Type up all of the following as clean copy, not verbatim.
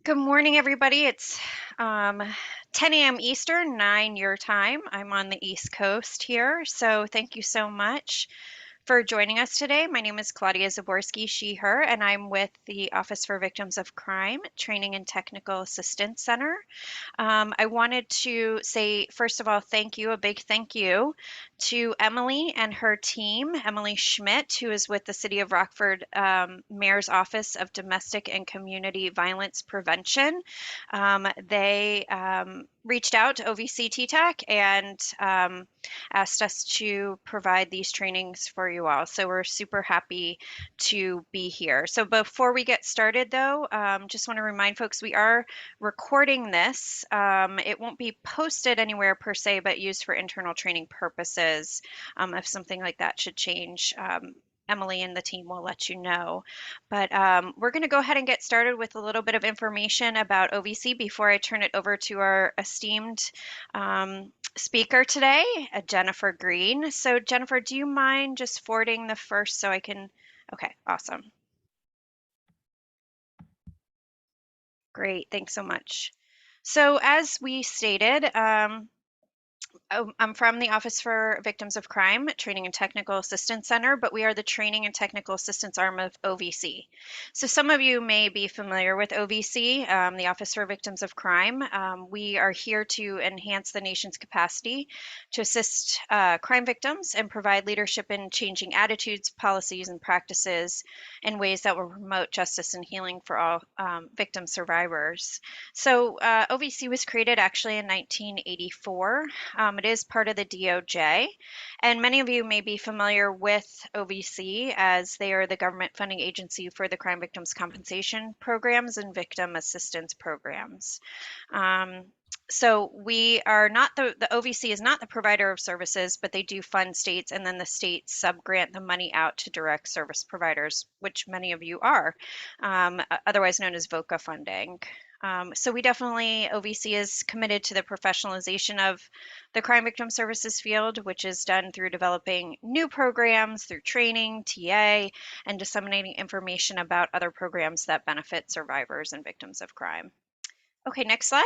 Good morning, everybody. It's 10 a.m. Eastern, 9 your time. I'm on the East Coast here, so thank you so much for joining us today. My name is Claudia Zaborski, she, her, and I'm with the Office for Victims of Crime Training and Technical Assistance Center. I wanted to say, first of all, thank you, a big thank you to Emily and her team, Emily Schmidt, who is with the City of Rockford Mayor's Office of Domestic and Community Violence Prevention. They reached out to OVC TTAC and asked us to provide these trainings for you all. So we're super happy to be here. So before we get started, though, just want to remind folks we are recording this. It won't be posted anywhere per se, but used for internal training purposes. If something like that should change, Emily and the team will let you know. But we're going to go ahead and get started with a little bit of information about OVC before I turn it over to our esteemed speaker today, Jennifer Green. So Jennifer, do you mind just forwarding the first so I can, okay, awesome. Great, thanks so much. So as we stated, I'm from the Office for Victims of Crime Training and Technical Assistance Center, but we are the training and technical assistance arm of OVC. So some of you may be familiar with OVC, the Office for Victims of Crime. We are here to enhance the nation's capacity to assist crime victims and provide leadership in changing attitudes, policies, and practices in ways that will promote justice and healing for all victim survivors. So OVC was created actually in 1984. It is part of the DOJ, and many of you may be familiar with OVC as they are the government funding agency for the crime victims compensation programs and victim assistance programs. So we are not the OVC is not the provider of services, but they do fund states, and then the states subgrant the money out to direct service providers, which many of you are, otherwise known as VOCA funding. So we definitely, OVC is committed to the professionalization of the crime victim services field, which is done through developing new programs, through training, TA, and disseminating information about other programs that benefit survivors and victims of crime. Okay, next slide.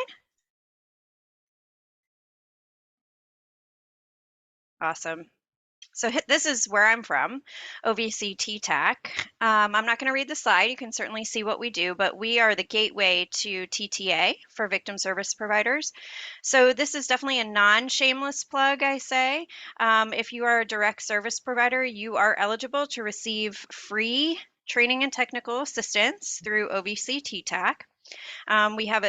Awesome. So this is where I'm from, OVC TTAC. I'm not going to read the slide. You can certainly see what we do, but we are the gateway to TTA for victim service providers. So this is definitely a non-shameless plug, I say. If you are a direct service provider, you are eligible to receive free training and technical assistance through OVC TTAC. We have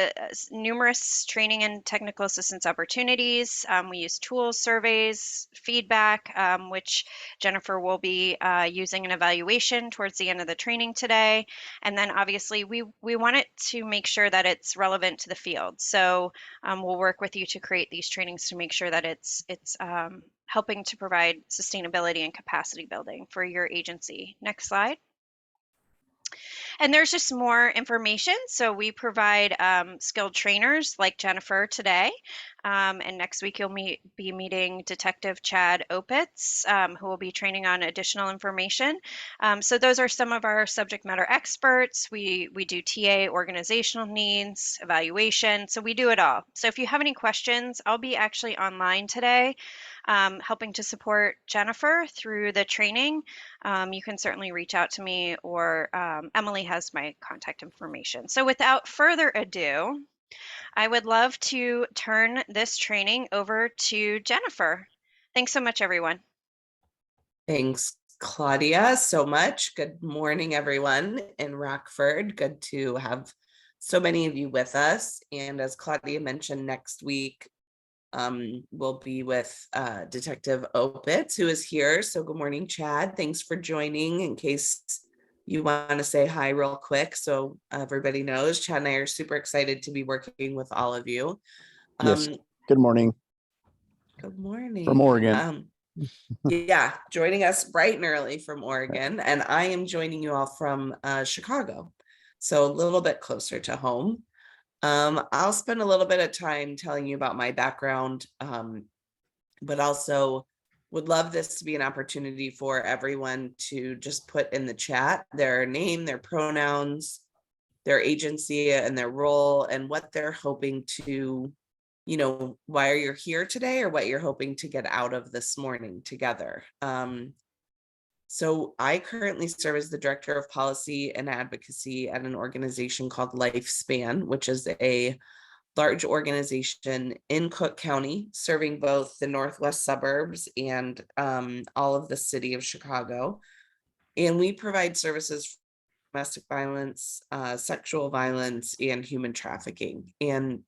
numerous training and technical assistance opportunities. We use tools, surveys, feedback, which Jennifer will be using an evaluation towards the end of the training today. And then obviously we want it to make sure that it's relevant to the field. So we'll work with you to create these trainings to make sure that it's helping to provide sustainability and capacity building for your agency. Next slide. And there's just more information. So we provide skilled trainers like Jennifer today. And next week you'll be meeting Detective Chad Opitz, who will be training on additional information. So those are some of our subject matter experts. We do TA, organizational needs, evaluation. So we do it all. So if you have any questions, I'll be actually online today. Helping to support Jennifer through the training. You can certainly reach out to me, or Emily has my contact information. So without further ado, I would love to turn this training over to Jennifer. Thanks so much, everyone. Thanks, Claudia, so much. Good morning, everyone in Rockford. Good to have so many of you with us. And as Claudia mentioned, next week, we'll be with Detective Opitz, who is here. So good morning, Chad. Thanks for joining. In case you want to say hi real quick, so everybody knows, Chad and I are super excited to be working with all of you. Yes. Good morning. Good morning. From Oregon. Yeah, joining us bright and early from Oregon. And I am joining you all from Chicago, so a little bit closer to home. I'll spend a little bit of time telling you about my background, but also would love this to be an opportunity for everyone to just put in the chat their name, their pronouns, their agency and their role and what they're hoping to, why you're here today or what you're hoping to get out of this morning together. So I currently serve as the Director of Policy and Advocacy at an organization called Lifespan, which is a large organization in Cook County, serving both the northwest suburbs and all of the city of Chicago. And we provide services for domestic violence, sexual violence, and human trafficking. And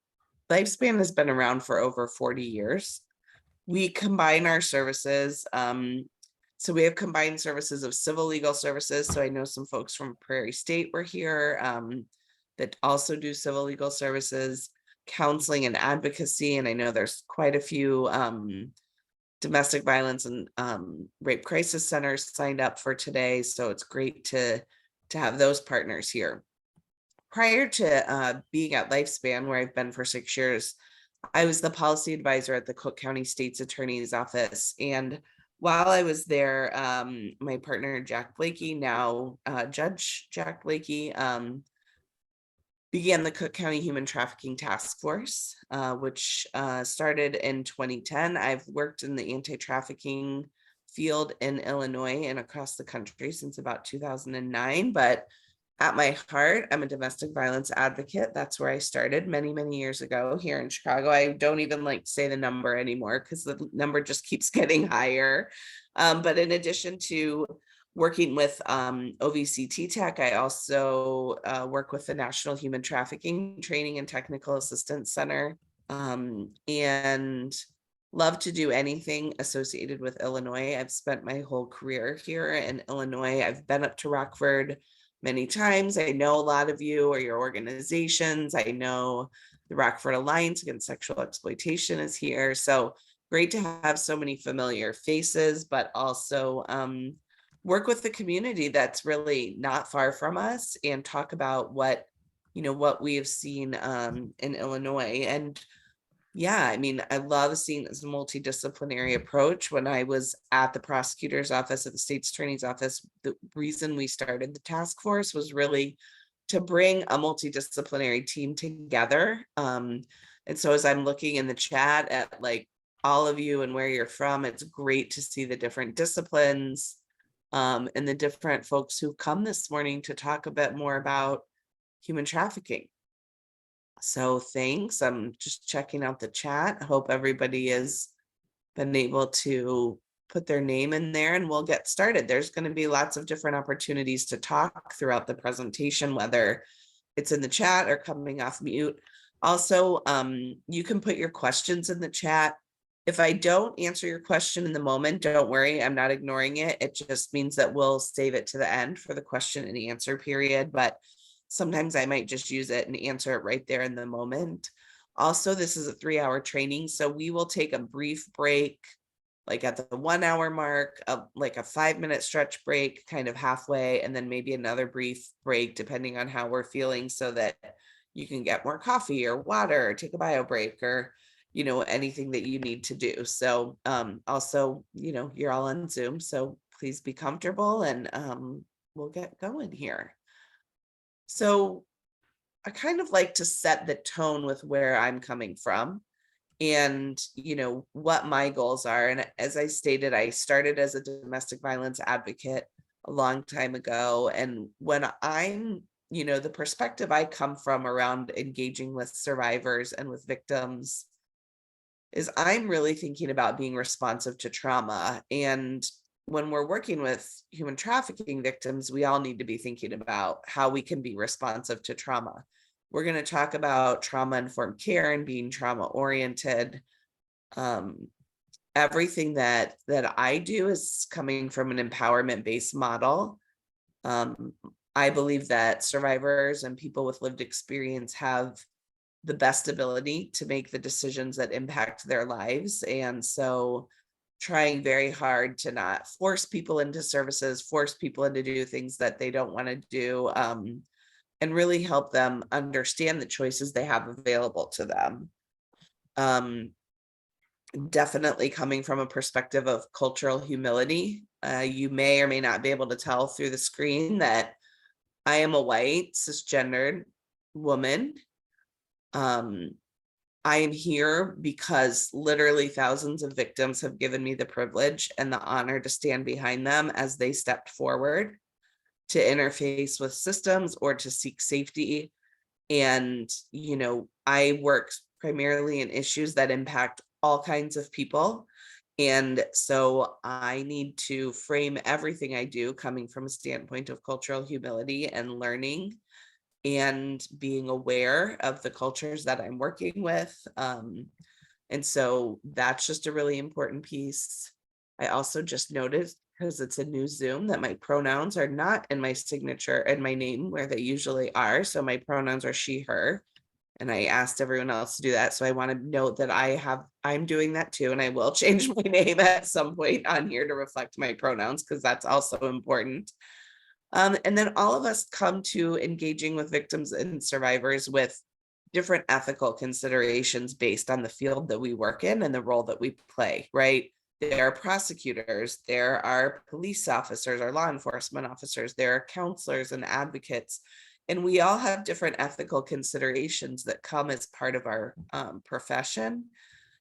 Lifespan has been around for over 40 years. We combine our services. So we have combined services of civil legal services. So I know some folks from Prairie State were here that also do civil legal services, counseling and advocacy. And I know there's quite a few domestic violence and rape crisis centers signed up for today. So it's great to have those partners here. Prior to being at Lifespan, where I've been for 6 years, I was the policy advisor at the Cook County State's Attorney's Office. And while I was there, my partner, Jack Blakey, now Judge Jack Blakey, began the Cook County Human Trafficking Task Force, which started in 2010. I've worked in the anti-trafficking field in Illinois and across the country since about 2009, but at my heart, I'm a domestic violence advocate. That's where I started many, many years ago here in Chicago. I don't even like to say the number anymore because the number just keeps getting higher. But in addition to working with OVC Tech, I also work with the National Human Trafficking Training and Technical Assistance Center, and love to do anything associated with Illinois. I've spent my whole career here in Illinois. I've been up to Rockford many times. I know a lot of you or your organizations. I know the Rockford Alliance Against Sexual Exploitation is here. So great to have so many familiar faces, but also work with the community that's really not far from us and talk about what we have seen in Illinois. And yeah, I mean, I love seeing this multidisciplinary approach. When I was at the prosecutor's office, at the state's attorney's office, the reason we started the task force was really to bring a multidisciplinary team together. And so as I'm looking in the chat at like all of you and where you're from, it's great to see the different disciplines and the different folks who come this morning to talk a bit more about human trafficking. So thanks. I'm just checking out the chat. I hope everybody has been able to put their name in there and we'll get started. There's going to be lots of different opportunities to talk throughout the presentation, whether it's in the chat or coming off mute. Also, you can put your questions in the chat. If I don't answer your question in the moment, don't worry, I'm not ignoring it. It just means that we'll save it to the end for the question and answer period. But sometimes I might just use it and answer it right there in the moment. Also, this is a 3-hour training, so we will take a brief break, like at the 1 hour mark, like a 5-minute stretch break, kind of halfway, and then maybe another brief break, depending on how we're feeling, so that you can get more coffee or water, or take a bio break, or anything that you need to do. So also, you're all on Zoom, so please be comfortable and we'll get going here. So I kind of like to set the tone with where I'm coming from and, what my goals are. And as I stated, I started as a domestic violence advocate a long time ago. And when I'm, the perspective I come from around engaging with survivors and with victims is I'm really thinking about being responsive to trauma. And when we're working with human trafficking victims, we all need to be thinking about how we can be responsive to trauma. We're going to talk about trauma-informed care and being trauma-oriented. Everything that I do is coming from an empowerment-based model. I believe that survivors and people with lived experience have the best ability to make the decisions that impact their lives. And so trying very hard to not force people into services, force people into do things that they don't want to do, and really help them understand the choices they have available to them. Definitely coming from a perspective of cultural humility. You may or may not be able to tell through the screen that I am a white cisgendered woman. I am here because literally thousands of victims have given me the privilege and the honor to stand behind them as they stepped forward to interface with systems or to seek safety. And, I work primarily in issues that impact all kinds of people. And so I need to frame everything I do coming from a standpoint of cultural humility and learning and being aware of the cultures that I'm working with. And so that's just a really important piece. I also just noticed, because it's a new Zoom, that my pronouns are not in my signature and my name where they usually are. So my pronouns are she, her. And I asked everyone else to do that. So I want to note that I'm doing that too. And I will change my name at some point on here to reflect my pronouns, because that's also important. And then all of us come to engaging with victims and survivors with different ethical considerations based on the field that we work in and the role that we play, right? There are prosecutors, there are police officers or law enforcement officers, there are counselors and advocates, and we all have different ethical considerations that come as part of our profession.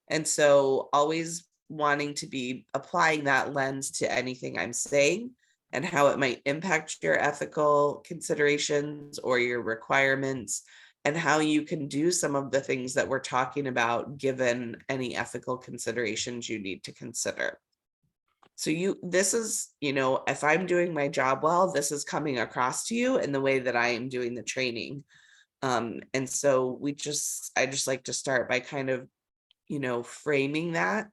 And so always wanting to be applying that lens to anything I'm saying and how it might impact your ethical considerations or your requirements, and how you can do some of the things that we're talking about given any ethical considerations you need to consider. So this is, if I'm doing my job well, this is coming across to you in the way that I am doing the training. And so I just like to start by kind of, framing that,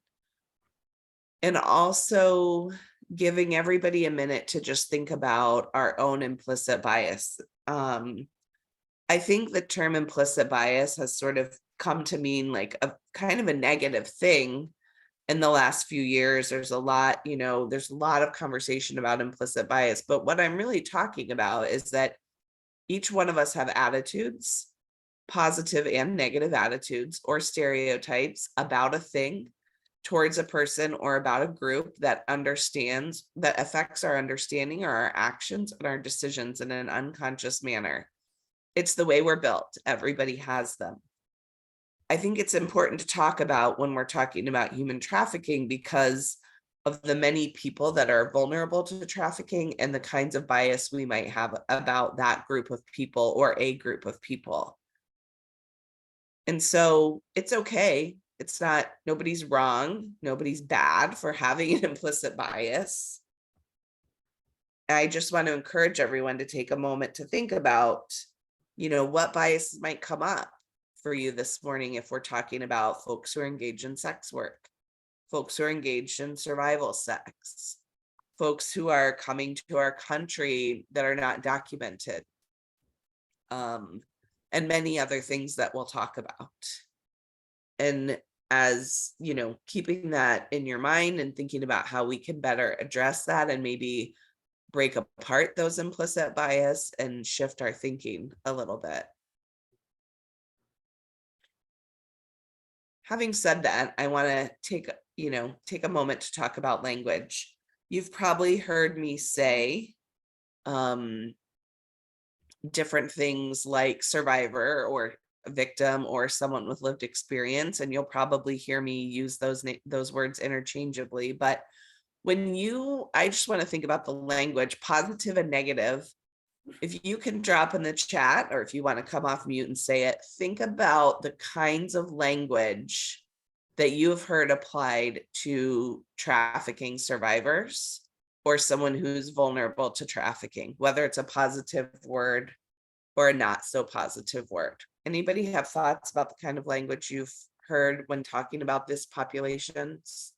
and also giving everybody a minute to just think about our own implicit bias. I think the term implicit bias has sort of come to mean like a kind of a negative thing in the last few years. There's a lot of conversation about implicit bias, but what I'm really talking about is that each one of us have attitudes, positive and negative attitudes or stereotypes about a thing, towards a person, or about a group that affects our understanding or our actions and our decisions in an unconscious manner. It's the way we're built. Everybody has them. I think it's important to talk about when we're talking about human trafficking, because of the many people that are vulnerable to trafficking and the kinds of bias we might have about that group of people or a group of people. And so it's okay. Nobody's wrong. Nobody's bad for having an implicit bias. I just want to encourage everyone to take a moment to think about, what biases might come up for you this morning if we're talking about folks who are engaged in sex work, folks who are engaged in survival sex, folks who are coming to our country that are not documented, and many other things that we'll talk about. And as keeping that in your mind and thinking about how we can better address that and maybe break apart those implicit bias and shift our thinking a little bit. Having said that, I want to take a moment to talk about language. You've probably heard me say different things like survivor or victim or someone with lived experience, and you'll probably hear me use those words interchangeably. But I just want to think about the language, positive and negative. If you can drop in the chat, or if you want to come off mute and say it, think about the kinds of language that you've heard applied to trafficking survivors or someone who's vulnerable to trafficking, whether it's a positive word or a not so positive word. Anybody have thoughts about the kind of language you've heard when talking about these populations?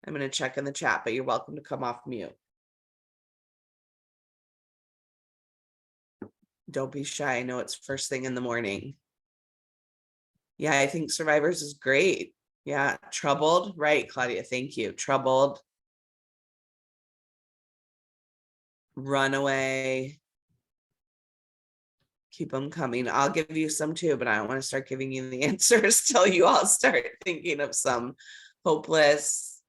I'm going to check in the chat, but you're welcome to come off mute. Don't be shy. I know it's first thing in the morning. Yeah, I think survivors is great. Yeah, troubled. Right, Claudia. Thank you. Troubled. Runaway. Keep them coming. I'll give you some too, but I don't want to start giving you the answers till you all start thinking of some. Hopeless.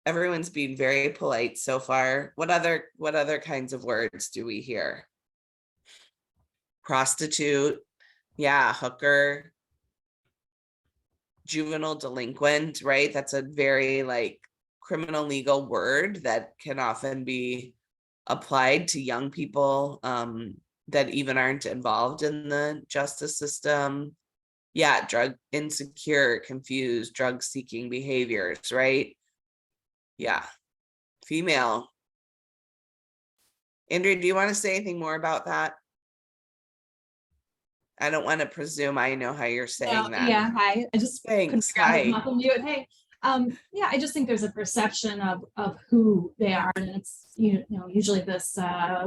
everyone's being very polite so far. What other kinds of words do we hear? Prostitute, yeah, hooker, juvenile delinquent, right? That's a very like criminal legal word that can often be applied to young people that even aren't involved in the justice system. Yeah, drug insecure, confused, drug seeking behaviors, right? Yeah, female. Andrea, do you want to say anything more about that? I don't want to presume I know how you're saying that. Yeah, hi. I just couldn't Thanks. figure out how to Hi. come off of mute. Hey, yeah, I just think there's a perception of who they are, and it's usually this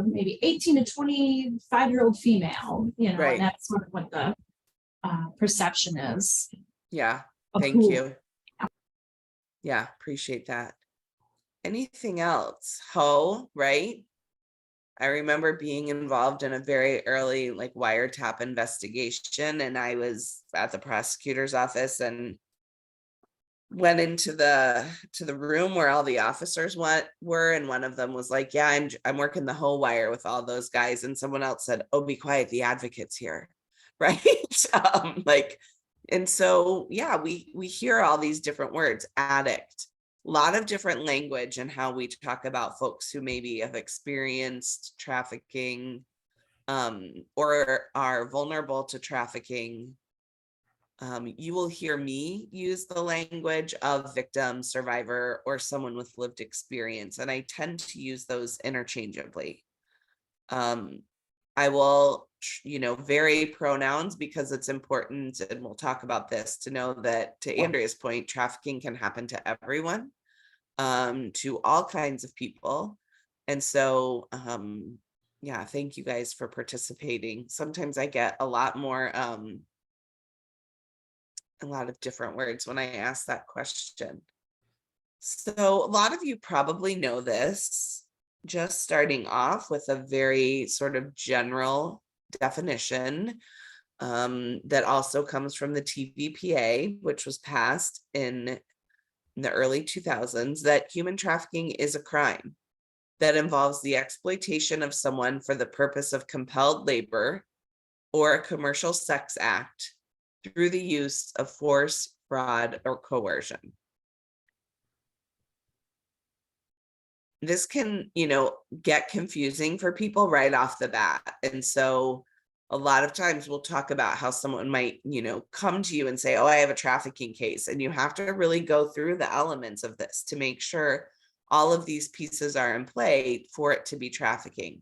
maybe 18 to 25-year-old female, Right. and that's sort of what the perception is. Yeah. Of Thank who. you. Yeah, appreciate that. Anything else? Ho, right? I remember being involved in a very early like wiretap investigation, and I was at the prosecutor's office and went into the room where all the officers were, and one of them was like, yeah, I'm working the whole wire with all those guys, and someone else said, oh, be quiet, the advocate's here. Right. Like, and so yeah, we hear all these different words. Addict, a lot of different language and how we talk about folks who maybe have experienced trafficking or are vulnerable to trafficking. You will hear me use the language of victim, survivor, or someone with lived experience, and I tend to use those interchangeably. I will, vary pronouns because it's important, and we'll talk about this, to know that, to Andrea's point, trafficking can happen to everyone, to all kinds of people. And so, yeah, thank you guys for participating. Sometimes I get a lot of different words when I ask that question. So a lot of you probably know this, just starting off with a very sort of general definition that also comes from the TVPA, which was passed in the early 2000s, that human trafficking is a crime that involves the exploitation of someone for the purpose of compelled labor or a commercial sex act through the use of force, fraud, or coercion. This can, get confusing for people right off the bat. And so a lot of times we'll talk about how someone might, come to you and say, oh, I have a trafficking case. And you have to really go through the elements of this to make sure all of these pieces are in play for it to be trafficking.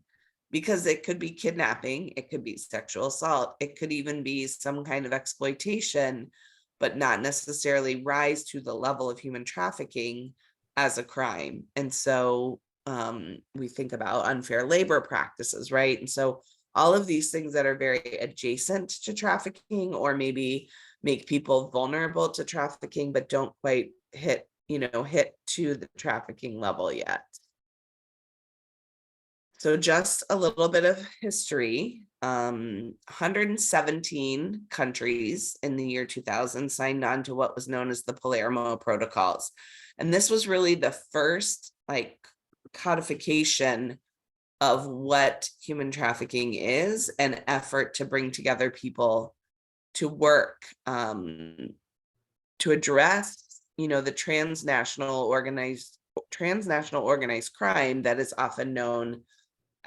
Because it could be kidnapping, it could be sexual assault, it could even be some kind of exploitation, but not necessarily rise to the level of human trafficking as a crime. And so we think about unfair labor practices, right? And so all of these things that are very adjacent to trafficking, or maybe make people vulnerable to trafficking, but don't quite hit to the trafficking level yet. So just a little bit of history. 117 countries in the year 2000 signed on to what was known as the Palermo Protocols. And this was really the first codification of what human trafficking is, an effort to bring together people to work to address, the transnational organized crime that is often known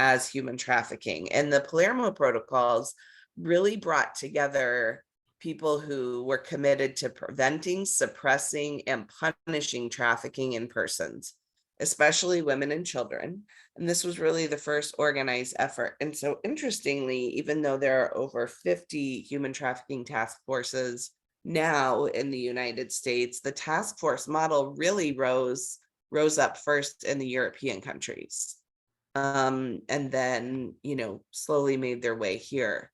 as human trafficking. And the Palermo Protocols really brought together people who were committed to preventing, suppressing, and punishing trafficking in persons, especially women and children. And this was really the first organized effort. And so interestingly, even though there are over 50 human trafficking task forces now in the United States, the task force model really rose up first in the European countries. And then, slowly made their way here.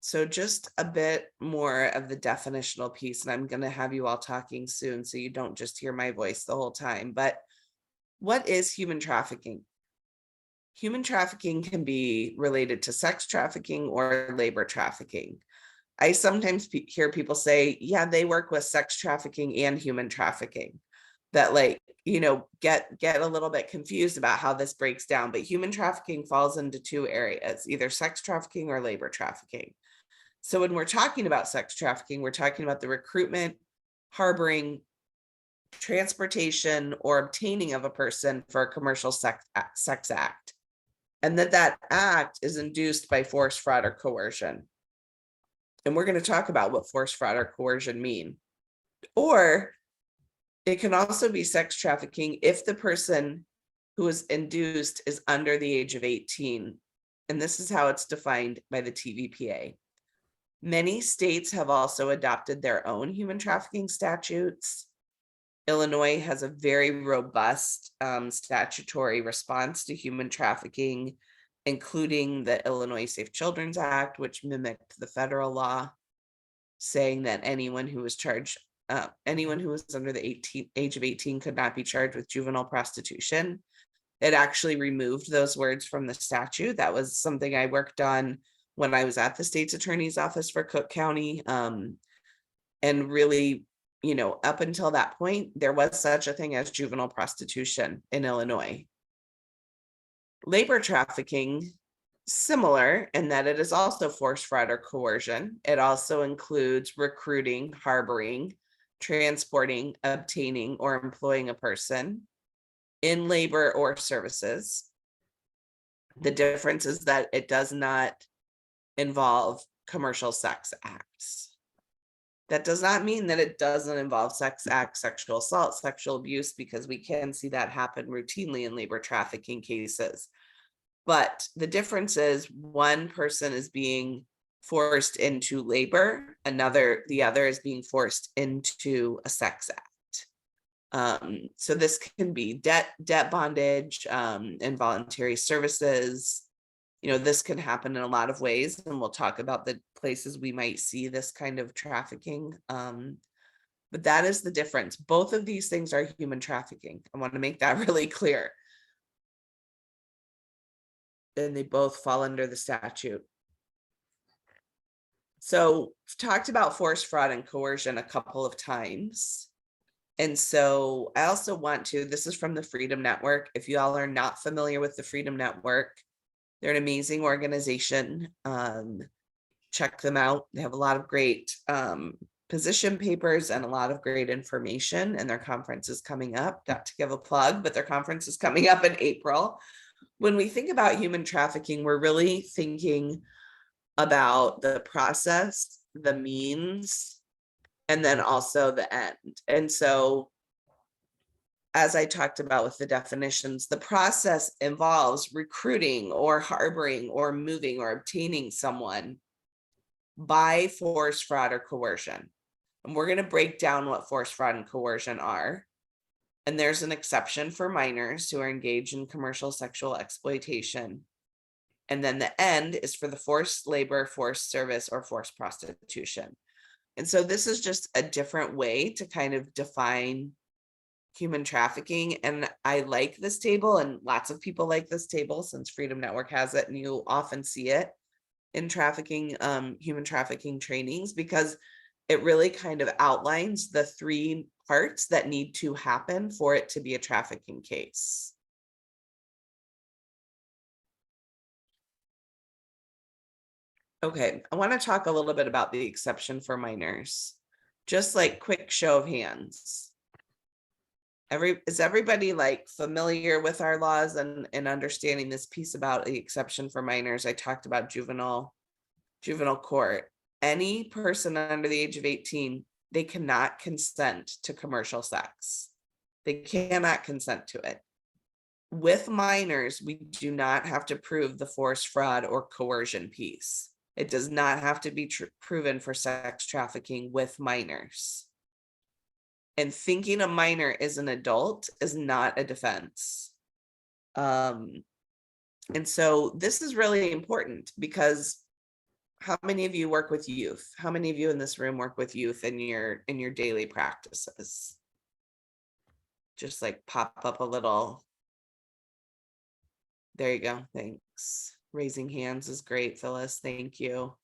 So just a bit more of the definitional piece, and I'm going to have you all talking soon so you don't just hear my voice the whole time. But what is human trafficking? Human trafficking can be related to sex trafficking or labor trafficking. I sometimes hear people say, yeah, they work with sex trafficking and human trafficking, that like, you know, get a little bit confused about how this breaks down. But human trafficking falls into two areas, either sex trafficking or labor trafficking. So when we're talking about sex trafficking, we're talking about the recruitment, harboring, transportation, or obtaining of a person for a commercial sex act. And that act is induced by force, fraud, or coercion. And we're going to talk about what force, fraud, or coercion mean. Or it can also be sex trafficking if the person who is induced is under the age of 18. And this is how it's defined by the TVPA. Many states have also adopted their own human trafficking statutes. Illinois has a very robust statutory response to human trafficking, including the Illinois Safe Children's Act, which mimicked the federal law, saying that anyone who was under the age of 18 could not be charged with juvenile prostitution. It actually removed those words from the statute. That was something I worked on when I was at the state's attorney's office for Cook County. And really, you know, up until that point, there was such a thing as juvenile prostitution in Illinois. Labor trafficking, similar in that it is also force, fraud, or coercion. It also includes recruiting, harboring, transporting, obtaining, or employing a person in labor or services. The difference is that it does not involve commercial sex acts. That does not mean that it doesn't involve sex acts, sexual assault, sexual abuse, because we can see that happen routinely in labor trafficking cases. But the difference is one person is being forced into labor, the other is being forced into a sex act. So this can be debt bondage, involuntary services. You know, this can happen in a lot of ways, and we'll talk about the places we might see this kind of trafficking. But that is the difference. Both of these things are human trafficking. I want to make that really clear. And they both fall under the statute. So we've talked about force, fraud, and coercion a couple of times. And so I also want to, this is from the Freedom Network. If you all are not familiar with the Freedom Network, they're an amazing organization. Check them out. They have a lot of great position papers and a lot of great information, and their conference is coming up. Not to give a plug, but their conference is coming up in April. When we think about human trafficking, we're really thinking about the process, the means, and then also the end. And so, as I talked about with the definitions, the process involves recruiting or harboring or moving or obtaining someone by force, fraud, or coercion. And we're going to break down what force, fraud, and coercion are. And there's an exception for minors who are engaged in commercial sexual exploitation. And then the end is for the forced labor, forced service, or forced prostitution. And so this is just a different way to kind of define human trafficking. And I like this table, and lots of people like this table since Freedom Network has it, and you often see it in trafficking, human trafficking trainings, because it really kind of outlines the three parts that need to happen for it to be a trafficking case. Okay, I want to talk a little bit about the exception for minors. Just like quick show of hands. Is everybody like familiar with our laws and understanding this piece about the exception for minors? I talked about juvenile court. Any person under the age of 18, they cannot consent to commercial sex. They cannot consent to it. With minors, we do not have to prove the force, fraud, or coercion piece. It does not have to be proven for sex trafficking with minors. And thinking a minor is an adult is not a defense. And so this is really important, because how many of you work with youth? How many of you in this room work with youth in your daily practices? Just like pop up a little. There you go. Thanks. Raising hands is great, Phyllis. Thank you.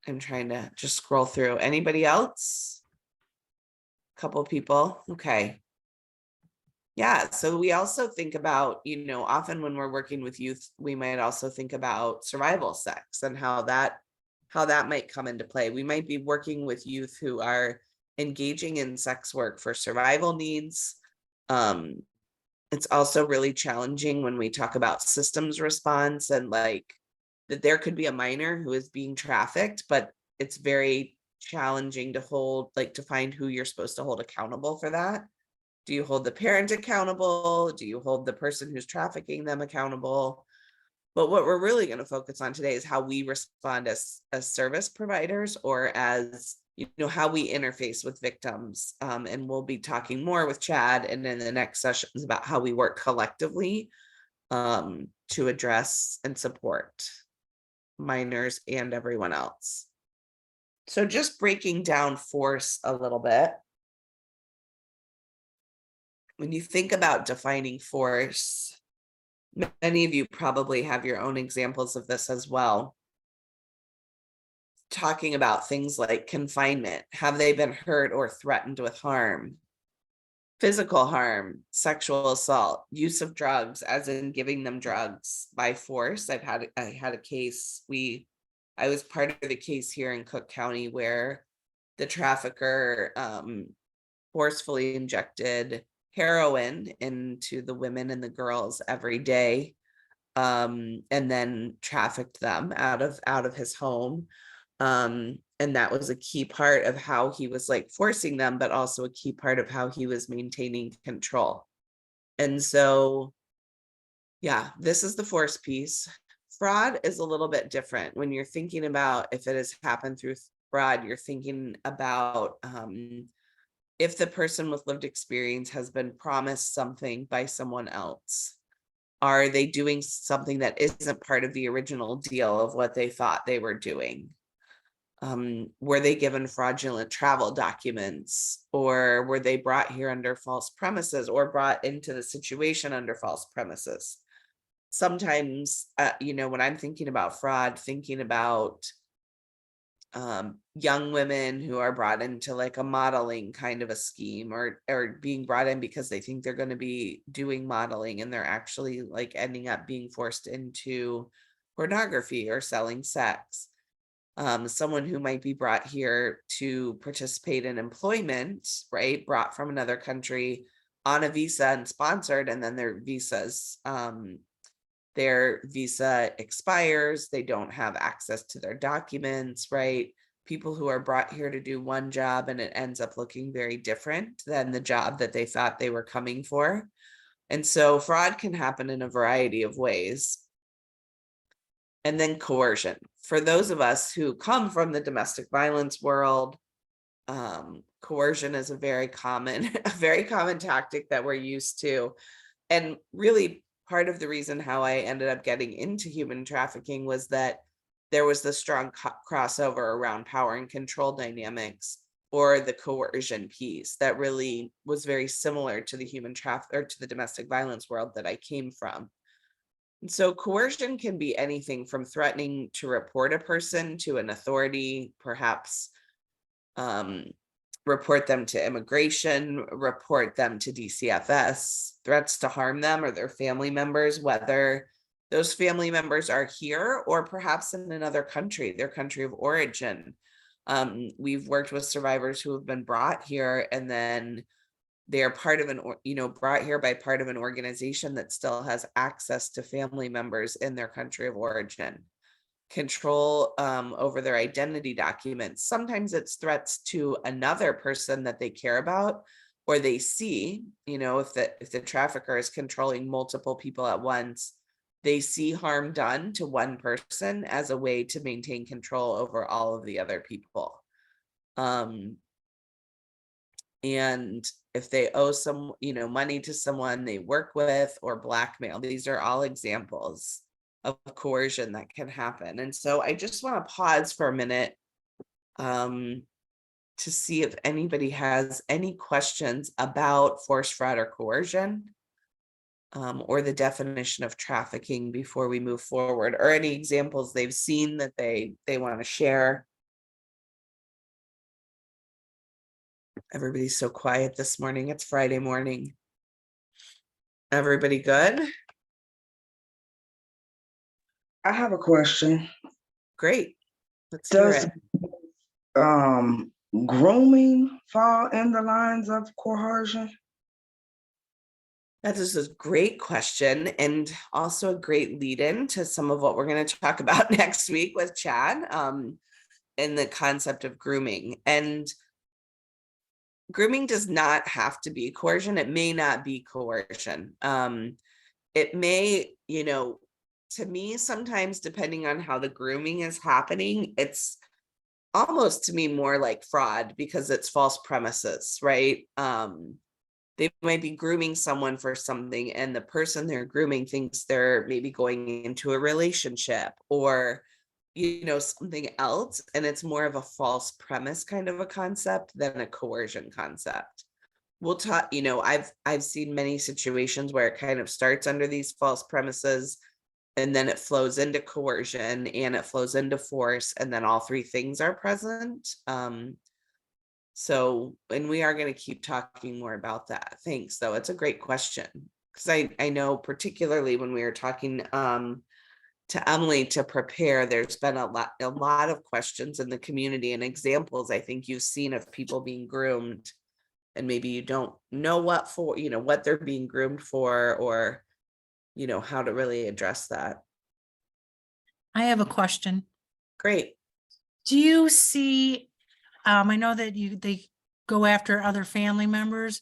I'm trying to just scroll through. Anybody else? Couple people. Okay. Yeah, so we also think about, often when we're working with youth, we might also think about survival sex and how that might come into play. We might be working with youth who are engaging in sex work for survival needs. It's also really challenging when we talk about systems response and like that there could be a minor who is being trafficked, but it's very challenging to find who you're supposed to hold accountable for that. Do you hold the parent accountable? Do you hold the person who's trafficking them accountable? But what we're really going to focus on today is how we respond as service providers, or as how we interface with victims. And we'll be talking more with Chad and in the next sessions about how we work collectively to address and support minors and everyone else. So just breaking down force a little bit. When you think about defining force, many of you probably have your own examples of this as well. Talking about things like confinement. Have they been hurt or threatened with harm? Physical harm, sexual assault, use of drugs, as in giving them drugs by force. I had a case, I was part of the case here in Cook County where the trafficker forcefully injected heroin into the women and the girls every day, and then trafficked them out of his home. And that was a key part of how he was like forcing them, but also a key part of how he was maintaining control. And so, yeah, this is the force piece. Fraud is a little bit different. When you're thinking about if it has happened through fraud, you're thinking about if the person with lived experience has been promised something by someone else. Are they doing something that isn't part of the original deal of what they thought they were doing? Were they given fraudulent travel documents, or were they brought here under false premises, or brought into the situation under false premises? Sometimes, when I'm thinking about fraud, thinking about young women who are brought into like a modeling kind of a scheme, or being brought in because they think they're going to be doing modeling and they're actually like ending up being forced into pornography or selling sex. Someone who might be brought here to participate in employment, right? Brought from another country on a visa and sponsored, and then their visa expires. They don't have access to their documents, right? People who are brought here to do one job and it ends up looking very different than the job that they thought they were coming for. And so fraud can happen in a variety of ways. And then coercion. For those of us who come from the domestic violence world, coercion is a very common tactic that we're used to. And really part of the reason how I ended up getting into human trafficking was that there was the strong crossover around power and control dynamics, or the coercion piece, that really was very similar to the to the domestic violence world that I came from. And so coercion can be anything from threatening to report a person to an authority, perhaps report them to immigration, report them to DCFS, threats to harm them or their family members, whether those family members are here or perhaps in another country, their country of origin. We've worked with survivors who have been brought here, and then they're part of brought here by part of an organization that still has access to family members in their country of origin. Control over their identity documents. Sometimes it's threats to another person that they care about or they see. If the trafficker is controlling multiple people at once, they see harm done to one person as a way to maintain control over all of the other people. And if they owe some money to someone they work with, or blackmail, these are all examples of coercion that can happen. And so I just want to pause for a minute to see if anybody has any questions about force, fraud, or coercion, or the definition of trafficking before we move forward, or any examples they've seen that they want to share. Everybody's so quiet this morning. It's Friday morning. Everybody good? I have a question. Great. Let's hear Does it. grooming fall in the lines of coercion? That is a great question, and also a great lead in to some of what we're going to talk about next week with Chad, and the concept of grooming. And grooming does not have to be coercion. It may not be coercion. It may, to me, sometimes depending on how the grooming is happening, it's almost to me more like fraud because it's false premises, right? They might be grooming someone for something, and the person they're grooming thinks they're maybe going into a relationship or something else, and it's more of a false premise kind of a concept than a coercion concept. We'll talk, I've seen many situations where it kind of starts under these false premises, and then it flows into coercion and it flows into force, and then all three things are present. And we are going to keep talking more about that. Thanks, though. It's a great question, because I know particularly when we were talking to Emily to prepare, there's been a lot of questions in the community and examples I think you've seen of people being groomed, and maybe you don't know what they're being groomed for, or how to really address that. I have a question. Great. Do you see, I know that they go after other family members.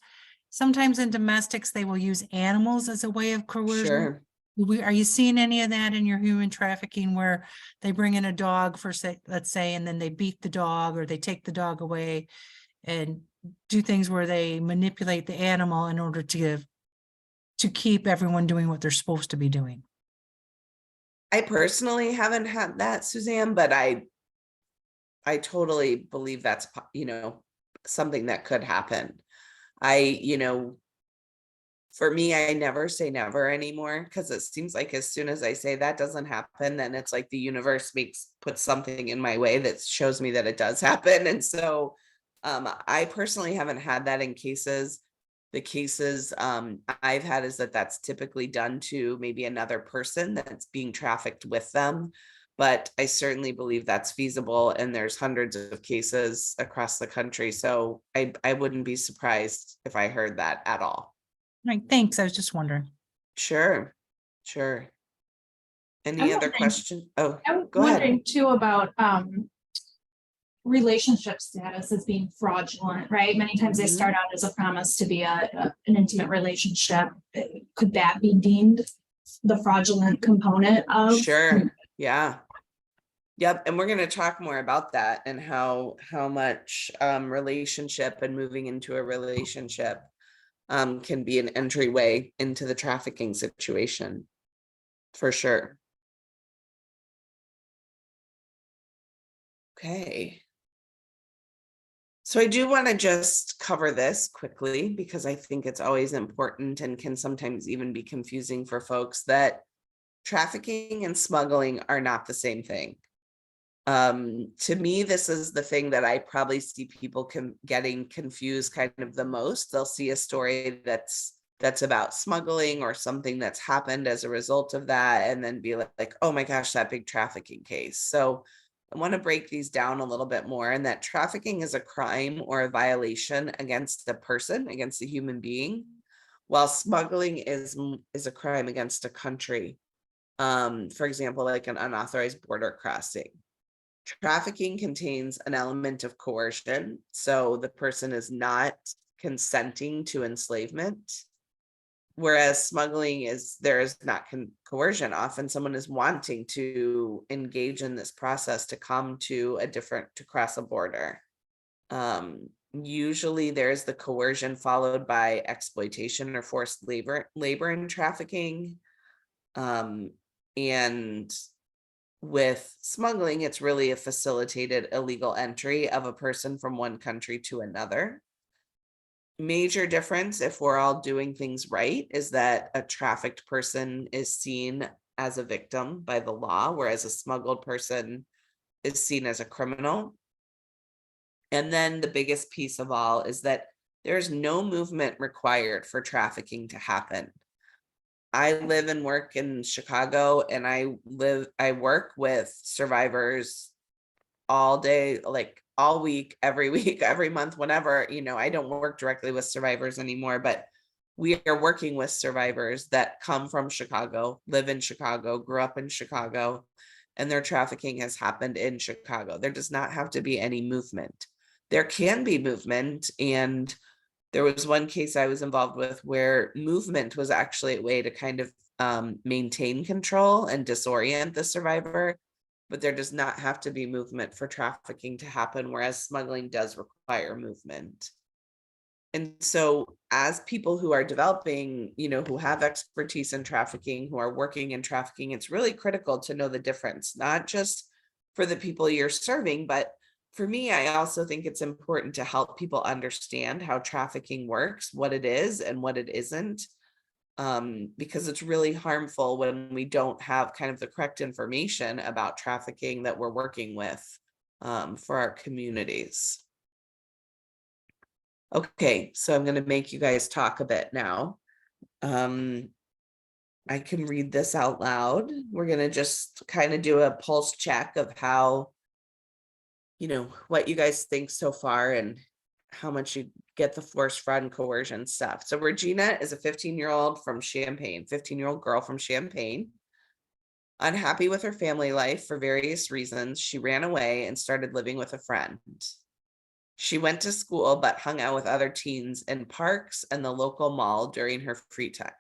Sometimes in domestics, they will use animals as a way of coercion. Sure. Are you seeing any of that in your human trafficking, where they bring in a dog for, say, let's say, and then they beat the dog or they take the dog away and do things where they manipulate the animal in order to keep everyone doing what they're supposed to be doing? I personally haven't had that, Suzanne, but I totally believe that's, something that could happen. For me, I never say never anymore, because it seems like as soon as I say that doesn't happen, then it's like the universe puts something in my way that shows me that it does happen. And so I personally haven't had that in cases. The cases I've had is that's typically done to maybe another person that's being trafficked with them. But I certainly believe that's feasible, and there's hundreds of cases across the country. So I wouldn't be surprised if I heard that at all. Right, thanks. I was just wondering. Sure. Any other question? Oh, I'm go ahead. wondering too about relationship status as being fraudulent, right? Many times they start out as a promise to be an intimate relationship. Could that be deemed the fraudulent component of? Sure. Yeah. Yep. And we're going to talk more about that, and how much relationship and moving into a relationship can be an entryway into the trafficking situation, for sure. Okay. So I do want to just cover this quickly, because I think it's always important and can sometimes even be confusing for folks, that trafficking and smuggling are not the same thing. To me, this is the thing that I probably see people getting confused kind of the most. They'll see a story that's about smuggling or something that's happened as a result of that, and then be like, oh my gosh, that big trafficking case. So I want to break these down a little bit more, and that trafficking is a crime or a violation against the person, against a human being, while smuggling is a crime against a country. For example, like an unauthorized border crossing. Trafficking contains an element of coercion, so the person is not consenting to enslavement, whereas smuggling there is not coercion. Often someone is wanting to engage in this process to come to cross a border. Usually there's the coercion followed by exploitation or forced labor in trafficking. And with smuggling, it's really a facilitated illegal entry of a person from one country to another. Major difference, if we're all doing things right, is that a trafficked person is seen as a victim by the law, whereas a smuggled person is seen as a criminal. And then the biggest piece of all is that there's no movement required for trafficking to happen. I live and work in Chicago, and I work with survivors all day, like all week, every week, every month, whenever. I don't work directly with survivors anymore, but we are working with survivors that come from Chicago, live in Chicago, grew up in Chicago, and their trafficking has happened in Chicago. There does not have to be any movement. There can be movement, and there was one case I was involved with where movement was actually a way to kind of maintain control and disorient the survivor, but there does not have to be movement for trafficking to happen, whereas smuggling does require movement. And so as people who are developing, who have expertise in trafficking, who are working in trafficking, it's really critical to know the difference, not just for the people you're serving, but for me, I also think it's important to help people understand how trafficking works, what it is and what it isn't, because it's really harmful when we don't have kind of the correct information about trafficking that we're working with for our communities. Okay, so I'm going to make you guys talk a bit now. I can read this out loud. We're going to just kind of do a pulse check of how, what you guys think so far and how much you get the force, fraud, and coercion stuff. So Regina is a 15-year-old from Champaign, 15-year-old girl from Champaign. Unhappy with her family life for various reasons, she ran away and started living with a friend. She went to school but hung out with other teens in parks and the local mall during her free time.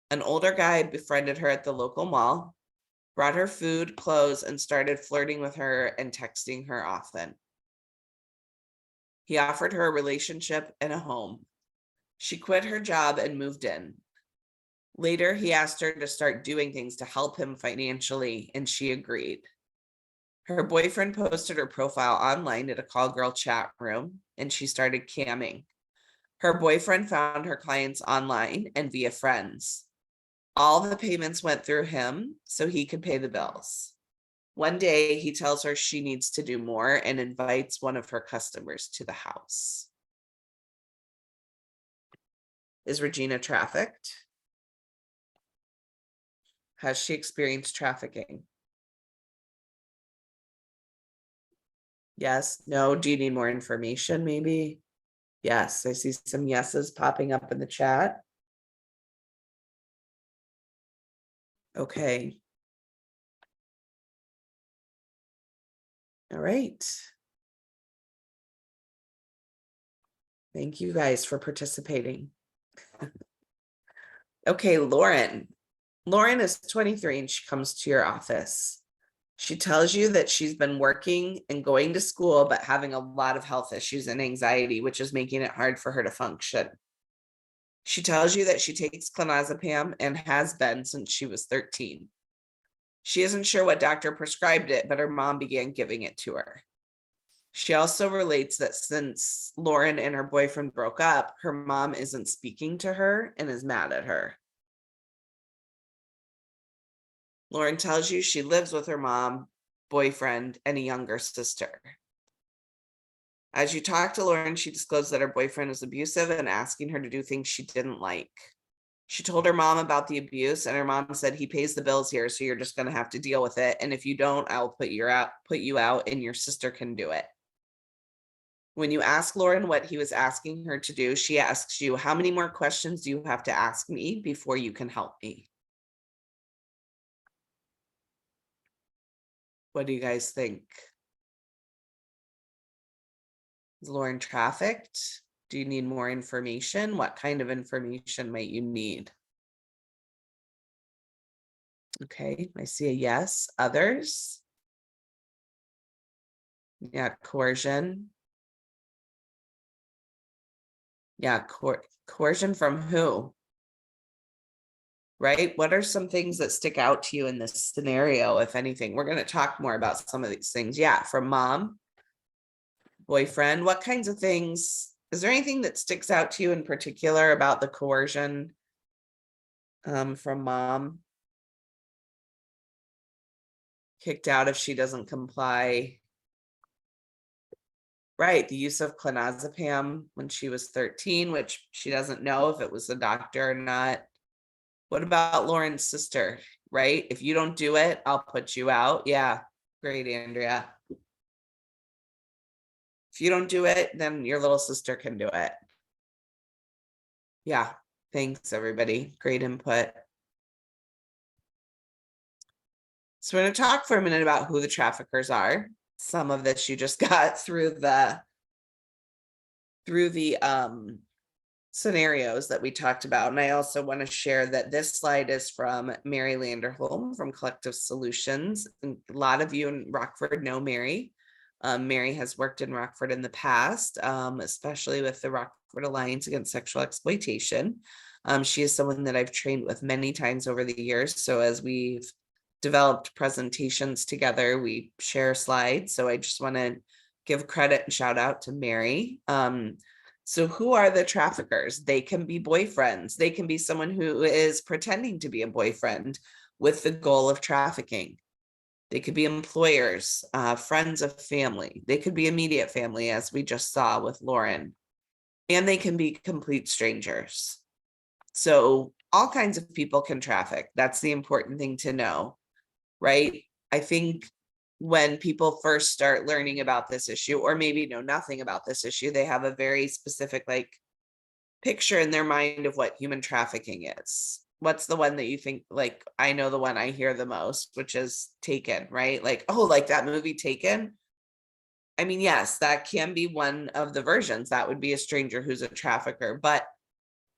An older guy befriended her at the local mall, brought her food, clothes, and started flirting with her and texting her often. He offered her a relationship and a home. She quit her job and moved in. Later, he asked her to start doing things to help him financially, and she agreed. Her boyfriend posted her profile online at a call girl chat room, and she started camming. Her boyfriend found her clients online and via friends. All the payments went through him so he could pay the bills. One day, he tells her she needs to do more and invites one of her customers to the house. Is Regina trafficked? Has she experienced trafficking? Yes, no, do you need more information maybe? Yes, I see some yeses popping up in the chat. Okay. All right. Thank you guys for participating. Okay, Lauren. Lauren is 23 and she comes to your office. She tells you that she's been working and going to school, but having a lot of health issues and anxiety, which is making it hard for her to function. She tells you that she takes clonazepam and has been since she was 13. She isn't sure what doctor prescribed it, but her mom began giving it to her. She also relates that since Lauren and her boyfriend broke up, her mom isn't speaking to her and is mad at her. Lauren tells you she lives with her mom, boyfriend, and a younger sister. As you talk to Lauren, she disclosed that her boyfriend is abusive and asking her to do things she didn't like. She told her mom about the abuse, and her mom said, he pays the bills here, so you're just going to have to deal with it. And if you don't, I'll put you out, and your sister can do it. When you ask Lauren what he was asking her to do, she asks you, how many more questions do you have to ask me before you can help me? What do you guys think? Is Lauren trafficked? Do you need more information? What kind of information might you need? Okay, I see a yes. Others? Yeah, coercion. Yeah, coercion from who? Right? What are some things that stick out to you in this scenario, if anything? We're going to talk more about some of these things. Yeah, from mom, boyfriend. What kinds of things? Is there anything that sticks out to you in particular about the coercion from mom? Kicked out if she doesn't comply. Right, the use of clonazepam when she was 13, which she doesn't know if it was a doctor or not. What about Lauren's sister, right? If you don't do it, I'll put you out. Yeah, great, Andrea. If you don't do it, then your little sister can do it. Yeah, thanks, everybody. Great input. So we're going to talk for a minute about who the traffickers are. Some of this you just got through the scenarios that we talked about. And I also want to share that this slide is from Mary Landerholm from Collective Solutions. And a lot of you in Rockford know Mary. Mary has worked in Rockford in the past, especially with the Rockford Alliance Against Sexual Exploitation. She is someone that I've trained with many times over the years. So as we've developed presentations together, we share slides. So I just want to give credit and shout out to Mary. So who are the traffickers? They can be boyfriends. They can be someone who is pretending to be a boyfriend with the goal of trafficking. They could be employers, friends of family. They could be immediate family, as we just saw with Lauren. And they can be complete strangers. So all kinds of people can traffic. That's the important thing to know, right? I think when people first start learning about this issue, or maybe know nothing about this issue, they have a very specific picture in their mind of what human trafficking is. What's the one that you think, I know the one I hear the most, which is Taken, right? Like that movie Taken. I mean, yes, that can be one of the versions. That would be a stranger who's a trafficker. But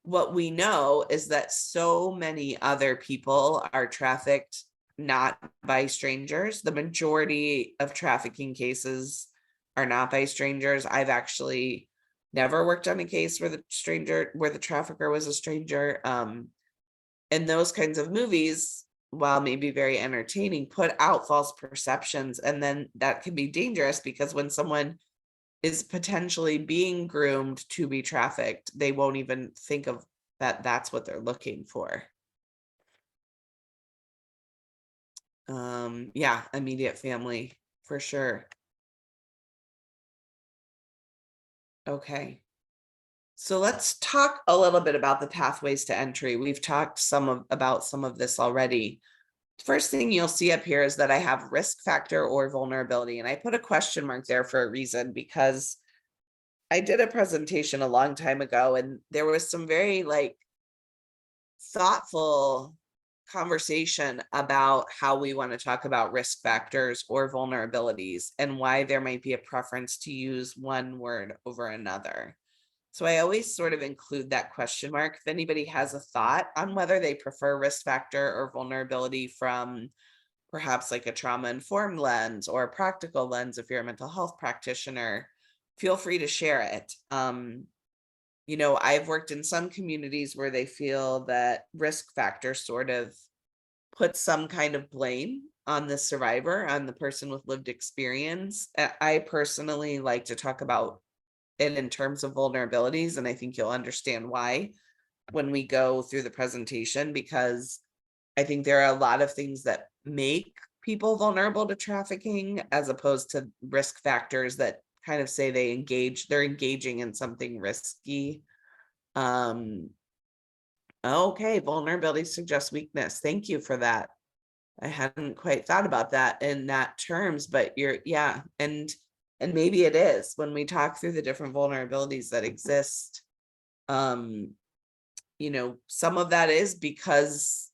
what we know is that so many other people are trafficked not by strangers. The majority of trafficking cases are not by strangers. I've actually never worked on a case where the trafficker was a stranger. And those kinds of movies, while maybe very entertaining, put out false perceptions. And then that can be dangerous, because when someone is potentially being groomed to be trafficked, they won't even think of that that's what they're looking for. Yeah, immediate family for sure. Okay. So let's talk a little bit about the pathways to entry. We've talked about some of this already. First thing you'll see up here is that I have risk factor or vulnerability. And I put a question mark there for a reason, because I did a presentation a long time ago, and there was some very thoughtful conversation about how we want to talk about risk factors or vulnerabilities, and why there might be a preference to use one word over another. So I always sort of include that question mark. If anybody has a thought on whether they prefer risk factor or vulnerability from perhaps a trauma-informed lens or a practical lens, if you're a mental health practitioner, feel free to share it. I've worked in some communities where they feel that risk factor sort of puts some kind of blame on the survivor, on the person with lived experience. I personally like to talk about it in terms of vulnerabilities, and I think you'll understand why when we go through the presentation, because I think there are a lot of things that make people vulnerable to trafficking, as opposed to risk factors that kind of say they're engaging in something risky. Okay, vulnerability suggests weakness. Thank you for that. I hadn't quite thought about that in that terms, but yeah, and maybe it is when we talk through the different vulnerabilities that exist. Some of that is because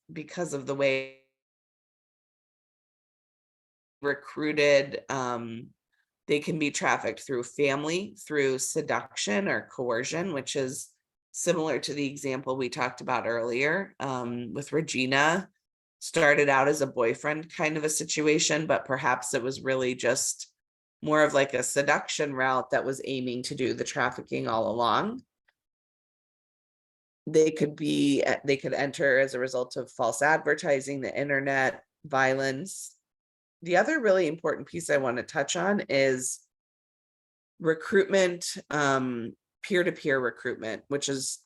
of the way recruited. They can be trafficked through family, through seduction or coercion, which is similar to the example we talked about earlier with Regina. Started out as a boyfriend kind of a situation, but perhaps it was really just more of a seduction route that was aiming to do the trafficking all along. They could enter as a result of false advertising, the internet, violence. The other really important piece I want to touch on is recruitment, peer-to-peer recruitment, which is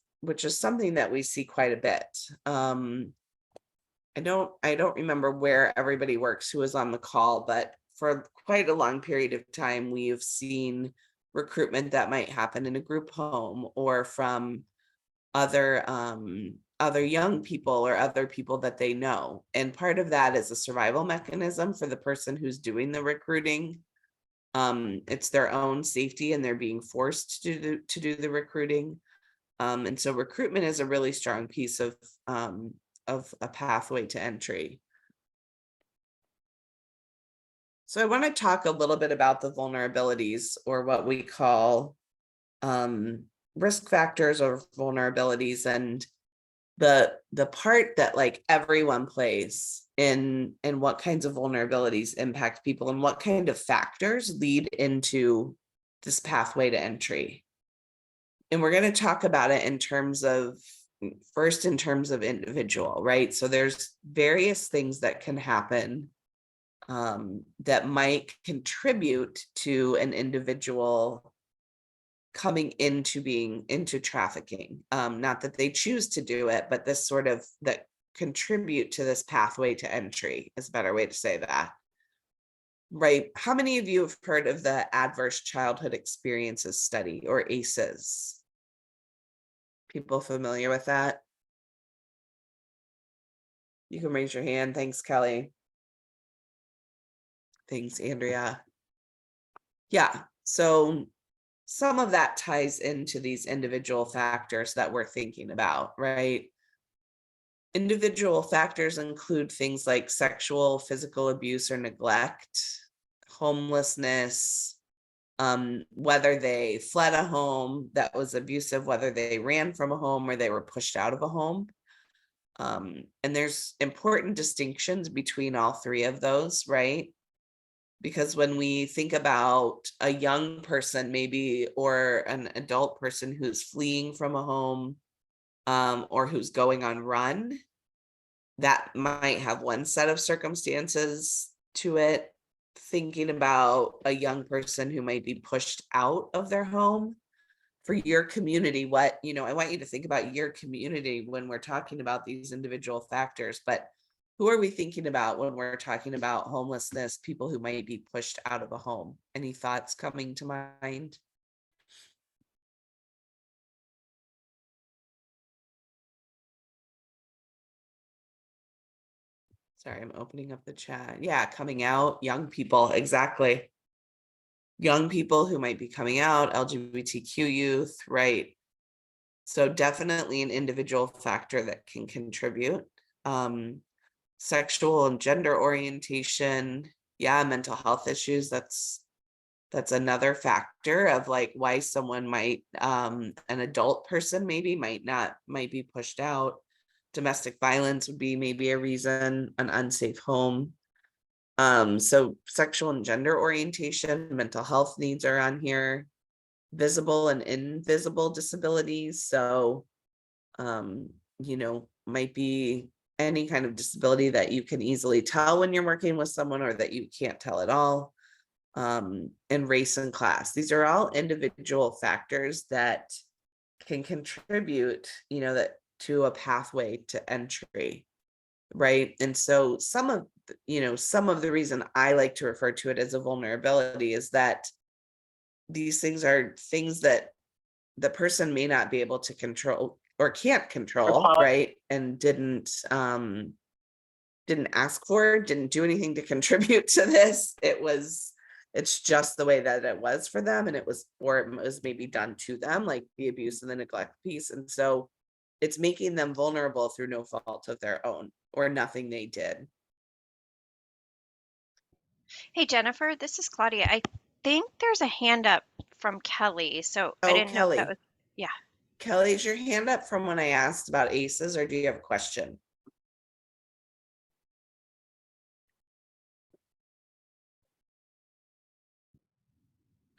something that we see quite a bit. I don't remember where everybody works who was on the call, but for quite a long period of time, we've seen recruitment that might happen in a group home or from other young people or other people that they know. And part of that is a survival mechanism for the person who's doing the recruiting. It's their own safety and they're being forced to do the recruiting. And so recruitment is a really strong piece of a pathway to entry. So I want to talk a little bit about the vulnerabilities, or what we call risk factors or vulnerabilities, and the part that like everyone plays in what kinds of vulnerabilities impact people and what kind of factors lead into this pathway to entry. And we're going to talk about it in terms of individual, right? So there's various things that can happen that might contribute to an individual coming into trafficking. Not that they choose to do it, but this sort of that contribute to this pathway to entry is a better way to say that. Right. How many of you have heard of the Adverse Childhood Experiences Study, or ACEs? People familiar with that? You can raise your hand. Thanks, Kelly. Thanks, Andrea. Yeah, so some of that ties into these individual factors that we're thinking about, right? Individual factors include things like sexual, physical abuse or neglect, homelessness, whether they fled a home that was abusive, whether they ran from a home or they were pushed out of a home. And there's important distinctions between all three of those, right? Because when we think about a young person, maybe, or an adult person who's fleeing from a home, or who's going on run, that might have one set of circumstances to it. Thinking about a young person who might be pushed out of their home, for your community, I want you to think about your community when we're talking about these individual factors, but who are we thinking about when we're talking about homelessness, people who might be pushed out of a home? Any thoughts coming to mind? Sorry, I'm opening up the chat. Yeah, coming out, young people, exactly. Young people who might be coming out, LGBTQ youth, right? So definitely an individual factor that can contribute. Sexual and gender orientation, yeah, mental health issues, that's another factor of like why someone might, an adult person maybe might be pushed out. Domestic violence would be maybe a reason, an unsafe home. So sexual and gender orientation, mental health needs are on here, visible and invisible disabilities. So might be any kind of disability that you can easily tell when you're working with someone, or that you can't tell at all. And race and class, these are all individual factors that can contribute, that to a pathway to entry, right? And so some of the reason I like to refer to it as a vulnerability is that these things are things that the person may not be able to control or can't control, right? And didn't ask for, didn't do anything to contribute to this. It's just the way that it was for them, and it was maybe done to them, like the abuse and the neglect piece. And so it's making them vulnerable through no fault of their own or nothing they did. Hey, Jennifer, this is Claudia. I think there's a hand up from Kelly, so I didn't know if that Kelly. was, yeah. Kelly, is your hand up from when I asked about ACEs, or do you have a question?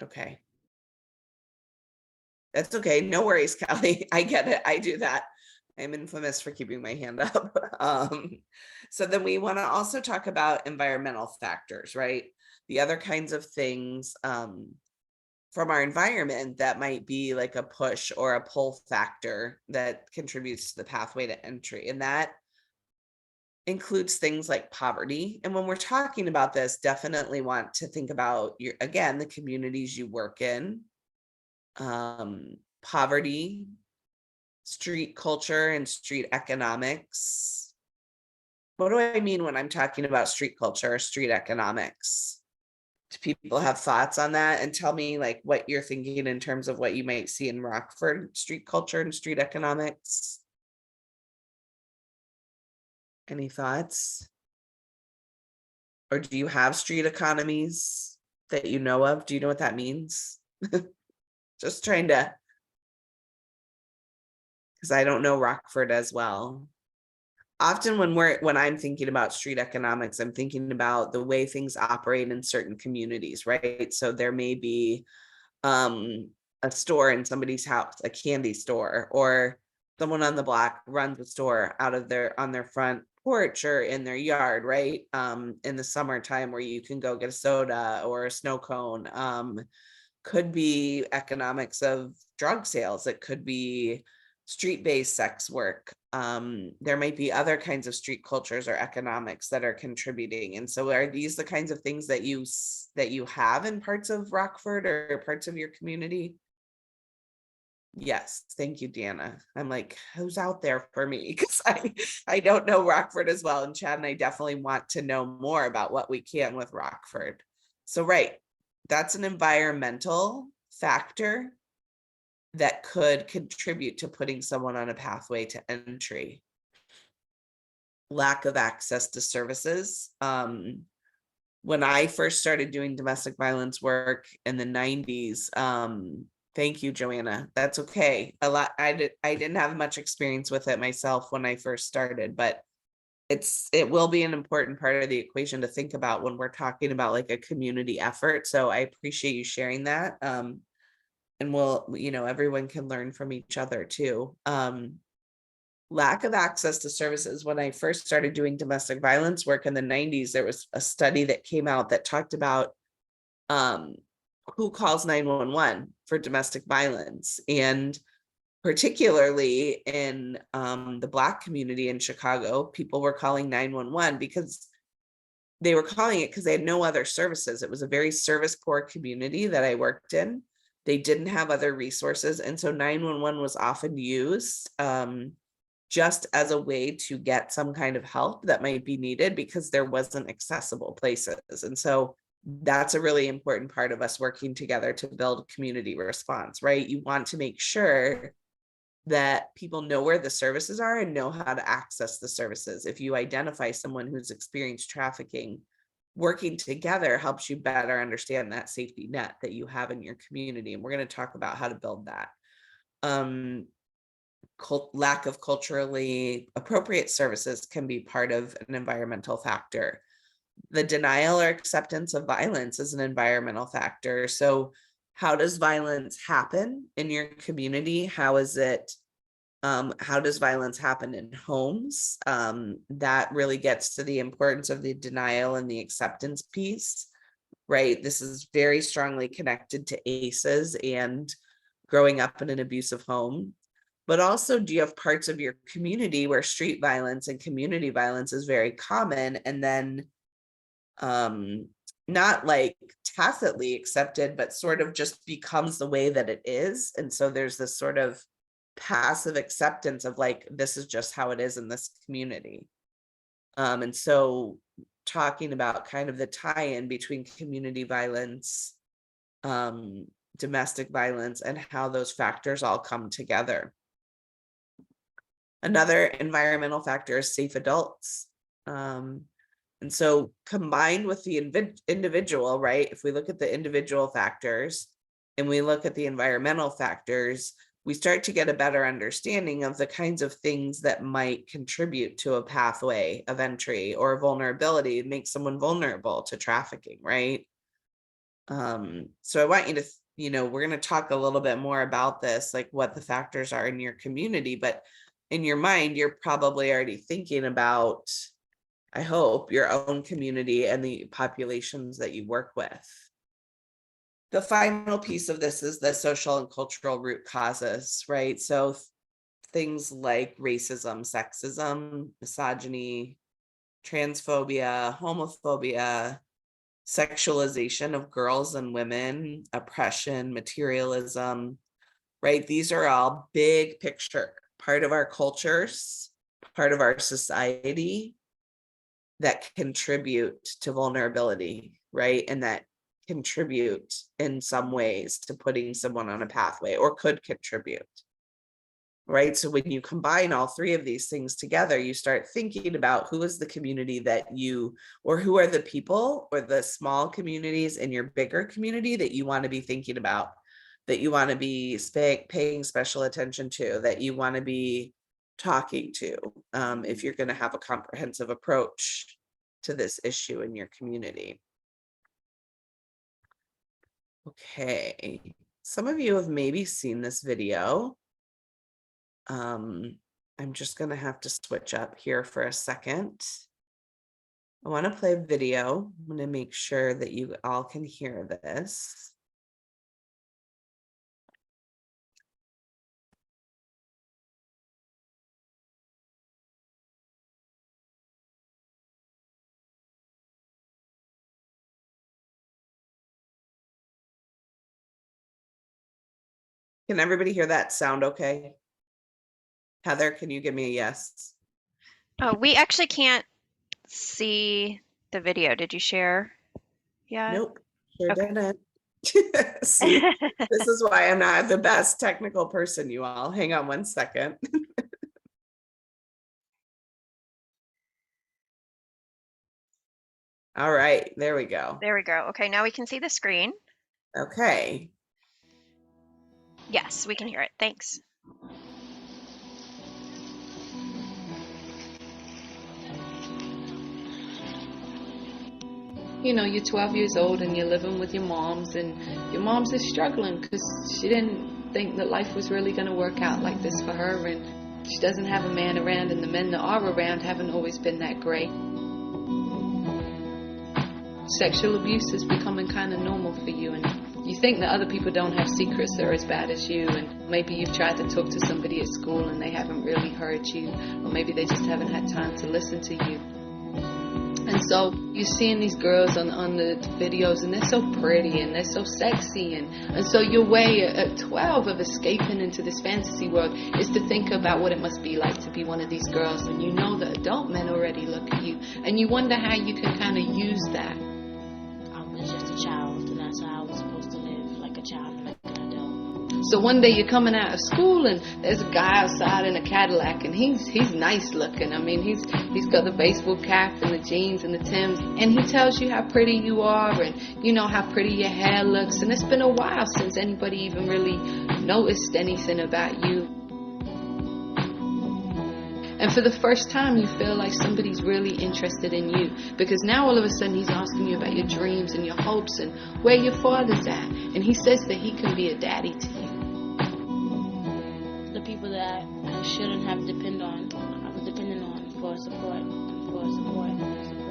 Okay. That's okay. No worries, Kelly. I get it. I do that. I'm infamous for keeping my hand up. So then we want to also talk about environmental factors, right? The other kinds of things from our environment that might be like a push or a pull factor that contributes to the pathway to entry. And that includes things like poverty. And when we're talking about this, definitely want to think about the communities you work in. poverty, street culture, and street economics. What do I mean when I'm talking about street culture or street economics? Do people have thoughts on that? And tell me like what you're thinking in terms of what you might see in Rockford street culture and street economics. Any thoughts? Or do you have street economies that you know of? Do you know what that means? Just trying to, because I don't know Rockford as well. Often when I'm thinking about street economics, I'm thinking about the way things operate in certain communities, right? So there may be a store in somebody's house, a candy store, or someone on the block runs a store out of on their front porch or in their yard, right? In the summertime where you can go get a soda or a snow cone. Could be economics of drug sales. It could be street-based sex work. There might be other kinds of street cultures or economics that are contributing. And so are these the kinds of things that you have in parts of Rockford or parts of your community? Yes, thank you, Deanna. I'm like, who's out there for me? Because I don't know Rockford as well. And Chad and I definitely want to know more about what we can with Rockford. So right, that's an environmental factor that could contribute to putting someone on a pathway to entry. Lack of access to services. When I first started doing domestic violence work in the 90s, thank you, Joanna. That's okay. I didn't have much experience with it myself when I first started, but it will be an important part of the equation to think about when we're talking about like a community effort. So I appreciate you sharing that. And everyone can learn from each other too. Lack of access to services. When I first started doing domestic violence work in the 90s, there was a study that came out that talked about who calls 911 for domestic violence. And particularly in the Black community in Chicago, people were calling 911 because they were calling it because they had no other services. It was a very service poor community that I worked in. They didn't have other resources. And so 911 was often used just as a way to get some kind of help that might be needed because there wasn't accessible places. And so that's a really important part of us working together to build community response, right? You want to make sure that people know where the services are and know how to access the services. If you identify someone who's experienced trafficking, working together helps you better understand that safety net that you have in your community. And we're going to talk about how to build that. Lack of culturally appropriate services can be part of an environmental factor. The denial or acceptance of violence is an environmental factor. So how does violence happen in your community? How does violence happen in homes? That really gets to the importance of the denial and the acceptance piece, right? This is very strongly connected to ACEs and growing up in an abusive home. But also, do you have parts of your community where street violence and community violence is very common, and then not like tacitly accepted, but sort of just becomes the way that it is? And so there's this sort of passive acceptance of like, this is just how it is in this community. And so talking about kind of the tie-in between community violence, domestic violence, and how those factors all come together. Another environmental factor is safe adults. And so combined with the individual, right? If we look at the individual factors and we look at the environmental factors, we start to get a better understanding of the kinds of things that might contribute to a pathway of entry or vulnerability, make someone vulnerable to trafficking, right? So I want you to, we're going to talk a little bit more about this, like what the factors are in your community, but in your mind, you're probably already thinking about, I hope, your own community and the populations that you work with. The final piece of this is the social and cultural root causes, right? So things like racism, sexism, misogyny, transphobia, homophobia, sexualization of girls and women, oppression, materialism, right? These are all big picture, part of our cultures, part of our society that contribute to vulnerability, right? And that contribute in some ways to putting someone on a pathway, or could contribute, right? So when you combine all three of these things together, you start thinking about who is the community that you, or who are the people or the small communities in your bigger community that you want to be thinking about, that you want to be paying special attention to, that you want to be talking to, if you're going to have a comprehensive approach to this issue in your community. Okay, some of you have maybe seen this video. I'm just gonna have to switch up here for a second. I want to play a video. I'm gonna make sure that you all can hear this. Can everybody hear that sound okay? Heather, can you give me a yes? Oh, we actually can't see the video. Did you share yet? Nope, sure Okay. didn't. See, this is why I'm not the best technical person, you all. Hang on one second. All right, there we go. There we go. Okay, now we can see the screen. Okay. Yes, we can hear it. Thanks. You know, you're 12 years old and you're living with your moms, and your mom's is struggling because she didn't think that life was really going to work out like this for her, and she doesn't have a man around, and the men that are around haven't always been that great. Sexual abuse is becoming kind of normal for you, and you think that other people don't have secrets that are as bad as you, and maybe you've tried to talk to somebody at school and they haven't really heard you, or maybe they just haven't had time to listen to you. And so you're seeing these girls on the videos, and they're so pretty and they're so sexy, and so your way at 12 of escaping into this fantasy world is to think about what it must be like to be one of these girls, and you know that adult men already look at you, and you wonder how you can kind of use that. I was just a child, and that's how I was supposed to live, like a child and like an adult. So one day you're coming out of school and there's a guy outside in a Cadillac, and he's nice looking. I mean, he's got the baseball cap and the jeans and the Timbs, and he tells you how pretty you are, and you know how pretty your hair looks, and it's been a while since anybody even really noticed anything about you. And for the first time, you feel like somebody's really interested in you, because now all of a sudden he's asking you about your dreams and your hopes and where your father's at, and he says that he can be a daddy to you. The people that I shouldn't have depended on, I was depending on for support, for support, for support.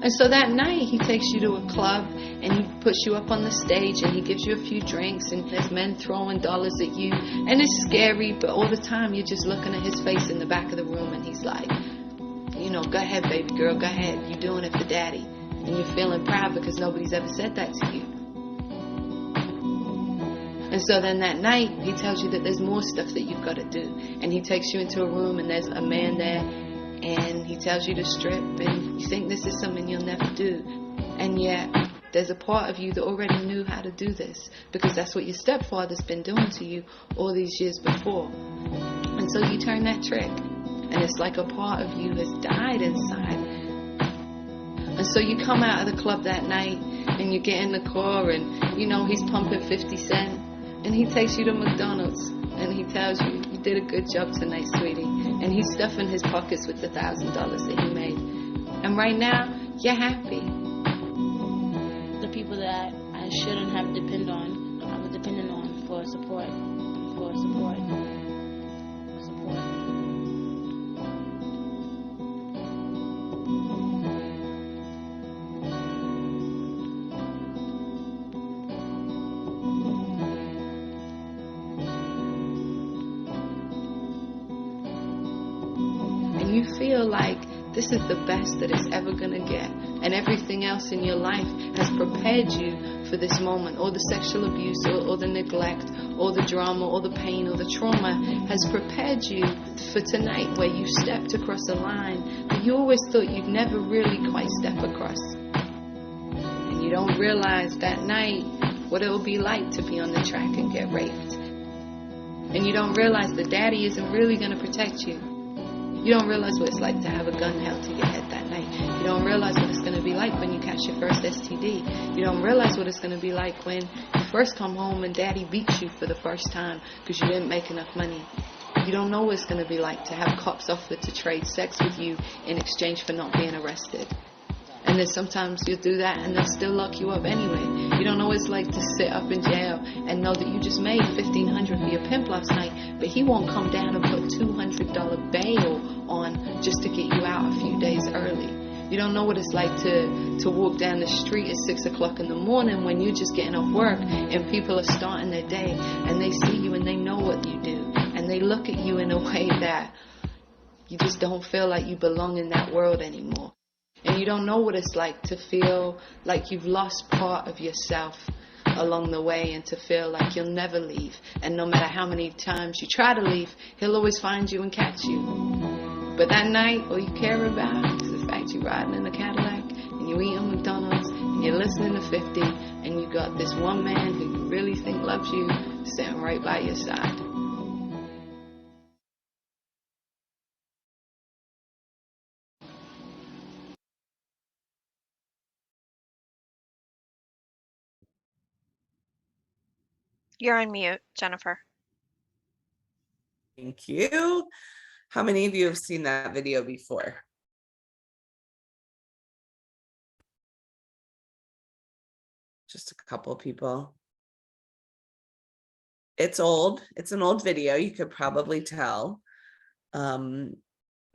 And so that night he takes you to a club and he puts you up on the stage and he gives you a few drinks, and there's men throwing dollars at you, and it's scary, but all the time you're just looking at his face in the back of the room, and he's like, you know, go ahead, baby girl, go ahead, you're doing it for daddy. And you're feeling proud because nobody's ever said that to you. And so then that night he tells you that there's more stuff that you've got to do, and he takes you into a room and there's a man there, and he tells you to strip, and you think this is something you'll never do, and yet there's a part of you that already knew how to do this, because that's what your stepfather's been doing to you all these years before. And so you turn that trick, and it's like a part of you has died inside. And so you come out of the club that night, and you get in the car, and you know he's pumping 50 Cent, and he takes you to McDonald's, and he tells you, you did a good job tonight, sweetie. And he's stuffing his pockets with the $1,000 that he made. And right now, you're happy. The people that I shouldn't have depended on, I was depending on for support, for support, for support. feel like this is the best that it's ever going to get. And everything else in your life has prepared you for this moment. All the sexual abuse, or the neglect, or the drama, or the pain, or the trauma has prepared you for tonight, where you stepped across a line that you always thought you'd never really quite step across. And you don't realize that night what it'll be like to be on the track and get raped. And you don't realize that daddy isn't really going to protect you. You don't realize what it's like to have a gun held to your head that night. You don't realize what it's going to be like when you catch your first STD. You don't realize what it's going to be like when you first come home and daddy beats you for the first time because you didn't make enough money. You don't know what it's going to be like to have cops offer to trade sex with you in exchange for not being arrested. And then sometimes you'll do that and they'll still lock you up anyway. You don't know what it's like to sit up in jail and know that you just made $1,500 for your pimp last night, but he won't come down and put $200 bail on just to get you out a few days early. You don't know what it's like to walk down the street at 6 o'clock in the morning when you're just getting off work and people are starting their day and they see you and they know what you do and they look at you in a way that you just don't feel like you belong in that world anymore. And you don't know what it's like to feel like you've lost part of yourself along the way and to feel like you'll never leave. And no matter how many times you try to leave, he'll always find you and catch you. But that night, all you care about is the fact you're riding in a Cadillac and you're eating McDonald's and you're listening to 50 and you got this one man who you really think loves you sitting right by your side. You're on mute, Jennifer. Thank you. How many of you have seen that video before? Just a couple people. It's old. It's an old video. You could probably tell. The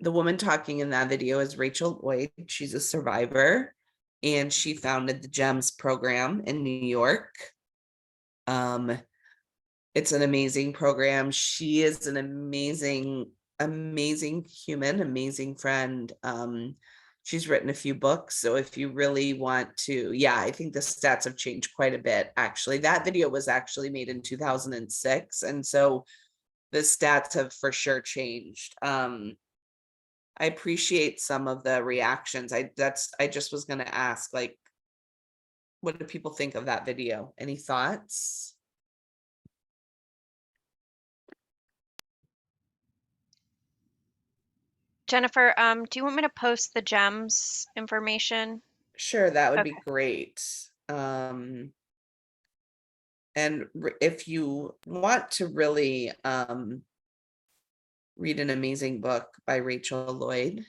woman talking in that video is Rachel Lloyd. She's a survivor, and she founded the GEMS program in New York. It's an amazing program. She is an amazing human, amazing friend. She's written a few books. So if you really want to, yeah, I think the stats have changed quite a bit. Actually, that video was actually made in 2006. And so the stats have for sure changed. I appreciate some of the reactions. I just was going to ask, like, what do people think of that video? Any thoughts? Jennifer, do you want me to post the GEMS information? Sure, that would be Okay. great. And if you want to really read an amazing book by Rachel Lloyd,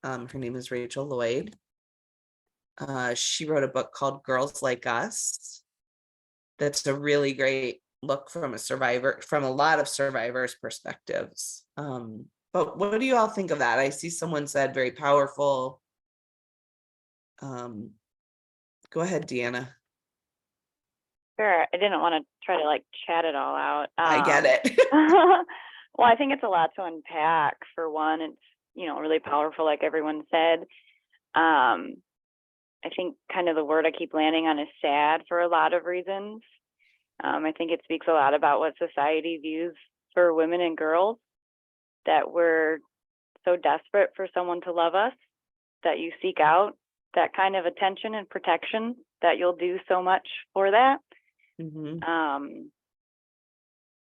her name is Rachel Lloyd. She wrote a book called Girls Like Us. That's a really great look from a lot of survivors' perspectives. But what do you all think of that? I see someone said very powerful. Go ahead, Deanna. Sure. I didn't want to try to like chat it all out. I get it. Well, I think it's a lot to unpack. For one, it's, really powerful, like everyone said. I think kind of the word I keep landing on is sad for a lot of reasons. I think it speaks a lot about what society views for women and girls, that we're so desperate for someone to love us, that you seek out that kind of attention and protection, that you'll do so much for that.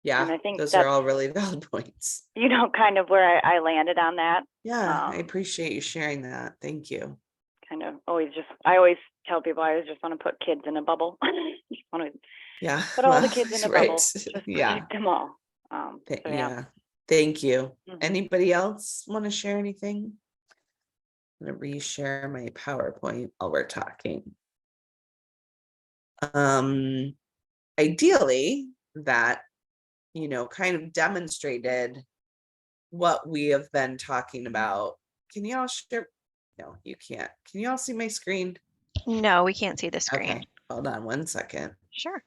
Yeah, and I think those are all really valid points. Kind of where I landed on that. Yeah, I appreciate you sharing that. Thank you. Kind of I always tell people I always just want to put kids in a bubble. Just want to put all the kids in a bubble. Just protect them all. Yeah. Thank you. Anybody else want to share anything? I'm going to reshare my PowerPoint while we're talking. Ideally, that, kind of demonstrated what we have been talking about. Can you all share? No, you can't. Can you all see my screen? No, we can't see the screen. Okay, hold on one second. Sure.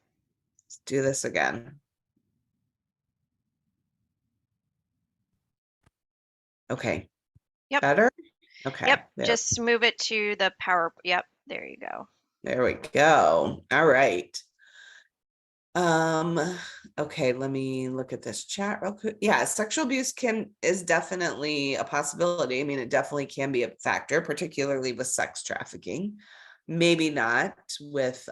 Let's do this again. Okay. Yep. Better? Okay. Yep, There, just move it to the power. Yep, there you go. there we go. All right. Okay, let me look at this chat real quick. Yeah, sexual abuse is definitely a possibility. I mean, it definitely can be a factor, particularly with sex trafficking. Maybe not with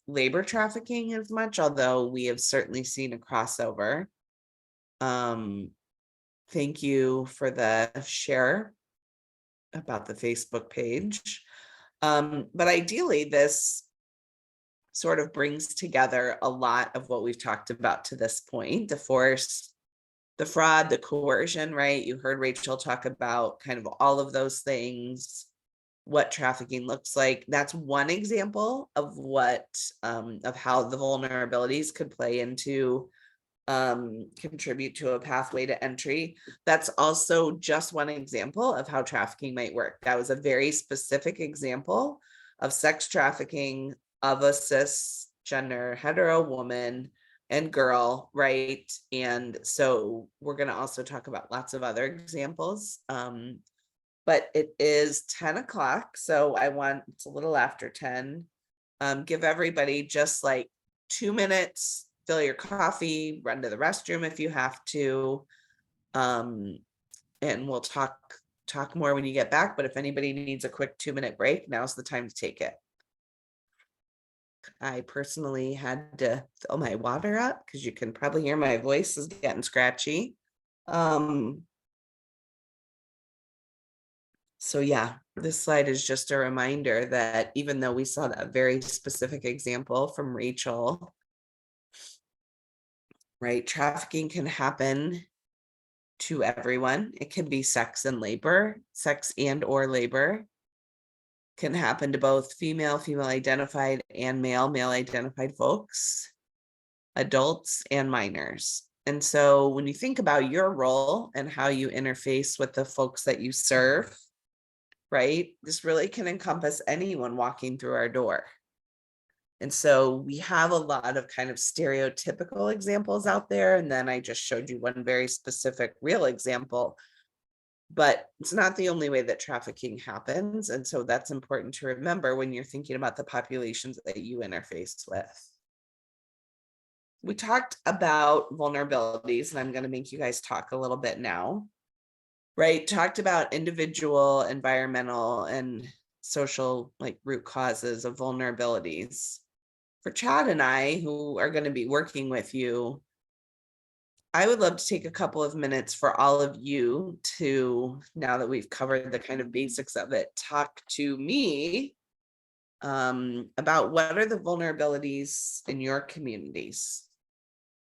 labor trafficking as much, although we have certainly seen a crossover. Thank you for the share about the Facebook page. But ideally, this sort of brings together a lot of what we've talked about to this point: the force, the fraud, the coercion, right? You heard Rachel talk about kind of all of those things, what trafficking looks like. That's one example of what of how the vulnerabilities could play into contribute to a pathway to entry. That's also just one example of how trafficking might work. That was a very specific example of sex trafficking of a cisgender hetero woman and girl, right? And so we're going to also talk about lots of other examples. But it is 10 o'clock, so it's a little after 10. Give everybody just like 2 minutes, fill your coffee, run to the restroom if you have to. And we'll talk more when you get back. But if anybody needs a quick 2-minute break, now's the time to take it. I personally had to fill my water up because you can probably hear my voice is getting scratchy. So yeah, this slide is just a reminder that even though we saw that very specific example from Rachel, right, trafficking can happen to everyone. It can be sex and or labor. Can happen to both female identified, and male identified folks, adults and minors. And so when you think about your role and how you interface with the folks that you serve, right, this really can encompass anyone walking through our door. And so we have a lot of kind of stereotypical examples out there. And then I just showed you one very specific real example, but it's not the only way that trafficking happens. And so that's important to remember when you're thinking about the populations that you interface with. We talked about vulnerabilities, and I'm going to make you guys talk a little bit now, right? Talked about individual, environmental, and social like root causes of vulnerabilities. For Chad and I, who are going to be working with you, I would love to take a couple of minutes for all of you to, now that we've covered the kind of basics of it, talk to me about what are the vulnerabilities in your communities,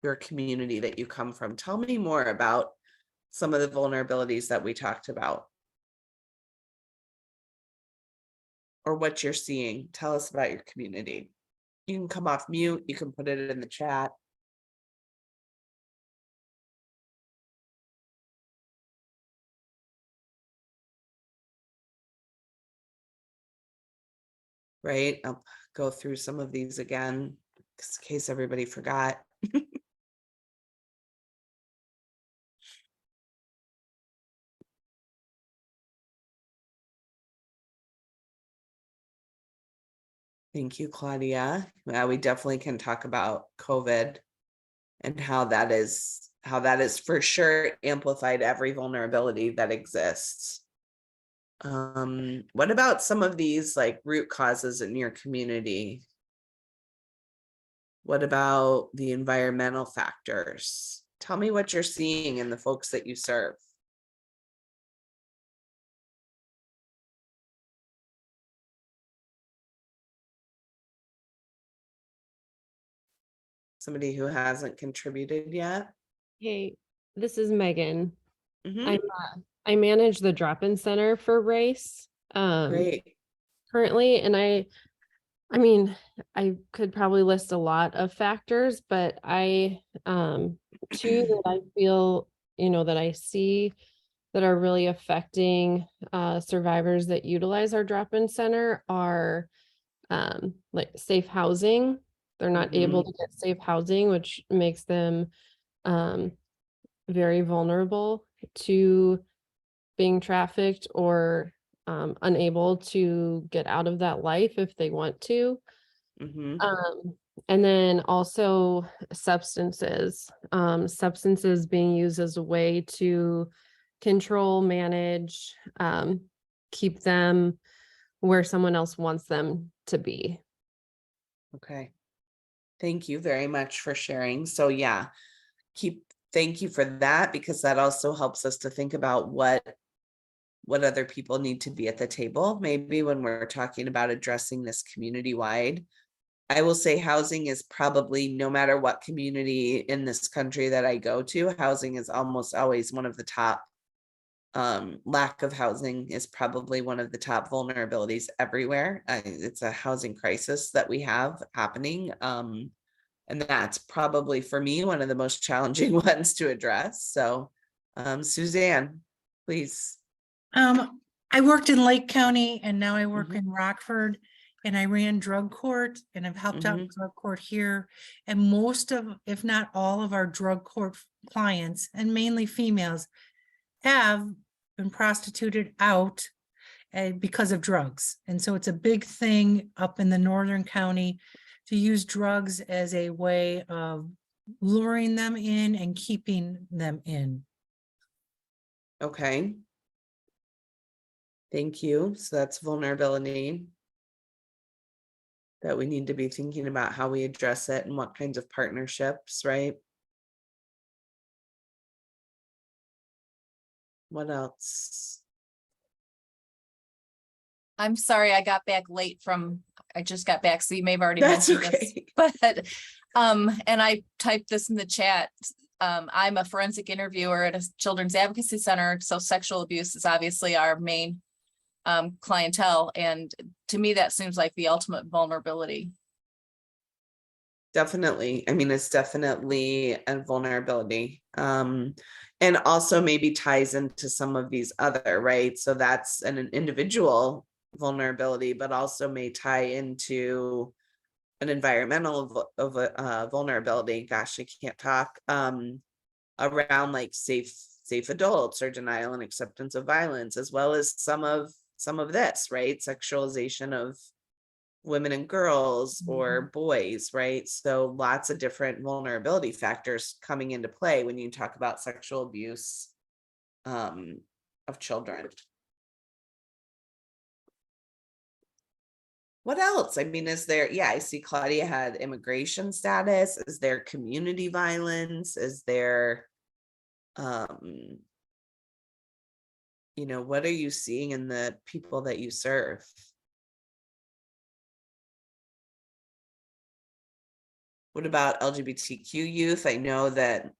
your community that you come from. Tell me more about some of the vulnerabilities that we talked about, or what you're seeing. Tell us about your community. You can come off mute, you can put it in the chat. Right, I'll go through some of these again, in case everybody forgot. Thank you, Claudia. Well, we definitely can talk about COVID and how that is for sure amplified every vulnerability that exists. What about some of these like root causes in your community? What about the environmental factors? Tell me what you're seeing in the folks that you serve. Somebody who hasn't contributed yet. Hey, this is Megan. Mm-hmm. I manage the drop-in center for race Great. currently, and I mean, I could probably list a lot of factors, but two that I feel, that I see that are really affecting survivors that utilize our drop-in center are like safe housing. They're not able to get safe housing, which makes them very vulnerable to being trafficked or unable to get out of that life if they want to. And then also substances being used as a way to control, manage, keep them where someone else wants them to be. Okay. Thank you very much for sharing. So yeah, thank you for that, because that also helps us to think about what other people need to be at the table, maybe when we're talking about addressing this community-wide. I will say housing is probably, no matter what community in this country that I go to, housing is almost always one of the top. Lack of housing is probably one of the top vulnerabilities everywhere. It's a housing crisis that we have happening. And that's probably, for me, one of the most challenging ones to address. So, Suzanne, please. I worked in Lake County and now I work in Rockford, and I ran drug court, and I've helped out drug court here. And most of, if not all of our drug court clients, and mainly females, have been prostituted out because of drugs. And so it's a big thing up in the Northern County to use drugs as a way of luring them in and keeping them in. Okay. Thank you. So that's vulnerability that we need to be thinking about how we address it and what kinds of partnerships, right? What else? I'm sorry, I got back late I just got back, so you may have already That's mentioned this, okay. but, and I typed this in the chat. I'm a forensic interviewer at a children's advocacy center, so sexual abuse is obviously our main clientele, and to me that seems like the ultimate vulnerability. Definitely. I mean, it's definitely a vulnerability. And also maybe ties into some of these other, right? So that's an individual vulnerability, but also may tie into an environmental vulnerability. Gosh, I can't talk. Around like safe adults, or denial and acceptance of violence, as well as some of this, right? Sexualization of women and girls or boys, right? So lots of different vulnerability factors coming into play when you talk about sexual abuse of children. What else? I mean, is there, I see Claudia had immigration status. Is there community violence? Is there, what are you seeing in the people that you serve? What about LGBTQ youth? I know that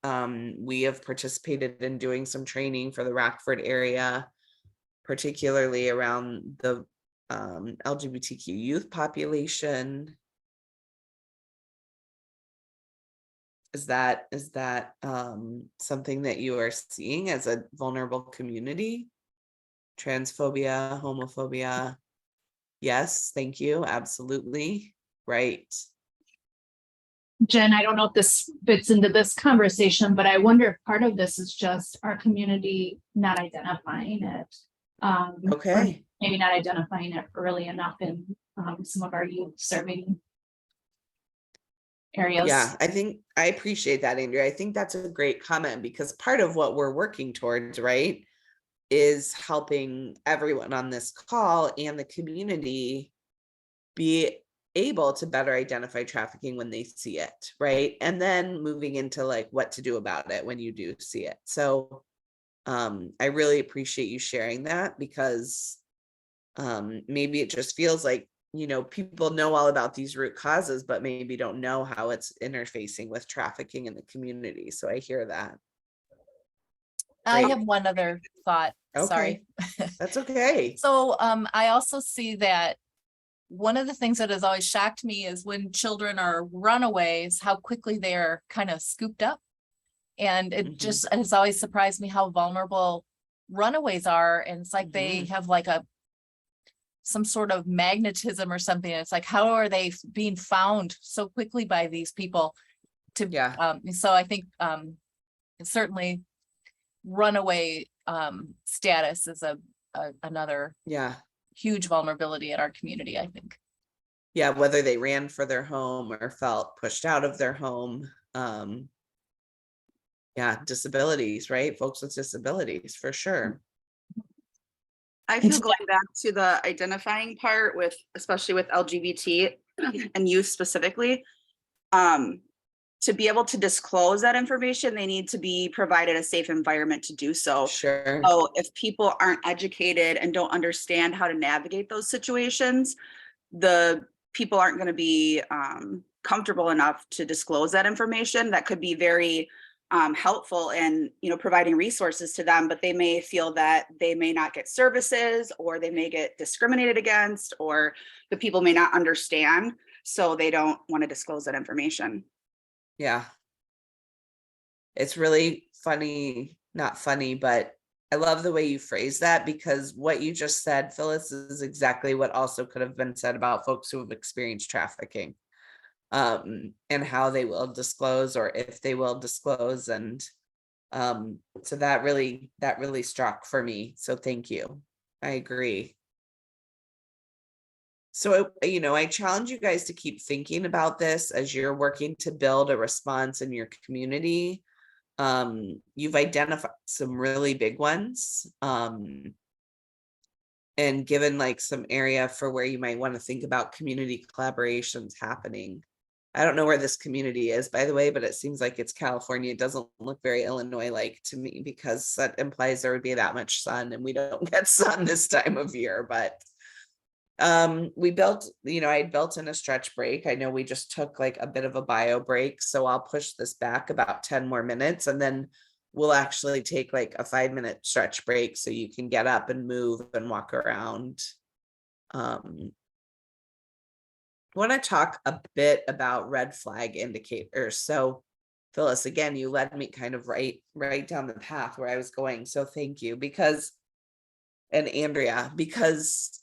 we have participated in doing some training for the Rockford area, particularly around the LGBTQ youth population. Is that something that you are seeing as a vulnerable community? Transphobia, homophobia? Yes, thank you. Absolutely. Right. Jen, I don't know if this fits into this conversation, but I wonder if part of this is just our community not identifying it. Okay. Maybe not identifying it early enough in some of our youth serving areas. Yeah, I appreciate that, Andrea. I think that's a great comment, because part of what we're working towards, right, is helping everyone on this call and the community be able to better identify trafficking when they see it, right? And then moving into like what to do about it when you do see it. So I really appreciate you sharing that, because maybe it just feels like, people know all about these root causes, but maybe don't know how it's interfacing with trafficking in the community. So I hear that. I have one other thought. Okay. Sorry. That's okay. So I also see that one of the things that has always shocked me is when children are runaways, how quickly they're kind of scooped up. And it just has always surprised me how vulnerable runaways are. And it's like they have like some sort of magnetism or something. It's like, how are they being found so quickly by these people? So I think certainly runaway status is another Yeah. huge vulnerability in our community, I think. Yeah, whether they ran for their home or felt pushed out of their home. Yeah, disabilities, right? Folks with disabilities, for sure. I feel going back to the identifying part with, especially with LGBT and youth specifically, to be able to disclose that information, they need to be provided a safe environment to do so. Sure. So if people aren't educated and don't understand how to navigate those situations, the people aren't going to be comfortable enough to disclose that information. That could be very helpful in, providing resources to them, but they may feel that they may not get services, or they may get discriminated against, or the people may not understand, so they don't want to disclose that information. Yeah. It's really funny, not funny, but I love the way you phrase that, because what you just said, Phyllis, is exactly what also could have been said about folks who have experienced trafficking, and how they will disclose, or if they will disclose. And so that really struck for me. So thank you. I agree. So, I challenge you guys to keep thinking about this as you're working to build a response in your community. You've identified some really big ones, and given like some area for where you might want to think about community collaborations happening. I don't know where this community is, by the way, but it seems like it's California. It doesn't look very Illinois-like to me, because that implies there would be that much sun, and we don't get sun this time of year. But we built, I built in a stretch break. I know we just took like a bit of a bio break, so I'll push this back about 10 more minutes, and then we'll actually take like a 5-minute stretch break so you can get up and move and walk around. I want to talk a bit about red flag indicators. So Phyllis, again, you led me kind of right down the path where I was going, so thank you. And Andrea, because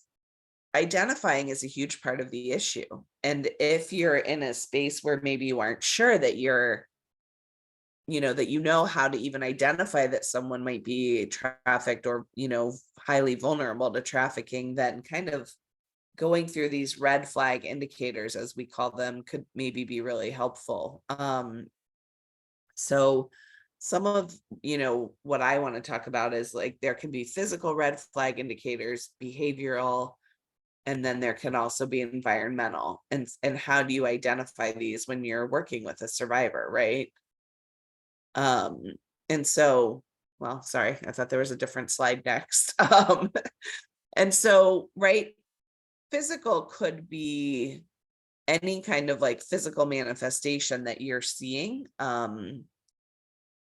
identifying is a huge part of the issue. And if you're in a space where maybe you aren't sure that that how to even identify that someone might be trafficked, or, highly vulnerable to trafficking, then kind of going through these red flag indicators, as we call them, could maybe be really helpful. So some of, what I want to talk about is like, there can be physical red flag indicators, behavioral, and then there can also be environmental. And how do you identify these when you're working with a survivor, right? And so, well, sorry, I thought there was a different slide next. And so, right, physical could be any kind of like physical manifestation that you're seeing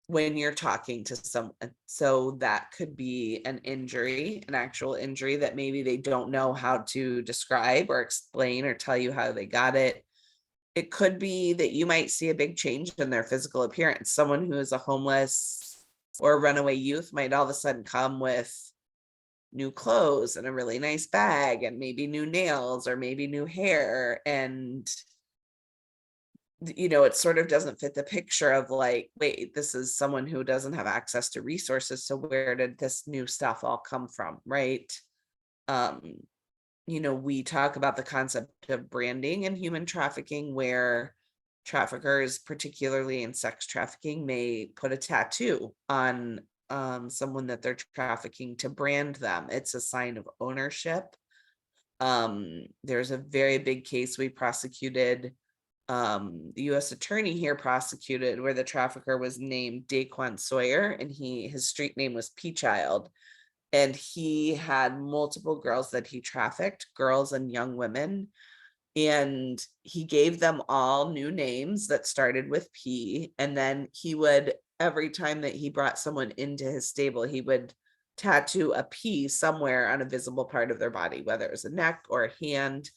when you're talking to someone. So that could be an injury, an actual injury that maybe they don't know how to describe or explain or tell you how they got it. It could be that you might see a big change in their physical appearance. Someone who is a homeless or a runaway youth might all of a sudden come with new clothes and a really nice bag, and maybe new nails, or maybe new hair. And it sort of doesn't fit the picture of like, wait, this is someone who doesn't have access to resources, so where did this new stuff all come from, right? We talk about the concept of branding in human trafficking, where traffickers, particularly in sex trafficking, may put a tattoo on someone that they're trafficking to brand them. It's a sign of ownership. There's a very big case we prosecuted. The U.S. attorney here prosecuted, where the trafficker was named Daquan Sawyer, and his street name was P-Child. And he had multiple girls that he trafficked, girls and young women. And he gave them all new names that started with P. And then he would, every time that he brought someone into his stable, he would tattoo a P somewhere on a visible part of their body, whether it was a neck or a hand.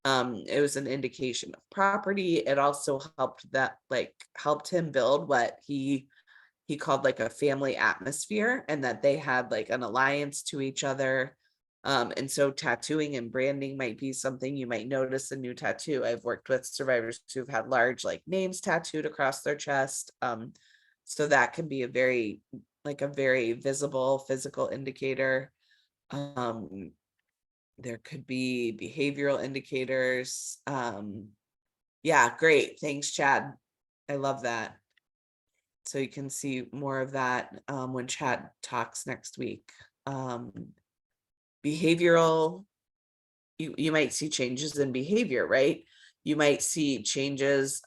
It was an indication of property. It also helped him build what he called like a family atmosphere, and that they had like an alliance to each other. And so tattooing and branding might be something you might notice a new tattoo. I've worked with survivors who've had large like names tattooed across their chest. So that can be a very like a very visible physical indicator. There could be behavioral indicators. Yeah, great. Thanks, Chad. I love that. So you can see more of that when Chad talks next week. Behavioral, you might see changes in behavior, right? You might see changes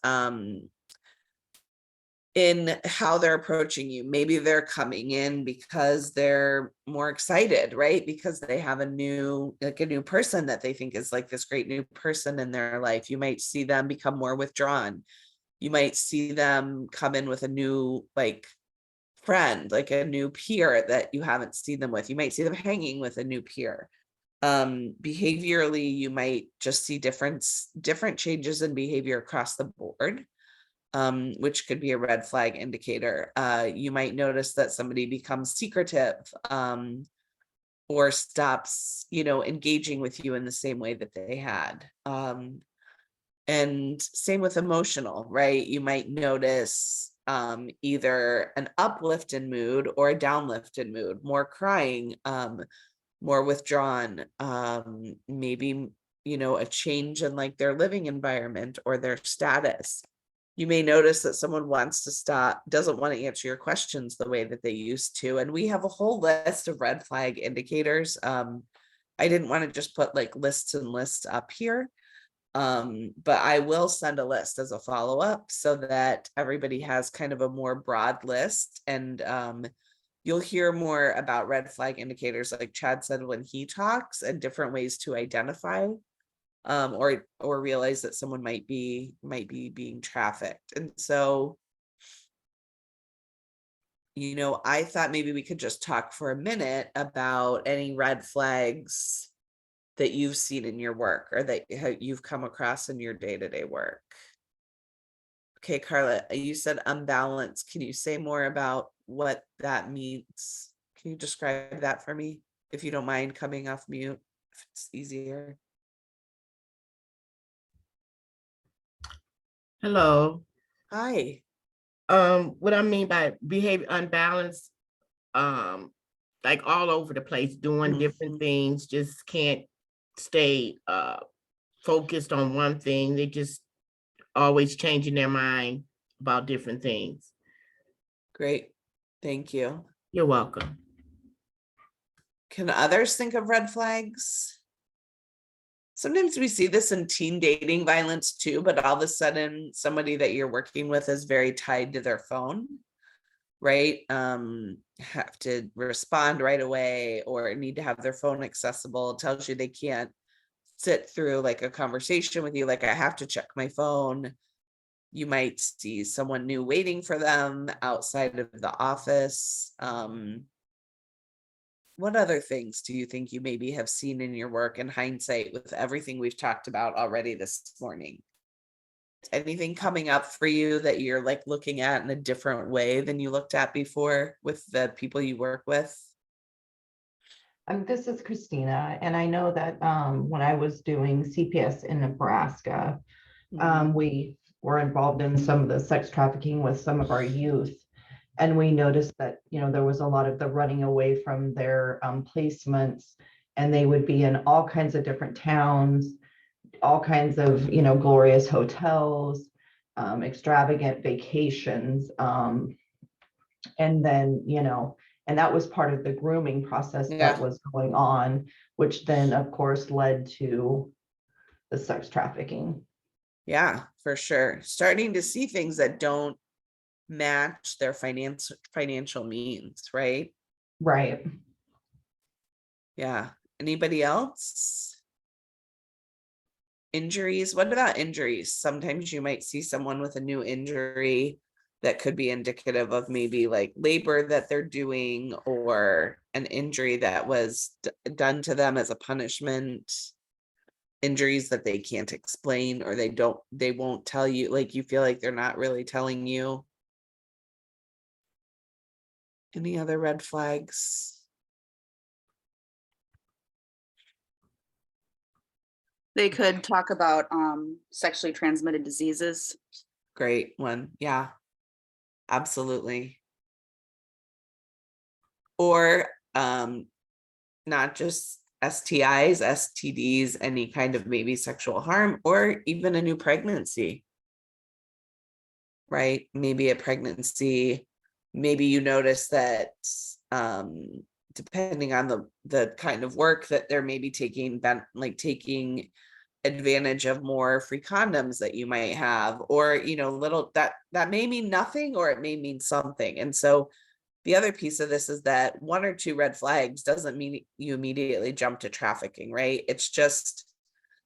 in how they're approaching you. Maybe they're coming in because they're more excited, right? Because they have a new person that they think is like this great new person in their life. You might see them become more withdrawn. You might see them come in with a new friend, like a new peer that you haven't seen them with. You might see them hanging with a new peer. Behaviorally, you might just see different changes in behavior across the board. Which could be a red flag indicator. You might notice that somebody becomes secretive or stops, engaging with you in the same way that they had. And same with emotional, right? You might notice either an uplift in mood or a downlift in mood, more crying, more withdrawn, maybe, a change in like their living environment or their status. You may notice that someone doesn't want to answer your questions the way that they used to. And we have a whole list of red flag indicators. I didn't want to just put like lists and lists up here. But I will send a list as a follow-up so that everybody has kind of a more broad list. And you'll hear more about red flag indicators, like Chad said, when he talks, and different ways to identify or realize that someone might be being trafficked. And so, I thought maybe we could just talk for a minute about any red flags that you've seen in your work or that you've come across in your day-to-day work. Okay, Carla, you said unbalance. Can you say more about what that means? Can you describe that for me, if you don't mind coming off mute, if it's easier? Hello. Hi. What I mean by behavior unbalanced, like all over the place, doing different things, just can't stay focused on one thing. They just always changing their mind about different things. Great. Thank you. You're welcome. Can others think of red flags? Sometimes we see this in teen dating violence too, but all of a sudden somebody that you're working with is very tied to their phone, right? Have to respond right away or need to have their phone accessible. It tells you they can't sit through like a conversation with you. Like, I have to check my phone. You might see someone new waiting for them outside of the office. What other things do you think you maybe have seen in your work in hindsight with everything we've talked about already this morning? Anything coming up for you that you're like looking at in a different way than you looked at before with the people you work with? This is Christina, and I know that when I was doing CPS in Nebraska, we were involved in some of the sex trafficking with some of our youth. And we noticed that, there was a lot of the running away from their placements, and they would be in all kinds of different towns, all kinds of, glorious hotels, extravagant vacations. And then, and that was part of the grooming process that was going on, which then, of course, led to the sex trafficking. Yeah, for sure. Starting to see things that don't match their financial means, right? Right. Yeah. Anybody else? Injuries? What about injuries? Sometimes you might see someone with a new injury that could be indicative of maybe like labor that they're doing or an injury that was done to them as a punishment. Injuries that they can't explain or they won't tell you, like you feel like they're not really telling you. Any other red flags? They could talk about sexually transmitted diseases. Great one. Yeah, absolutely. or not just STIs, STDs, any kind of maybe sexual harm, or even a new pregnancy, right? Maybe a pregnancy, maybe you notice that depending on the kind of work that they're maybe taking advantage of more free condoms that you might have, or little that may mean nothing, or it may mean something. And so the other piece of this is that 1 or 2 red flags doesn't mean you immediately jump to trafficking, right? It's just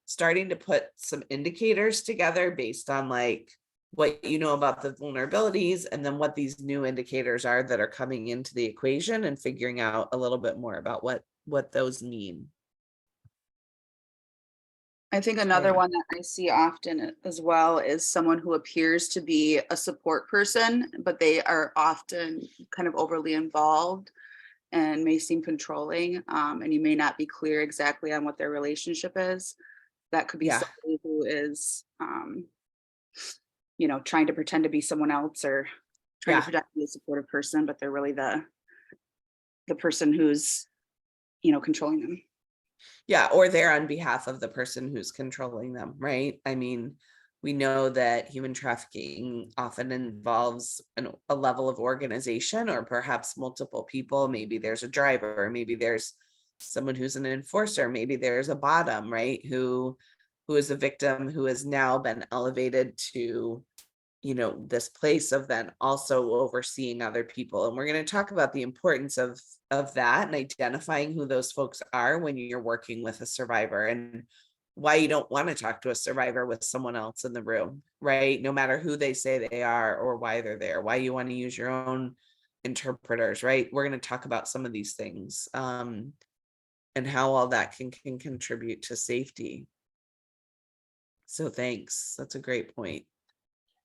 starting to put some indicators together based on like what you know about the vulnerabilities, and then what these new indicators are that are coming into the equation, and figuring out a little bit more about what those mean. I think another one that I see often as well is someone who appears to be a support person, but they are often kind of overly involved and may seem controlling, and you may not be clear exactly on what their relationship is. That could be somebody who is, trying to pretend to be someone else, or trying to pretend to be a supportive person, but they're really the person who's, controlling them. Yeah, or they're on behalf of the person who's controlling them, right? I mean, we know that human trafficking often involves a level of organization, or perhaps multiple people. Maybe there's a driver, maybe there's someone who's an enforcer, maybe there's a bottom, right? Who is a victim who has now been elevated to, this place of then also overseeing other people. And we're going to talk about the importance of that, and identifying who those folks are when you're working with a survivor, and why you don't want to talk to a survivor with someone else in the room, right? No matter who they say they are or why they're there, why you want to use your own interpreters, right? We're going to talk about some of these things, and how all that can contribute to safety. So thanks. That's a great point.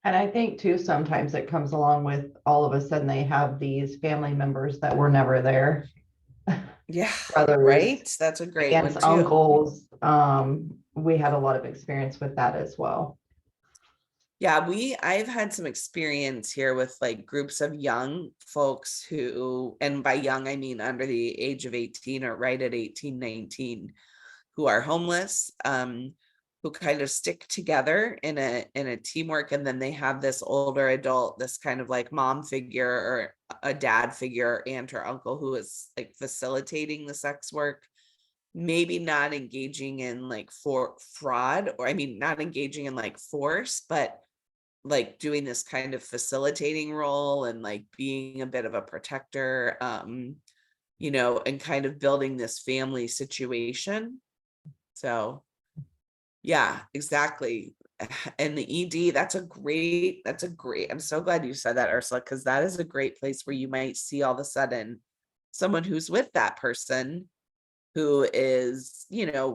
And I think too, sometimes it comes along with all of a sudden they have these family members that were never there. Yeah, brothers, right. That's a great one aunts, too. uncles. We had a lot of experience with that as well. Yeah, I've had some experience here with like groups of young folks who, and by young, I mean under the age of 18 or right at 18, 19, who are homeless, who kind of stick together in a teamwork. And then they have this older adult, this kind of like mom figure or a dad figure, aunt or uncle, who is like facilitating the sex work, maybe not engaging in like fraud, or I mean, not engaging in like force, but like doing this kind of facilitating role, and like being a bit of a protector, and kind of building this family situation. So yeah, exactly. And the ED, that's a great, I'm so glad you said that, Ursula, because that is a great place where you might see all of a sudden someone who's with that person who is,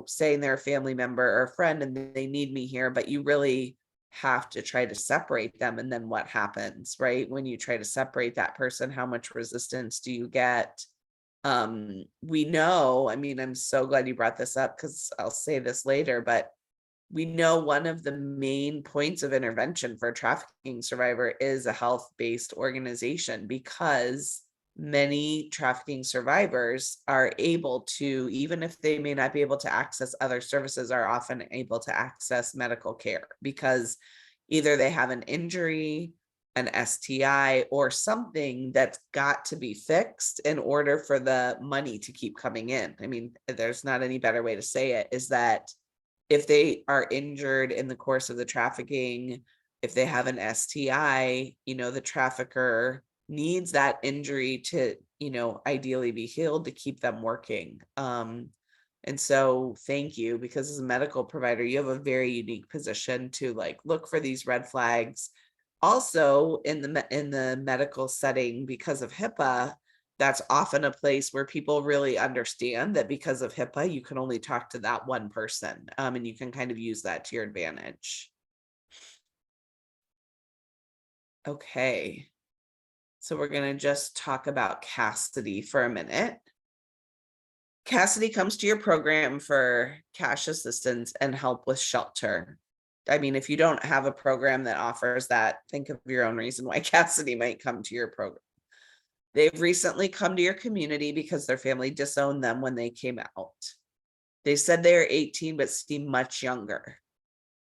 saying they're a family member or a friend and they need me here, but you really have to try to separate them. And then what happens, right? When you try to separate that person, how much resistance do you get? We know, I mean, I'm so glad you brought this up, because I'll say this later, but we know one of the main points of intervention for a trafficking survivor is a health-based organization, because many trafficking survivors are able to, even if they may not be able to access other services, are often able to access medical care, because either they have an injury, an STI, or something that's got to be fixed in order for the money to keep coming in. I mean, there's not any better way to say it, is that if they are injured in the course of the trafficking, if they have an STI, the trafficker needs that injury to, ideally be healed to keep them working. And so thank you, because as a medical provider, you have a very unique position to like look for these red flags. Also in the medical setting, because of HIPAA, that's often a place where people really understand that because of HIPAA, you can only talk to that one person, and you can kind of use that to your advantage. Okay, so we're going to just talk about Cassidy for a minute. Cassidy comes to your program for cash assistance and help with shelter. I mean, if you don't have a program that offers that, think of your own reason why Cassidy might come to your program. They've recently come to your community because their family disowned them when they came out. They said they are 18 but seem much younger.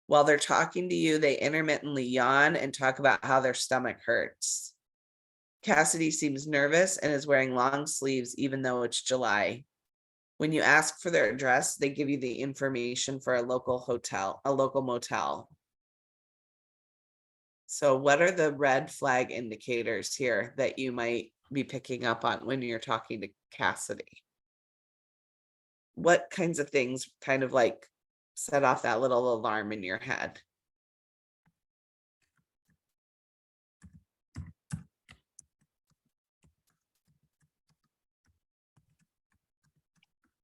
While they're talking to you, they intermittently yawn and talk about how their stomach hurts. Cassidy seems nervous and is wearing long sleeves even though it's July. When you ask for their address, they give you the information for a local motel. So what are the red flag indicators here that you might be picking up on when you're talking to Cassidy? What kinds of things kind of like set off that little alarm in your head?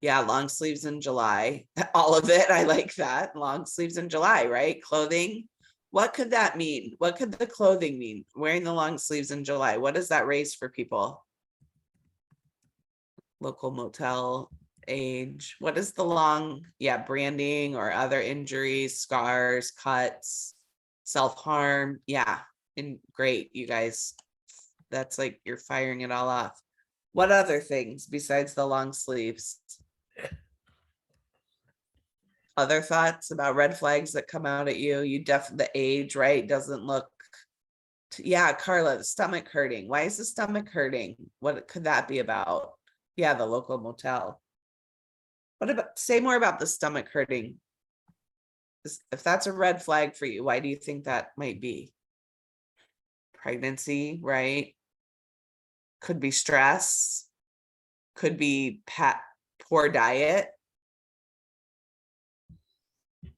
Yeah, long sleeves in July. All of it. I like that. Long sleeves in July, right? Clothing. What could that mean? What could the clothing mean? Wearing the long sleeves in July. What does that raise for people? Local motel, age. What is the long? Yeah, branding or other injuries, scars, cuts, self-harm. Yeah, and great, you guys. That's like you're firing it all off. What other things besides the long sleeves? Other thoughts about red flags that come out at you? The age, right? Doesn't look. Yeah, Carla, the stomach hurting. Why is the stomach hurting? What could that be about? Yeah, the local motel. What about, say more about the stomach hurting? If that's a red flag for you, why do you think that might be? Pregnancy, right? Could be stress. Could be poor diet.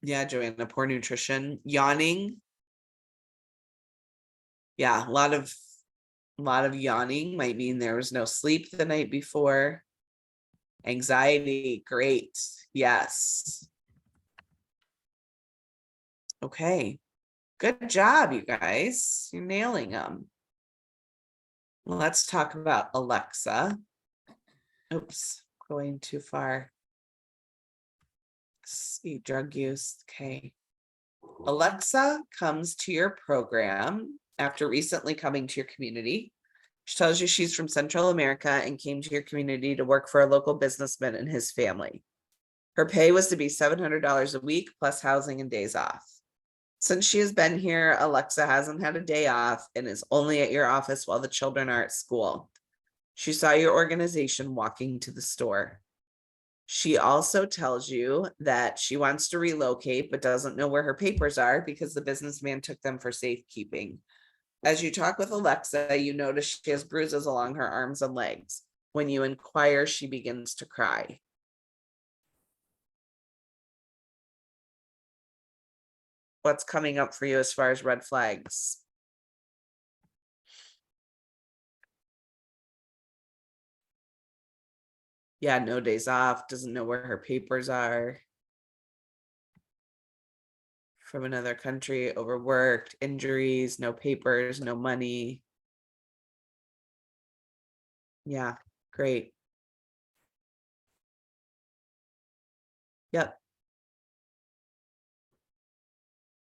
Yeah, Joanna, poor nutrition, yawning. Yeah, a lot of yawning might mean there was no sleep the night before. Anxiety, great. Yes. Okay. Good job, you guys. You're nailing them. Let's talk about Alexa. Oops, going too far. See, drug use. Okay. Alexa comes to your program after recently coming to your community. She tells you she's from Central America and came to your community to work for a local businessman and his family. Her pay was to be $700 a week plus housing and days off. Since she has been here, Alexa hasn't had a day off and is only at your office while the children are at school. She saw your organization walking to the store. She also tells you that she wants to relocate, but doesn't know where her papers are because the businessman took them for safekeeping. As you talk with Alexa, you notice she has bruises along her arms and legs. When you inquire, she begins to cry. What's coming up for you as far as red flags? Yeah, no days off, doesn't know where her papers are. From another country, overworked, injuries, no papers, no money. Yeah, great. Yep.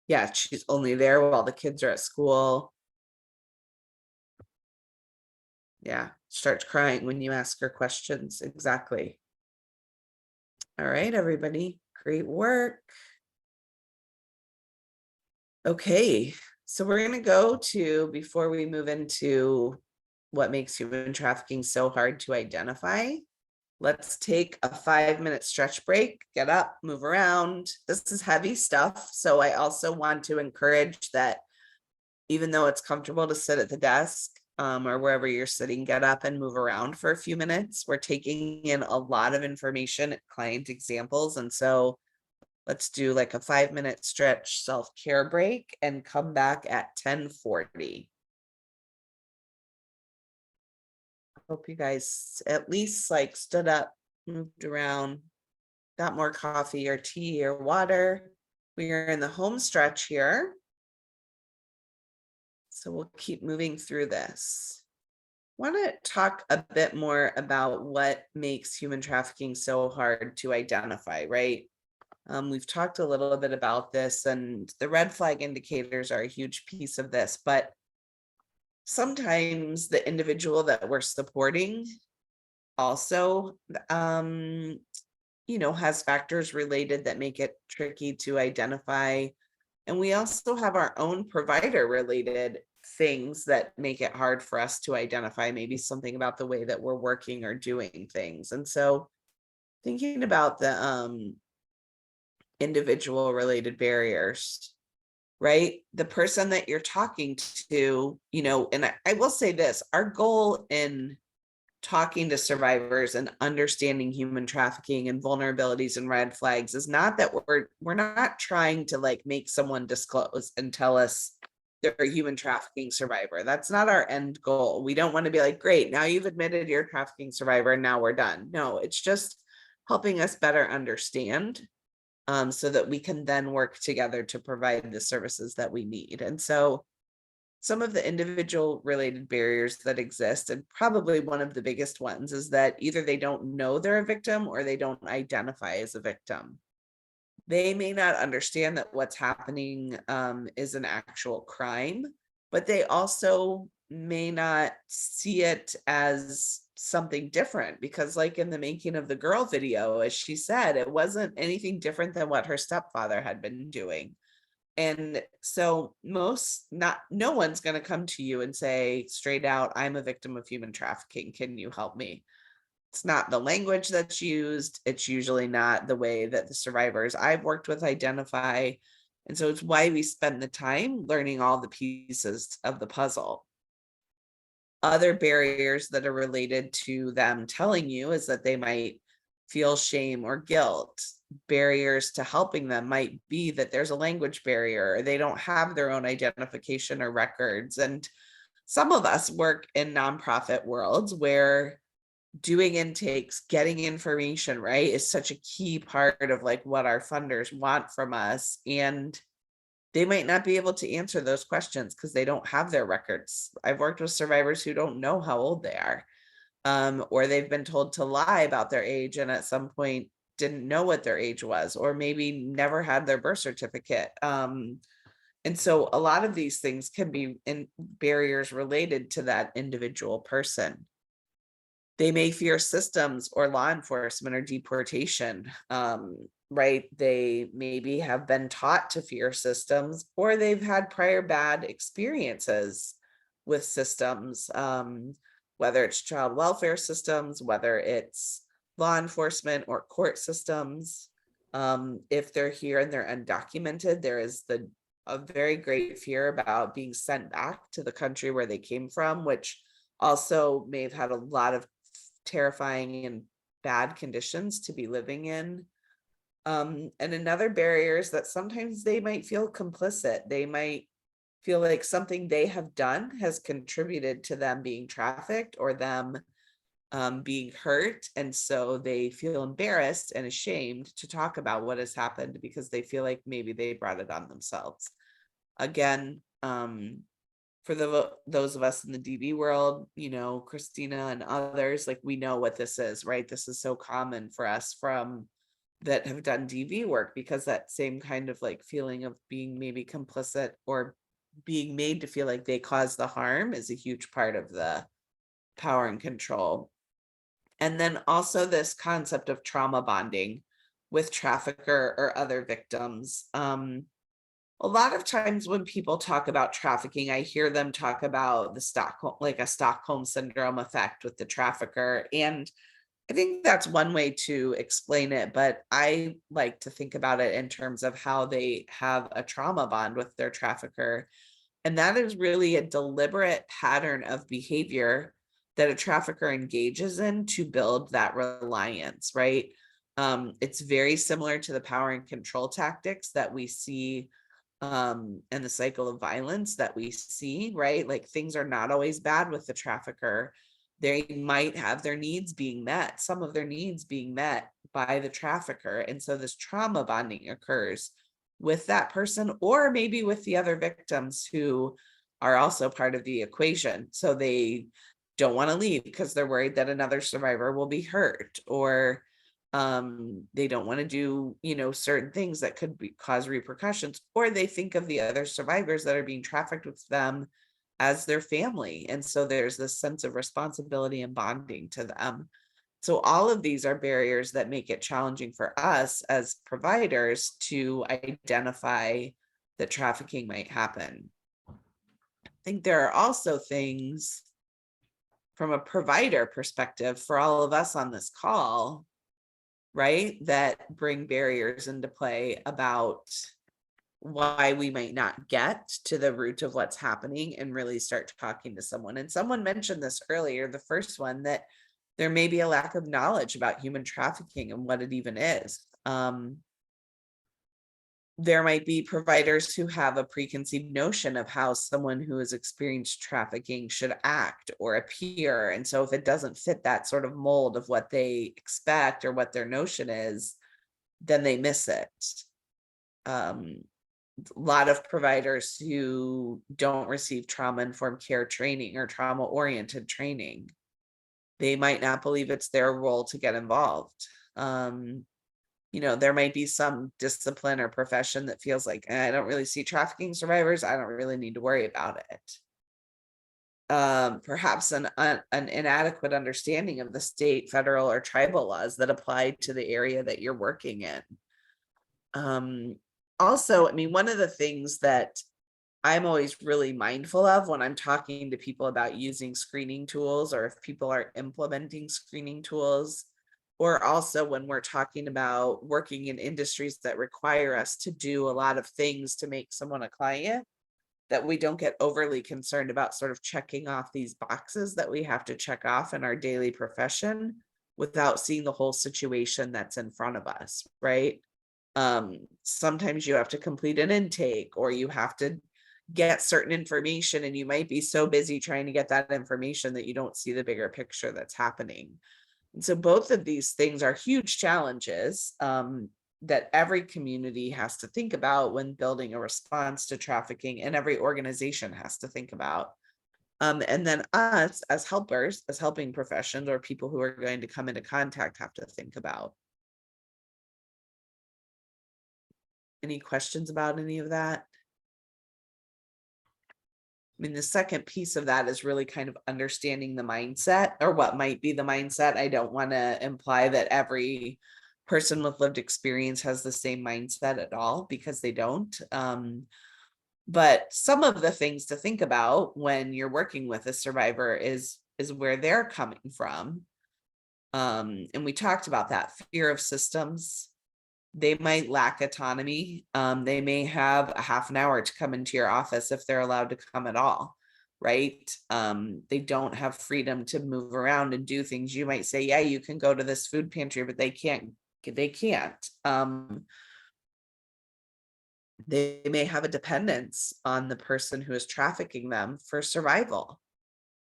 Yeah, she's only there while the kids are at school. Yeah, starts crying when you ask her questions. Exactly. All right, everybody. Great work. Okay, so we're going to go to, before we move into what makes human trafficking so hard to identify, let's take a 5-minute stretch break, get up, move around. This is heavy stuff. So I also want to encourage that even though it's comfortable to sit at the desk or wherever you're sitting, get up and move around for a few minutes. We're taking in a lot of information, client examples. And so let's do like a 5-minute stretch self-care break and come back at 10:40. Hope you guys at least like stood up, moved around, got more coffee or tea or water. We are in the home stretch here. So we'll keep moving through this. Want to talk a bit more about what makes human trafficking so hard to identify, right? We've talked a little bit about this, and the red flag indicators are a huge piece of this, but sometimes the individual that we're supporting also, has factors related that make it tricky to identify. And we also have our own provider related things that make it hard for us to identify, maybe something about the way that we're working or doing things. And so thinking about the individual related barriers, right? The person that you're talking to, and I will say this, our goal in talking to survivors and understanding human trafficking and vulnerabilities and red flags is not that we're not trying to like make someone disclose and tell us they're a human trafficking survivor. That's not our end goal. We don't want to be like, great, now you've admitted you're a trafficking survivor and now we're done. No, it's just helping us better understand, so that we can then work together to provide the services that we need. And so some of the individual related barriers that exist, and probably one of the biggest ones, is that either they don't know they're a victim or they don't identify as a victim. They may not understand that what's happening is an actual crime, but they also may not see it as something different, because like in the making of the girl video, as she said, it wasn't anything different than what her stepfather had been doing. And so no one's going to come to you and say straight out, I'm a victim of human trafficking. Can you help me? It's not the language that's used. It's usually not the way that the survivors I've worked with identify. And so it's why we spend the time learning all the pieces of the puzzle. Other barriers that are related to them telling you is that they might feel shame or guilt. Barriers to helping them might be that there's a language barrier, or they don't have their own identification or records. And some of us work in nonprofit worlds where doing intakes, getting information, right, is such a key part of like what our funders want from us. And they might not be able to answer those questions because they don't have their records. I've worked with survivors who don't know how old they are, or they've been told to lie about their age and at some point didn't know what their age was, or maybe never had their birth certificate. And so a lot of these things can be barriers related to that individual person. They may fear systems or law enforcement or deportation, right? They maybe have been taught to fear systems, or they've had prior bad experiences with systems, whether it's child welfare systems, whether it's law enforcement or court systems. If they're here and they're undocumented, there is a very great fear about being sent back to the country where they came from, which also may have had a lot of terrifying and bad conditions to be living in. And another barrier is that sometimes they might feel complicit. They might feel like something they have done has contributed to them being trafficked or them being hurt. And so they feel embarrassed and ashamed to talk about what has happened because they feel like maybe they brought it on themselves. Again, for those of us in the DV world, Christina and others, like we know what this is, right? This is so common for us that have done DV work, because that same kind of like feeling of being maybe complicit or being made to feel like they caused the harm is a huge part of the power and control. And then also this concept of trauma bonding with trafficker or other victims. A lot of times when people talk about trafficking, I hear them talk about a Stockholm syndrome effect with the trafficker. And I think that's one way to explain it, but I like to think about it in terms of how they have a trauma bond with their trafficker. And that is really a deliberate pattern of behavior that a trafficker engages in to build that reliance, right? It's very similar to the power and control tactics that we see and the cycle of violence that we see, right? Like things are not always bad with the trafficker. They might have their needs being met, some of their needs being met by the trafficker. And so this trauma bonding occurs with that person, or maybe with the other victims who are also part of the equation. So they don't want to leave because they're worried that another survivor will be hurt, or they don't want to do, certain things that could cause repercussions, or they think of the other survivors that are being trafficked with them as their family. And so there's this sense of responsibility and bonding to them. So all of these are barriers that make it challenging for us as providers to identify that trafficking might happen. I think there are also things from a provider perspective for all of us on this call, right, that bring barriers into play about why we might not get to the root of what's happening and really start talking to someone. And someone mentioned this earlier, the first one, that there may be a lack of knowledge about human trafficking and what it even is. There might be providers who have a preconceived notion of how someone who has experienced trafficking should act or appear. And so if it doesn't fit that sort of mold of what they expect or what their notion is, then they miss it. A lot of providers who don't receive trauma-informed care training or trauma-oriented training, they might not believe it's their role to get involved. You know, there might be some discipline or profession that feels like, I don't really see trafficking survivors, I don't really need to worry about it. Perhaps an inadequate understanding of the state, federal, or tribal laws that apply to the area that you're working in. Also, I mean, one of the things that I'm always really mindful of when I'm talking to people about using screening tools, or if people are implementing screening tools, or also when we're talking about working in industries that require us to do a lot of things to make someone a client, that we don't get overly concerned about sort of checking off these boxes that we have to check off in our daily profession without seeing the whole situation that's in front of us, right? Sometimes you have to complete an intake, or you have to get certain information, and you might be so busy trying to get that information that you don't see the bigger picture that's happening. And so both of these things are huge challenges that every community has to think about when building a response to trafficking, and every organization has to think about. And then us as helpers, as helping professions, or people who are going to come into contact, have to think about. Any questions about any of that? I mean, the second piece of that is really kind of understanding the mindset, or what might be the mindset. I don't want to imply that every person with lived experience has the same mindset at all, because they don't. But some of the things to think about when you're working with a survivor is where they're coming from. And we talked about that fear of systems. They might lack autonomy. They may have a half an hour to come into your office, if they're allowed to come at all, right? They don't have freedom to move around and do things. You might say, yeah, you can go to this food pantry, but they can't. They may have a dependence on the person who is trafficking them for survival.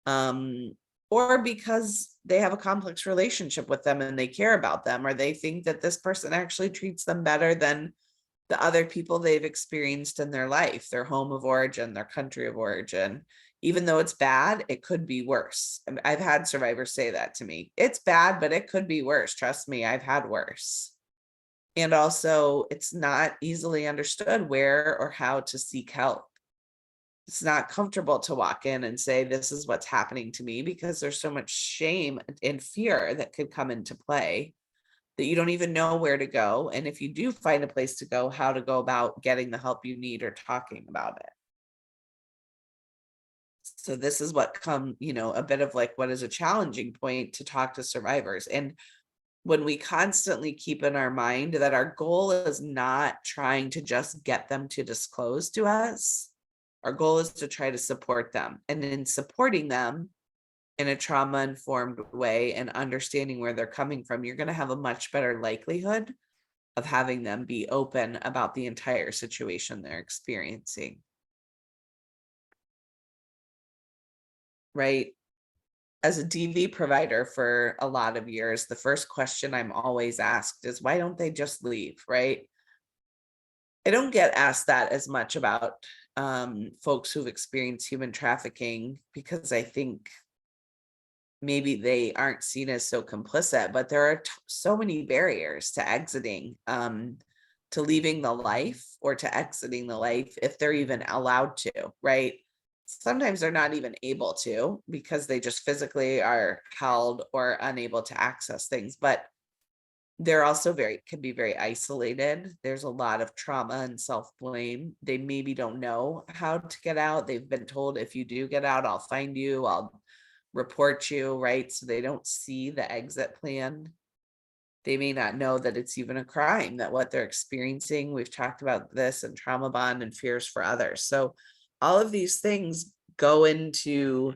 Or because they have a complex relationship with them and they care about them, or they think that this person actually treats them better than the other people they've experienced in their life, their home of origin, their country of origin. Even though it's bad, it could be worse. I've had survivors say that to me. It's bad, but it could be worse. Trust me, I've had worse. And also, it's not easily understood where or how to seek help. It's not comfortable to walk in and say, this is what's happening to me, because there's so much shame and fear that could come into play that you don't even know where to go. And if you do find a place to go, how to go about getting the help you need or talking about it. So this is what a bit of like, what is a challenging point to talk to survivors. And when we constantly keep in our mind that our goal is not trying to just get them to disclose to us, our goal is to try to support them. And in supporting them in a trauma-informed way and understanding where they're coming from, you're going to have a much better likelihood of having them be open about the entire situation they're experiencing. Right? As a DV provider for a lot of years, the first question I'm always asked is, why don't they just leave, right? I don't get asked that as much about folks who've experienced human trafficking, because I think maybe they aren't seen as so complicit, but there are so many barriers to exiting, to leaving the life, or to exiting the life if they're even allowed to, right? sometimes they're not even able to because they just physically are held or unable to access things, but they're also can be very isolated. There's a lot of trauma and self-blame. They maybe don't know how to get out. They've been told, if you do get out, I'll find you, I'll report you, right? So they don't see the exit plan. They may not know that it's even a crime, that what they're experiencing, we've talked about this, and trauma bond and fears for others. So all of these things go into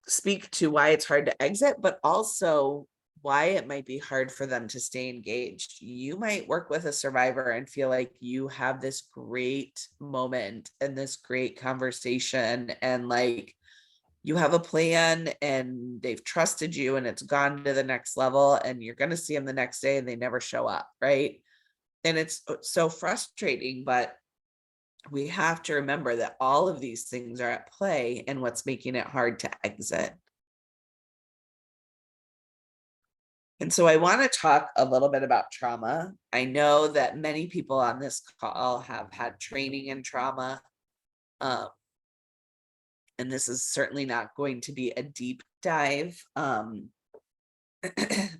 speak to why it's hard to exit, but also why it might be hard for them to stay engaged. You might work with a survivor and feel like you have this great moment and this great conversation, and like you have a plan and they've trusted you and it's gone to the next level, and you're going to see them the next day and they never show up, right? And it's so frustrating, but we have to remember that all of these things are at play and what's making it hard to exit. And so I want to talk a little bit about trauma. I know that many people on this call have had training in trauma. And this is certainly not going to be a deep dive,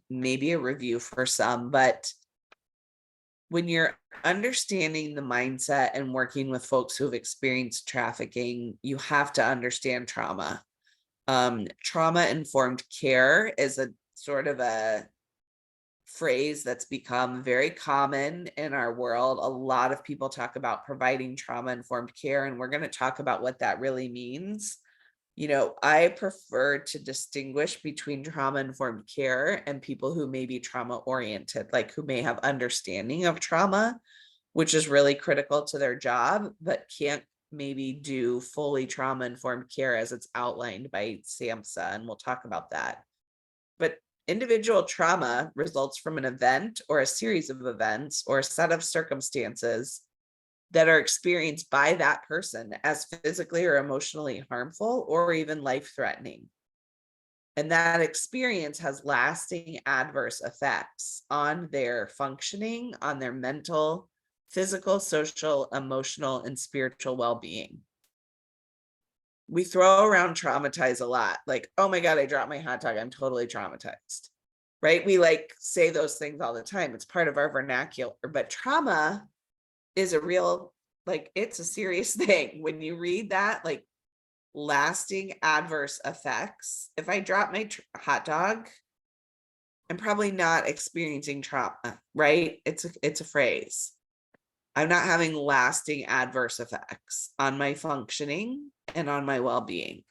maybe a review for some, but when you're understanding the mindset and working with folks who have experienced trafficking, you have to understand trauma. Trauma-informed care is a sort of a phrase that's become very common in our world. A lot of people talk about providing trauma-informed care, and we're going to talk about what that really means. You know, I prefer to distinguish between trauma-informed care and people who may be trauma-oriented, like who may have understanding of trauma, which is really critical to their job, but can't maybe do fully trauma-informed care as it's outlined by SAMHSA, and we'll talk about that. But individual trauma results from an event or a series of events or a set of circumstances that are experienced by that person as physically or emotionally harmful or even life-threatening. And that experience has lasting adverse effects on their functioning, on their mental, physical, social, emotional, and spiritual well-being. We throw around traumatize a lot, like, oh my God, I dropped my hot dog, I'm totally traumatized, right? We like say those things all the time. It's part of our vernacular, but trauma is a real, like, it's a serious thing. When you read that, like, lasting adverse effects, if I drop my hot dog, I'm probably not experiencing trauma, right? It's a phrase. I'm not having lasting adverse effects on my functioning and on my well-being.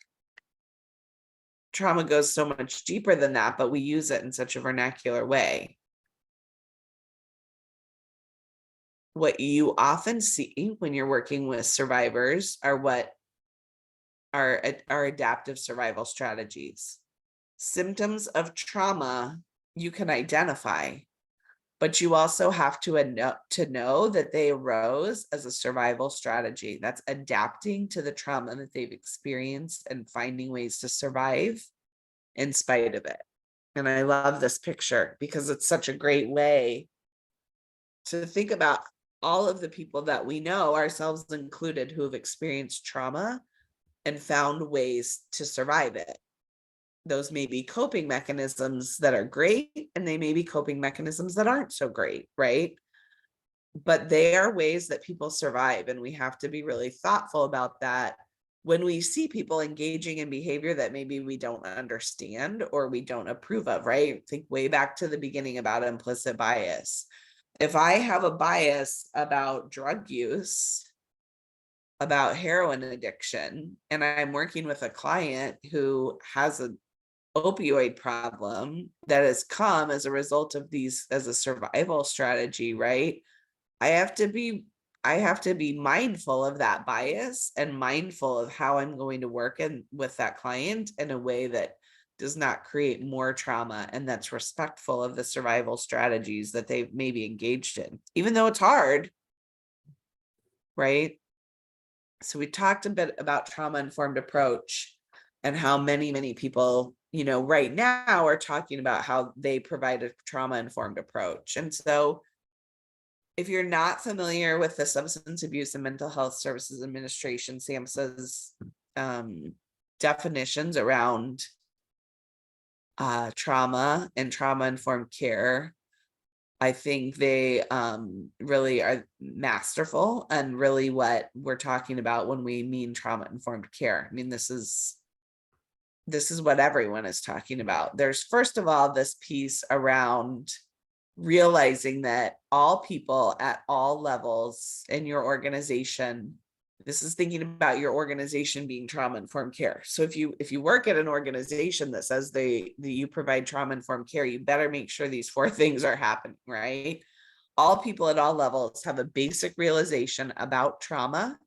Trauma goes so much deeper than that, but we use it in such a vernacular way. What you often see when you're working with survivors are what are adaptive survival strategies. Symptoms of trauma you can identify, but you also have to know that they arose as a survival strategy. That's adapting to the trauma that they've experienced and finding ways to survive in spite of it. And I love this picture because it's such a great way to think about all of the people that we know, ourselves included, who have experienced trauma and found ways to survive it. Those may be coping mechanisms that are great, and they may be coping mechanisms that aren't so great, right? But they are ways that people survive, and we have to be really thoughtful about that when we see people engaging in behavior that maybe we don't understand or we don't approve of, right? Think way back to the beginning about implicit bias. If I have a bias about drug use, about heroin addiction, and I'm working with a client who has an opioid problem that has come as a result of these as a survival strategy, right? I have to be mindful of that bias and mindful of how I'm going to work with that client in a way that does not create more trauma and that's respectful of the survival strategies that they may be engaged in, even though it's hard, right? So we talked a bit about trauma-informed approach and how many people, you know, right now are talking about how they provide a trauma-informed approach. And so if you're not familiar with the Substance Abuse and Mental Health Services Administration, SAMHSA's definitions around trauma and trauma-informed care. I think they really are masterful and really what we're talking about when we mean trauma-informed care. I mean, this is what everyone is talking about. There's, first of all, this piece around realizing that all people at all levels in your organization, this is thinking about your organization being trauma-informed care. So if you work at an organization that says that you provide trauma-informed care, you better make sure these 4 things are happening, right? All people at all levels have a basic realization about trauma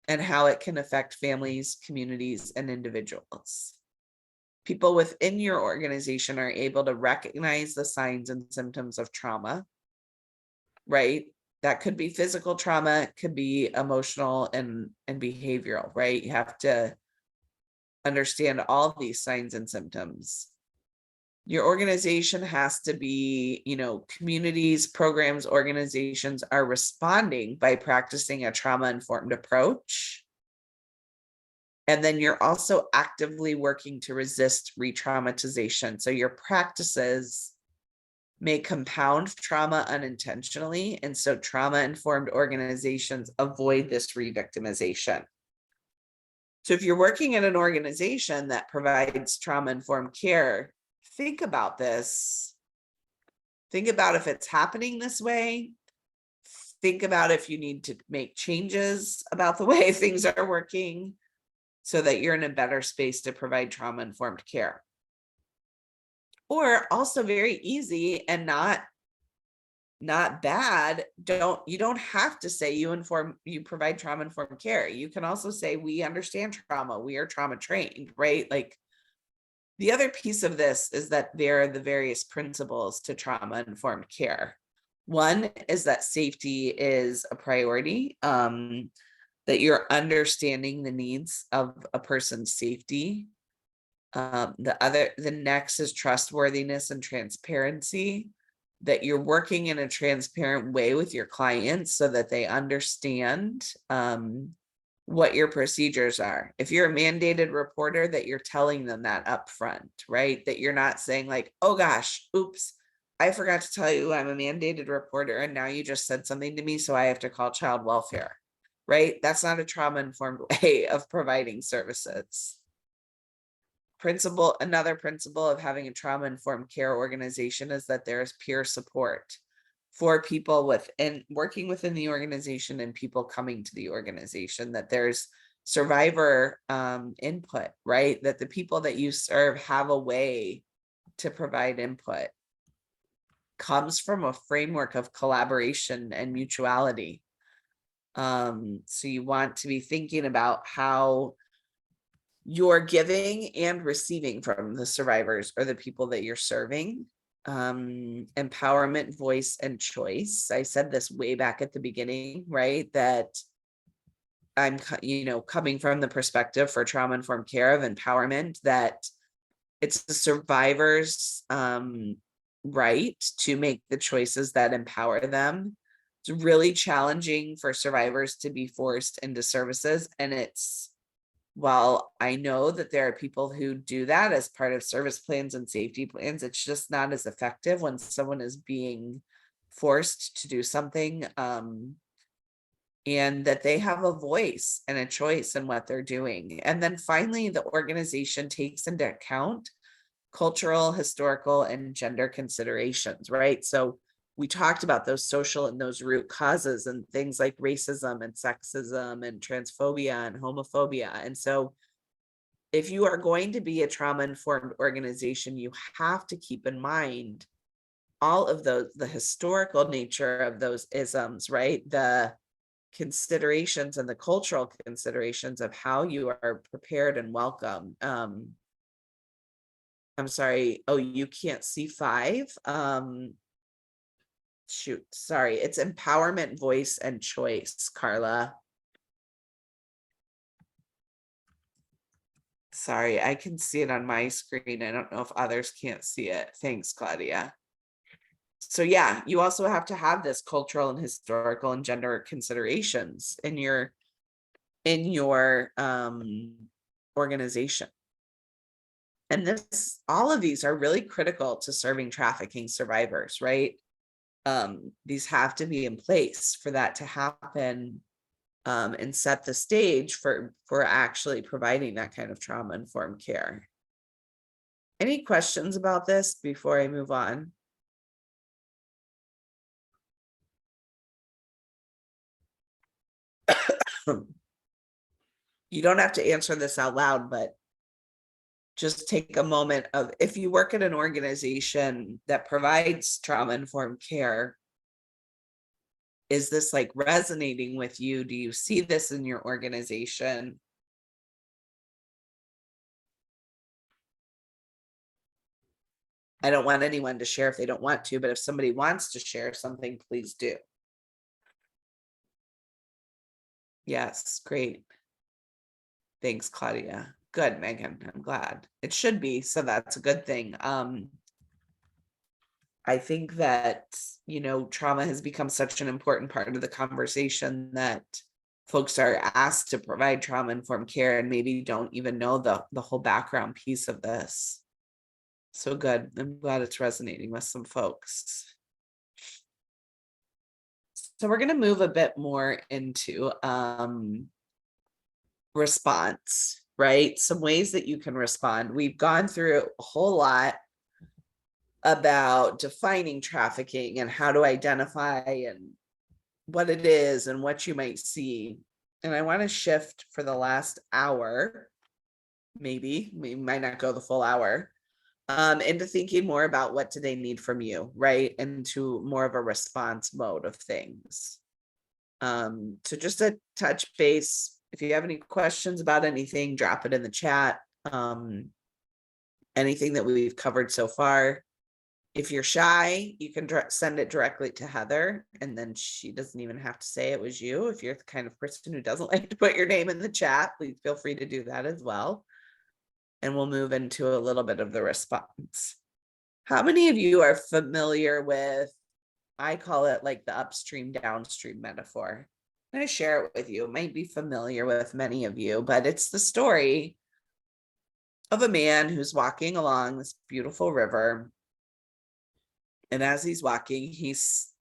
and how it can affect families, communities, and individuals. People within your organization are able to recognize the signs and symptoms of trauma, right? That could be physical trauma, it could be emotional and behavioral, right? You have to understand all these signs and symptoms. Your organization has to be, communities, programs, organizations are responding by practicing a trauma-informed approach. And then you're also actively working to resist re-traumatization. So your practices may compound trauma unintentionally. And so trauma-informed organizations avoid this re-victimization. So if you're working in an organization that provides trauma-informed care, think about this. Think about if it's happening this way. Think about if you need to make changes about the way things are working, so that you're in a better space to provide trauma-informed care. Or also very easy and not bad. You don't have to say you provide trauma-informed care. You can also say we understand trauma. We are trauma trained, right? Like, the other piece of this is that there are the various principles to trauma-informed care. One is that safety is a priority. That you're understanding the needs of a person's safety. The next is trustworthiness and transparency, that you're working in a transparent way with your clients so that they understand what your procedures are. If you're a mandated reporter, that you're telling them that up front, right? That you're not saying like, oh gosh, oops, I forgot to tell you I'm a mandated reporter and now you just said something to me, so I have to call child welfare. Right? That's not a trauma-informed way of providing services. Another principle of having a trauma-informed care organization is that there is peer support for people working within the organization and people coming to the organization, that there's survivor input, right? That the people that you serve have a way to provide input. Comes from a framework of collaboration and mutuality. So you want to be thinking about how you're giving and receiving from the survivors or the people that you're serving. Empowerment, voice, and choice. I said this way back at the beginning, right? That I'm, coming from the perspective for trauma-informed care of empowerment, that it's the survivor's right to make the choices that empower them. It's really challenging for survivors to be forced into services. And while I know that there are people who do that as part of service plans and safety plans, it's just not as effective when someone is being forced to do something, and that they have a voice and a choice in what they're doing. And then finally, the organization takes into account cultural, historical, and gender considerations, right? So we talked about those social and those root causes and things like racism and sexism and transphobia and homophobia. And so if you are going to be a trauma-informed organization, you have to keep in mind all of those, the historical nature of those isms, right? The considerations and the cultural considerations of how you are prepared and welcome. I'm sorry. Oh, you can't see 5. Shoot, sorry. It's empowerment, voice, and choice, Carla. Sorry, I can see it on my screen. I don't know if others can't see it. Thanks, Claudia. So yeah, you also have to have this cultural and historical and gender considerations in your organization. And all of these are really critical to serving trafficking survivors, right? These have to be in place for that to happen, and set the stage for actually providing that kind of trauma-informed care. Any questions about this before I move on? You don't have to answer this out loud, but just take a moment of, if you work at an organization that provides trauma-informed care, is this like resonating with you? Do you see this in your organization? I don't want anyone to share if they don't want to, but if somebody wants to share something, please do. Yes, great. Thanks, Claudia. Good, Megan. I'm glad. It should be, so that's a good thing. I think that, trauma has become such an important part of the conversation that folks are asked to provide trauma-informed care and maybe don't even know the whole background piece of this. So good. I'm glad it's resonating with some folks. So we're going to move a bit more into response, right? Some ways that you can respond. We've gone through a whole lot about defining trafficking and how to identify and what it is and what you might see. And I want to shift for the last hour, maybe we might not go the full hour, into thinking more about what do they need from you, right? Into more of a response mode of things. So just a touch base. If you have any questions about anything, drop it in the chat. Anything that we've covered so far. If you're shy, you can send it directly to Heather, and then she doesn't even have to say it was you. If you're the kind of person who doesn't like to put your name in the chat, please feel free to do that as well. And we'll move into a little bit of the response. How many of you are familiar with, I call it like the upstream downstream metaphor? I'm going to share it with you. It might be familiar with many of you, but it's the story of a man who's walking along this beautiful river. And as he's walking, he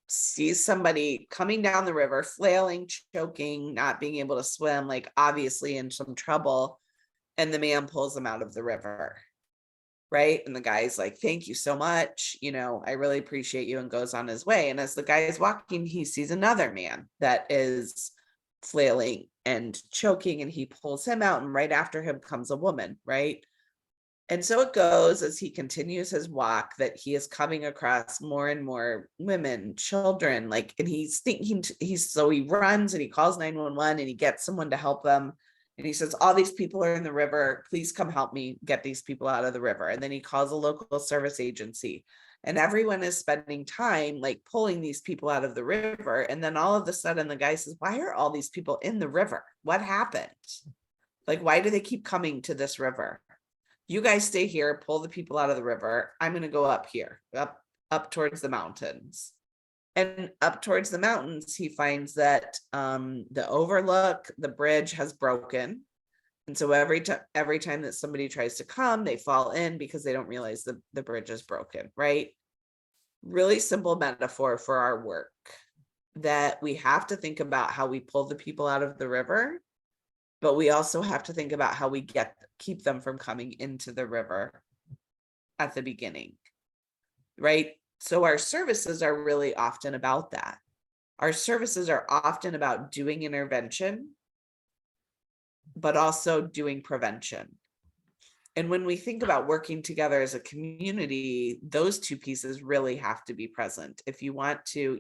sees somebody coming down the river, flailing, choking, not being able to swim, like obviously in some trouble. And the man pulls him out of the river, right? And the guy's like, thank you so much. I really appreciate you, and goes on his way. And as the guy is walking, he sees another man that is flailing and choking, and he pulls him out. And right after him comes a woman, right? And so it goes as he continues his walk that he is coming across more and more women, children, and he's thinking, so he runs and he calls 911 and he gets someone to help them. And he says, all these people are in the river. Please come help me get these people out of the river. And then he calls a local service agency, and everyone is spending time pulling these people out of the river. And then all of a sudden the guy says, why are all these people in the river? What happened? Why do they keep coming to this river? You guys stay here, pull the people out of the river. I'm going to go up here, up towards the mountains. And up towards the mountains, he finds that the overlook, the bridge has broken. And so every time that somebody tries to come, they fall in because they don't realize the bridge is broken, right? Really simple metaphor for our work, that we have to think about how we pull the people out of the river, but we also have to think about how we keep them from coming into the river at the beginning, right? So our services are really often about that. Our services are often about doing intervention, but also doing prevention. And when we think about working together as a community, those two pieces really have to be present. If you want to,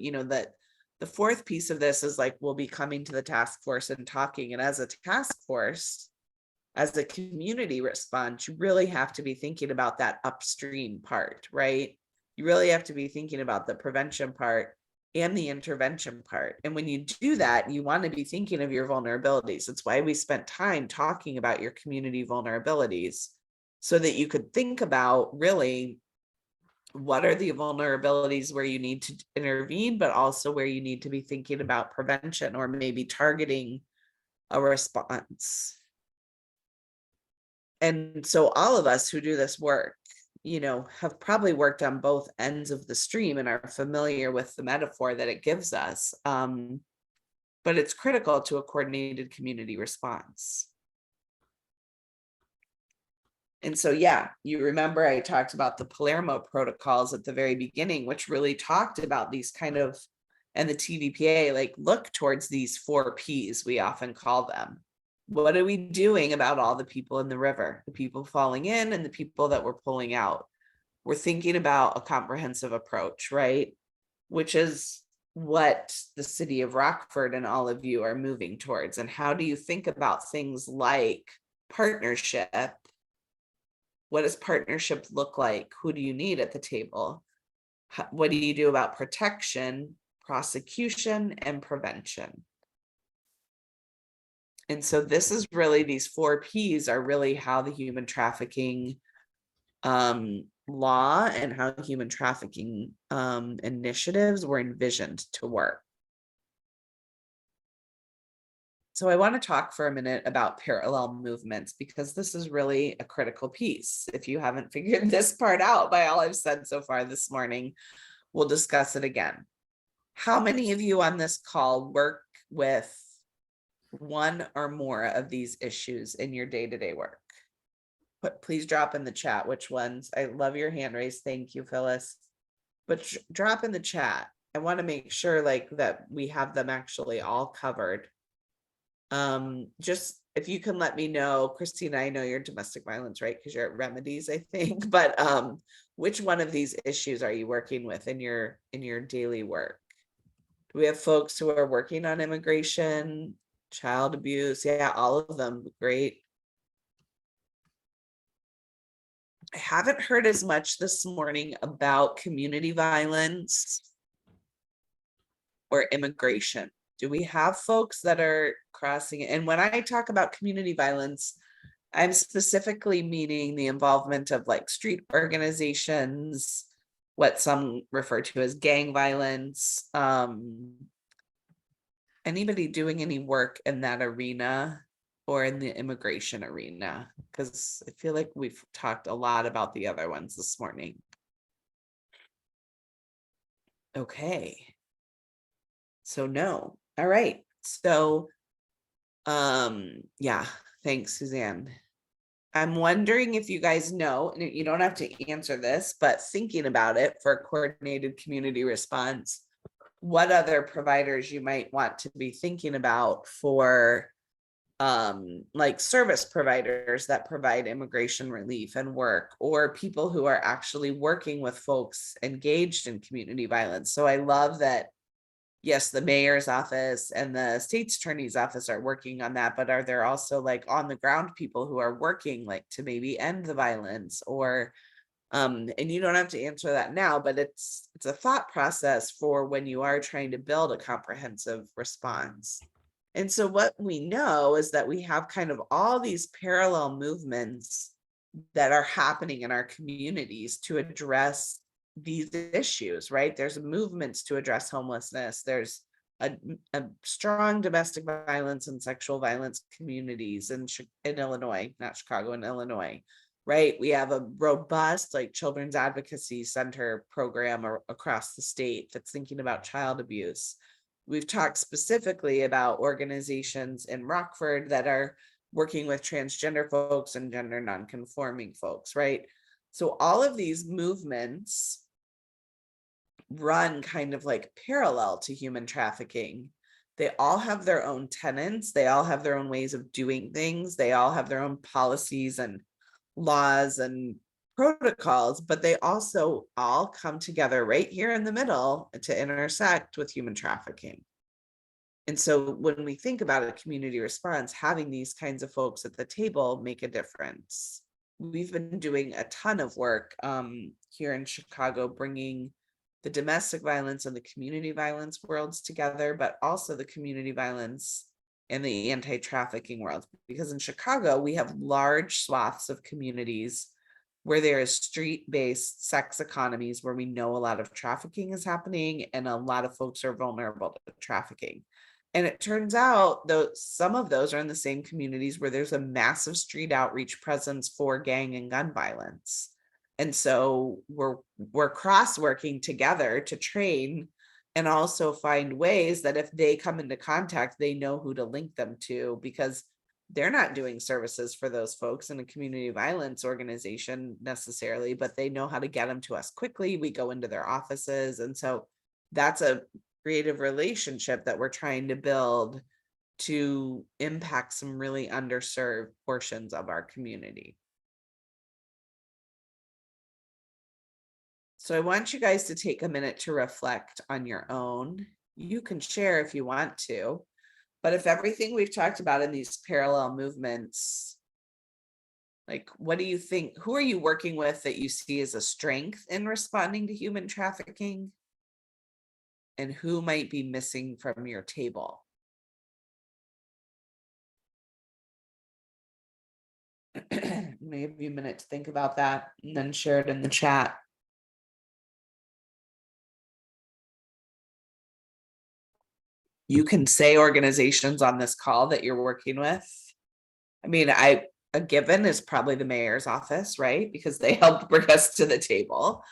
the fourth piece of this is we'll be coming to the task force and talking. And as a task force, as a community response, you really have to be thinking about that upstream part, right? You really have to be thinking about the prevention part and the intervention part. And when you do that, you want to be thinking of your vulnerabilities. That's why we spent time talking about your community vulnerabilities, so that you could think about really what are the vulnerabilities where you need to intervene, but also where you need to be thinking about prevention or maybe targeting a response. And so all of us who do this work, have probably worked on both ends of the stream and are familiar with the metaphor that it gives us. But it's critical to a coordinated community response. And so, yeah, you remember I talked about the Palermo protocols at the very beginning, which really talked about these kind of, and the TVPA, like, look towards these 4 Ps, we often call them. What are we doing about all the people in the river, the people falling in and the people that we're pulling out? We're thinking about a comprehensive approach, right? Which is what the city of Rockford and all of you are moving towards. And how do you think about things like partnership? What does partnership look like? Who do you need at the table? What do you do about protection, prosecution, and prevention? And so this is really, these 4 Ps are really how the human trafficking law and how human trafficking initiatives were envisioned to work. So I want to talk for a minute about parallel movements, because this is really a critical piece. If you haven't figured this part out by all I've said so far this morning, we'll discuss it again. How many of you on this call work with one or more of these issues in your day-to-day work? Please drop in the chat which ones. I love your hand raise. Thank you, Phyllis. But drop in the chat. I want to make sure that we have them actually all covered. Just if you can let me know, Christina, I know you're domestic violence, right? Because you're at remedies, I think. But which one of these issues are you working with in your daily work? Do we have folks who are working on immigration, child abuse? Yeah, all of them. Great. I haven't heard as much this morning about community violence or immigration. Do we have folks that are crossing it? And when I talk about community violence, I'm specifically meaning the involvement of street organizations, what some refer to as gang violence. Anybody doing any work in that arena or in the immigration arena? Because I feel like we've talked a lot about the other ones this morning. Okay. So no. All right. So, yeah, thanks, Suzanne. I'm wondering if you guys know, and you don't have to answer this, but thinking about it for coordinated community response, what other providers you might want to be thinking about for service providers that provide immigration relief and work, or people who are actually working with folks engaged in community violence. So I love that, yes, the mayor's office and the state's attorney's office are working on that, but are there also on the ground people who are working to maybe end the violence? Or and you don't have to answer that now, but it's a thought process for when you are trying to build a comprehensive response. And so what we know is that we have kind of all these parallel movements that are happening in our communities to address these issues, right? There's movements to address homelessness. There's a strong domestic violence and sexual violence communities in Illinois, not Chicago, in Illinois, right? We have a robust children's advocacy center program across the state that's thinking about child abuse. We've talked specifically about organizations in Rockford that are working with transgender folks and gender nonconforming folks, right? So all of these movements run kind of parallel to human trafficking. They all have their own tenets. They all have their own ways of doing things. They all have their own policies and laws and protocols, but they also all come together right here in the middle to intersect with human trafficking. And so when we think about a community response, having these kinds of folks at the table make a difference. We've been doing a ton of work here in Chicago, bringing the domestic violence and the community violence worlds together, but also the community violence and the anti-trafficking world. Because in Chicago, we have large swaths of communities where there is street-based sex economies where we know a lot of trafficking is happening and a lot of folks are vulnerable to trafficking. And it turns out though some of those are in the same communities where there's a massive street outreach presence for gang and gun violence. And so we're cross working together to train and also find ways that if they come into contact, they know who to link them to, because they're not doing services for those folks in a community violence organization necessarily, but they know how to get them to us quickly. We go into their offices. And so that's a creative relationship that we're trying to build to impact some really underserved portions of our community. So I want you guys to take a minute to reflect on your own. You can share if you want to, but if everything we've talked about in these parallel movements, like, what do you think? Who are you working with that you see as a strength in responding to human trafficking? And who might be missing from your table? Maybe a minute to think about that and then share it in the chat. You can say organizations on this call that you're working with. I mean, a given is probably the mayor's office, right? Because they helped bring us to the table.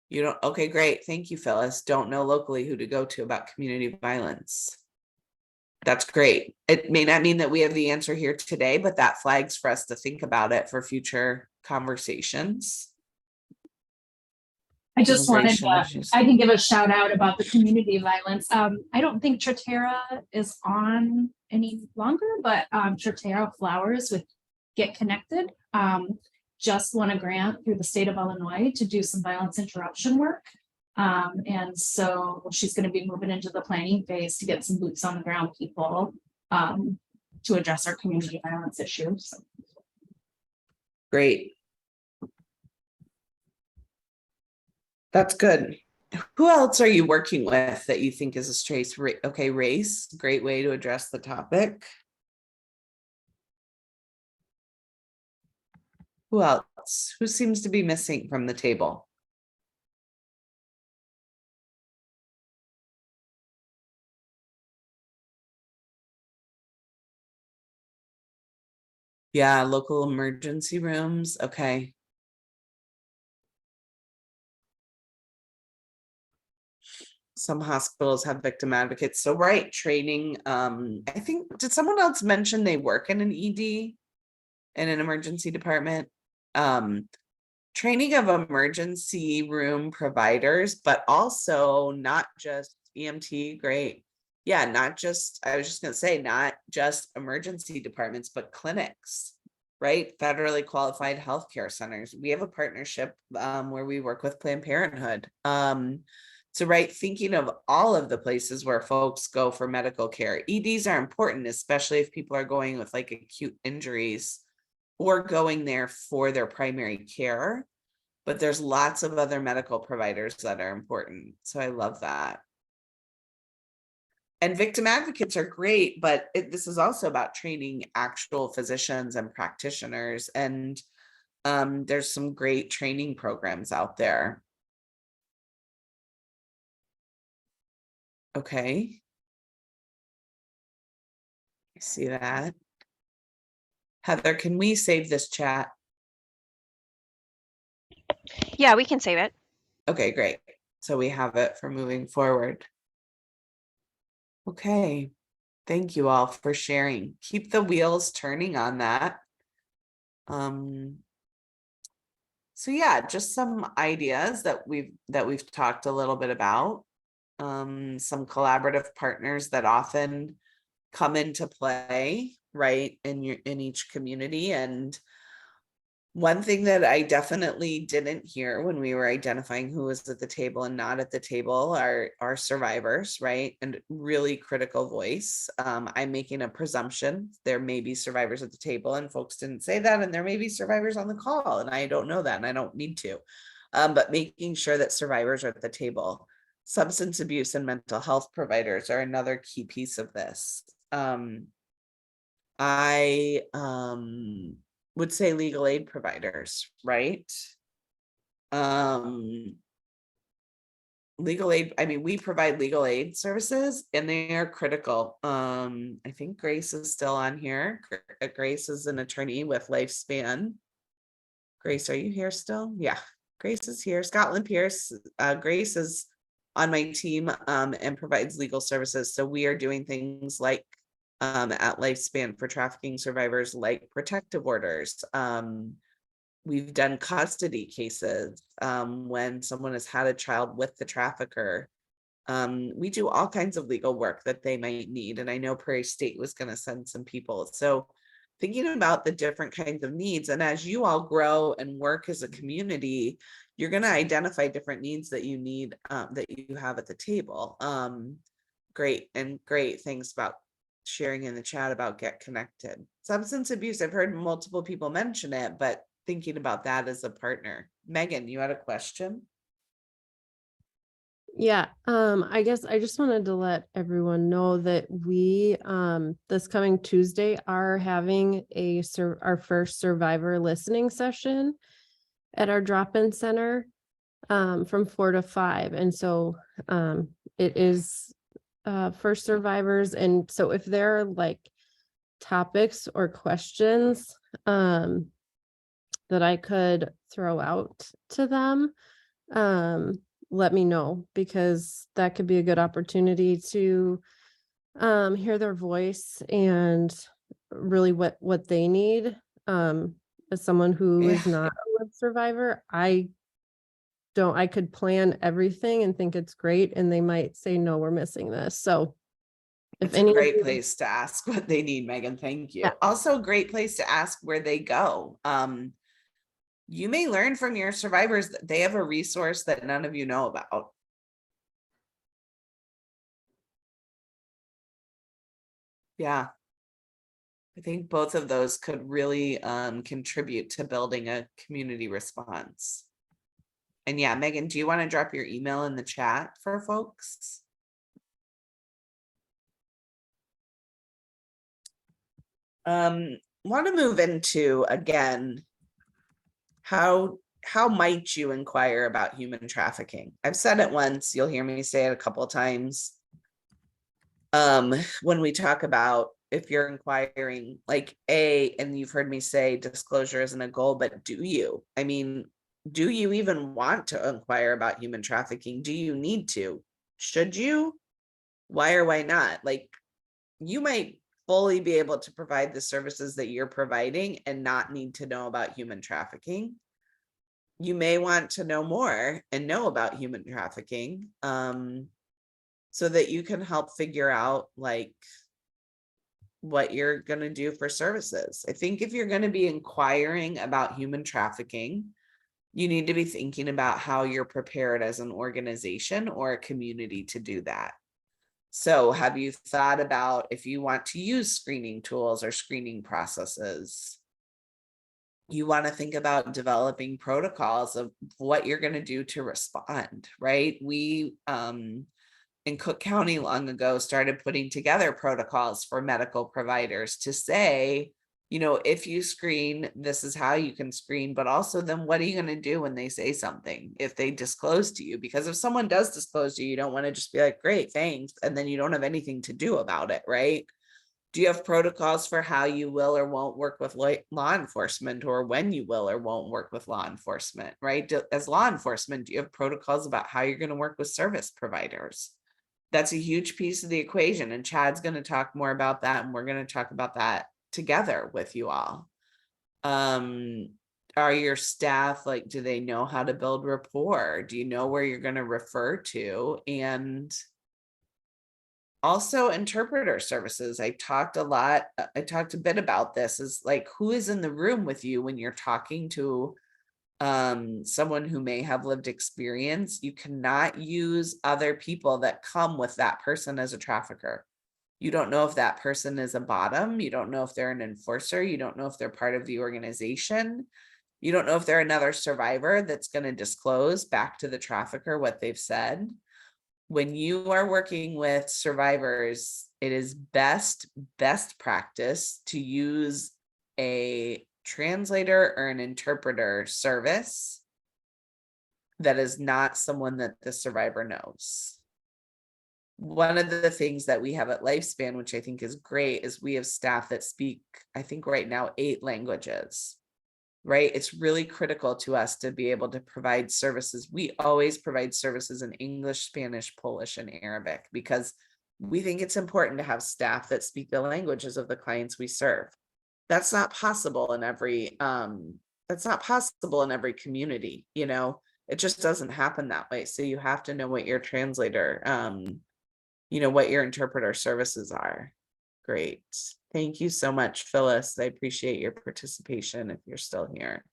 You don't, okay, great. Thank you, Phyllis. Don't know locally who to go to about community violence. That's great. It may not mean that we have the answer here today, but that flags for us to think about it for future conversations. I just wanted to, I can give a shout out about the community violence. I don't think Tratera is on any longer, but Tratera Flowers with Get Connected just won a grant through the state of Illinois to do some violence interruption work. And so she's going to be moving into the planning phase to get some boots on the ground people to address our community violence issues. Great. That's good. Who else are you working with that you think is a straight? Okay, race, great way to address the topic. Who else? Who seems to be missing from the table? Yeah, local emergency rooms. Okay. Some hospitals have victim advocates. So right, training. I think, did someone else mention they work in an ED, in an emergency department? Training of emergency room providers, but also not just EMT, great. Yeah, not just, I was just gonna say, not just emergency departments, but clinics, right? Federally qualified healthcare centers. We have a partnership where we work with Planned Parenthood. So right, thinking of all of the places where folks go for medical care. EDs are important, especially if people are going with like acute injuries or going there for their primary care. But there's lots of other medical providers that are important. So I love that. And victim advocates are great, but this is also about training actual physicians and practitioners. And there's some great training programs out there. Okay. I see that. Heather, can we save this chat? Yeah, we can save it. Okay, great. So we have it for moving forward. Okay. Thank you all for sharing. Keep the wheels turning on that. So yeah, just some ideas that we've talked a little bit about. Some collaborative partners that often come into play, right, in each community. And one thing that I definitely didn't hear when we were identifying who was at the table and not at the table are survivors, right? And really critical voice. I'm making a presumption there may be survivors at the table, and folks didn't say that, and there may be survivors on the call, and I don't know that, and I don't need to. But making sure that survivors are at the table. Substance abuse and mental health providers are another key piece of this. I would say legal aid providers, right? legal aid, I mean, we provide legal aid services and they are critical. I think Grace is still on here. Grace is an attorney with Lifespan. Grace, are you here still? Yeah, Grace is here. Scotland Pierce, Grace is on my team and provides legal services. So we are doing things like at Lifespan for trafficking survivors, like protective orders. We've done custody cases when someone has had a child with the trafficker. We do all kinds of legal work that they might need. And I know Prairie State was going to send some people. So thinking about the different kinds of needs, and as you all grow and work as a community, you're going to identify different needs that you need, that you have at the table. Great things about sharing in the chat about Get Connected. Substance abuse, I've heard multiple people mention it, but thinking about that as a partner. Megan, you had a question? Yeah, I guess I just wanted to let everyone know that we, this coming Tuesday are having our first survivor listening session at our drop-in center, from 4 to 5. And so, it is, for survivors. And so if there are like topics or questions, that I could throw out to them, let me know, because that could be a good opportunity to hear their voice and really what they need. As someone who is not a live survivor, I could plan everything and think it's great, and they might say, no, we're missing this. So if it's a great place to ask what they need, Megan. Thank you. Yeah. Also a great place to ask where they go. You may learn from your survivors that they have a resource that none of you know about. Yeah. I think both of those could really contribute to building a community response. And yeah, Megan, do you want to drop your email in the chat for folks? Want to move into, again, how might you inquire about human trafficking? I've said it once, you'll hear me say it a couple of times. When we talk about if you're inquiring, like and you've heard me say disclosure isn't a goal, but do you? I mean, do you even want to inquire about human trafficking? Do you need to? Should you? Why or why not? Like, you might fully be able to provide the services that you're providing and not need to know about human trafficking. You may want to know more and know about human trafficking, so that you can help figure out like what you're going to do for services. I think if you're going to be inquiring about human trafficking, you need to be thinking about how you're prepared as an organization or a community to do that. So have you thought about if you want to use screening tools or screening processes? You want to think about developing protocols of what you're going to do to respond, right? We, in Cook County long ago, started putting together protocols for medical providers to say, you know, if you screen, this is how you can screen, but also then what are you going to do when they say something, if they disclose to you? Because if someone does disclose to you, you don't want to just be like, great, thanks, and then you don't have anything to do about it, right? Do you have protocols for how you will or won't work with law enforcement, or when you will or won't work with law enforcement, right? As law enforcement, do you have protocols about how you're going to work with service providers? That's a huge piece of the equation. And Chad's going to talk more about that. And we're going to talk about that together with you all. Are your staff, like, do they know how to build rapport? Do you know where you're going to refer to? And also interpreter services. I talked a bit about this, is like, who is in the room with you when you're talking to someone who may have lived experience? You cannot use other people that come with that person as a trafficker. You don't know if that person is a bottom. You don't know if they're an enforcer. You don't know if they're part of the organization. You don't know if they're another survivor that's going to disclose back to the trafficker what they've said. When you are working with survivors, it is best practice to use a translator or an interpreter service that is not someone that the survivor knows. One of the things that we have at Lifespan, which I think is great, is we have staff that speak, I think right now, 8 languages, right? It's really critical to us to be able to provide services. We always provide services in English, Spanish, Polish, and Arabic, because we think it's important to have staff that speak the languages of the clients we serve. That's not possible in every, community, you know, it just doesn't happen that way. So you have to know what your translator, what your interpreter services are. Great. Thank you so much, Phyllis. I appreciate your participation if you're still here.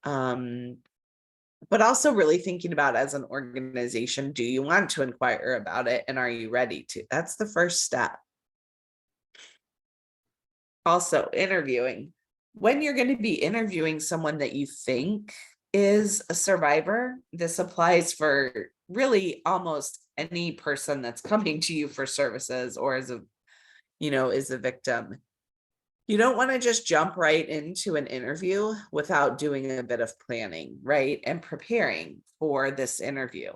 But also really thinking about, as an organization, do you want to inquire about it, and are you ready to? That's the first step. Also, interviewing. When you're going to be interviewing someone that you think is a survivor, this applies for really almost any person that's coming to you for services or as a, is a victim. You don't want to just jump right into an interview without doing a bit of planning, right? And preparing for this interview.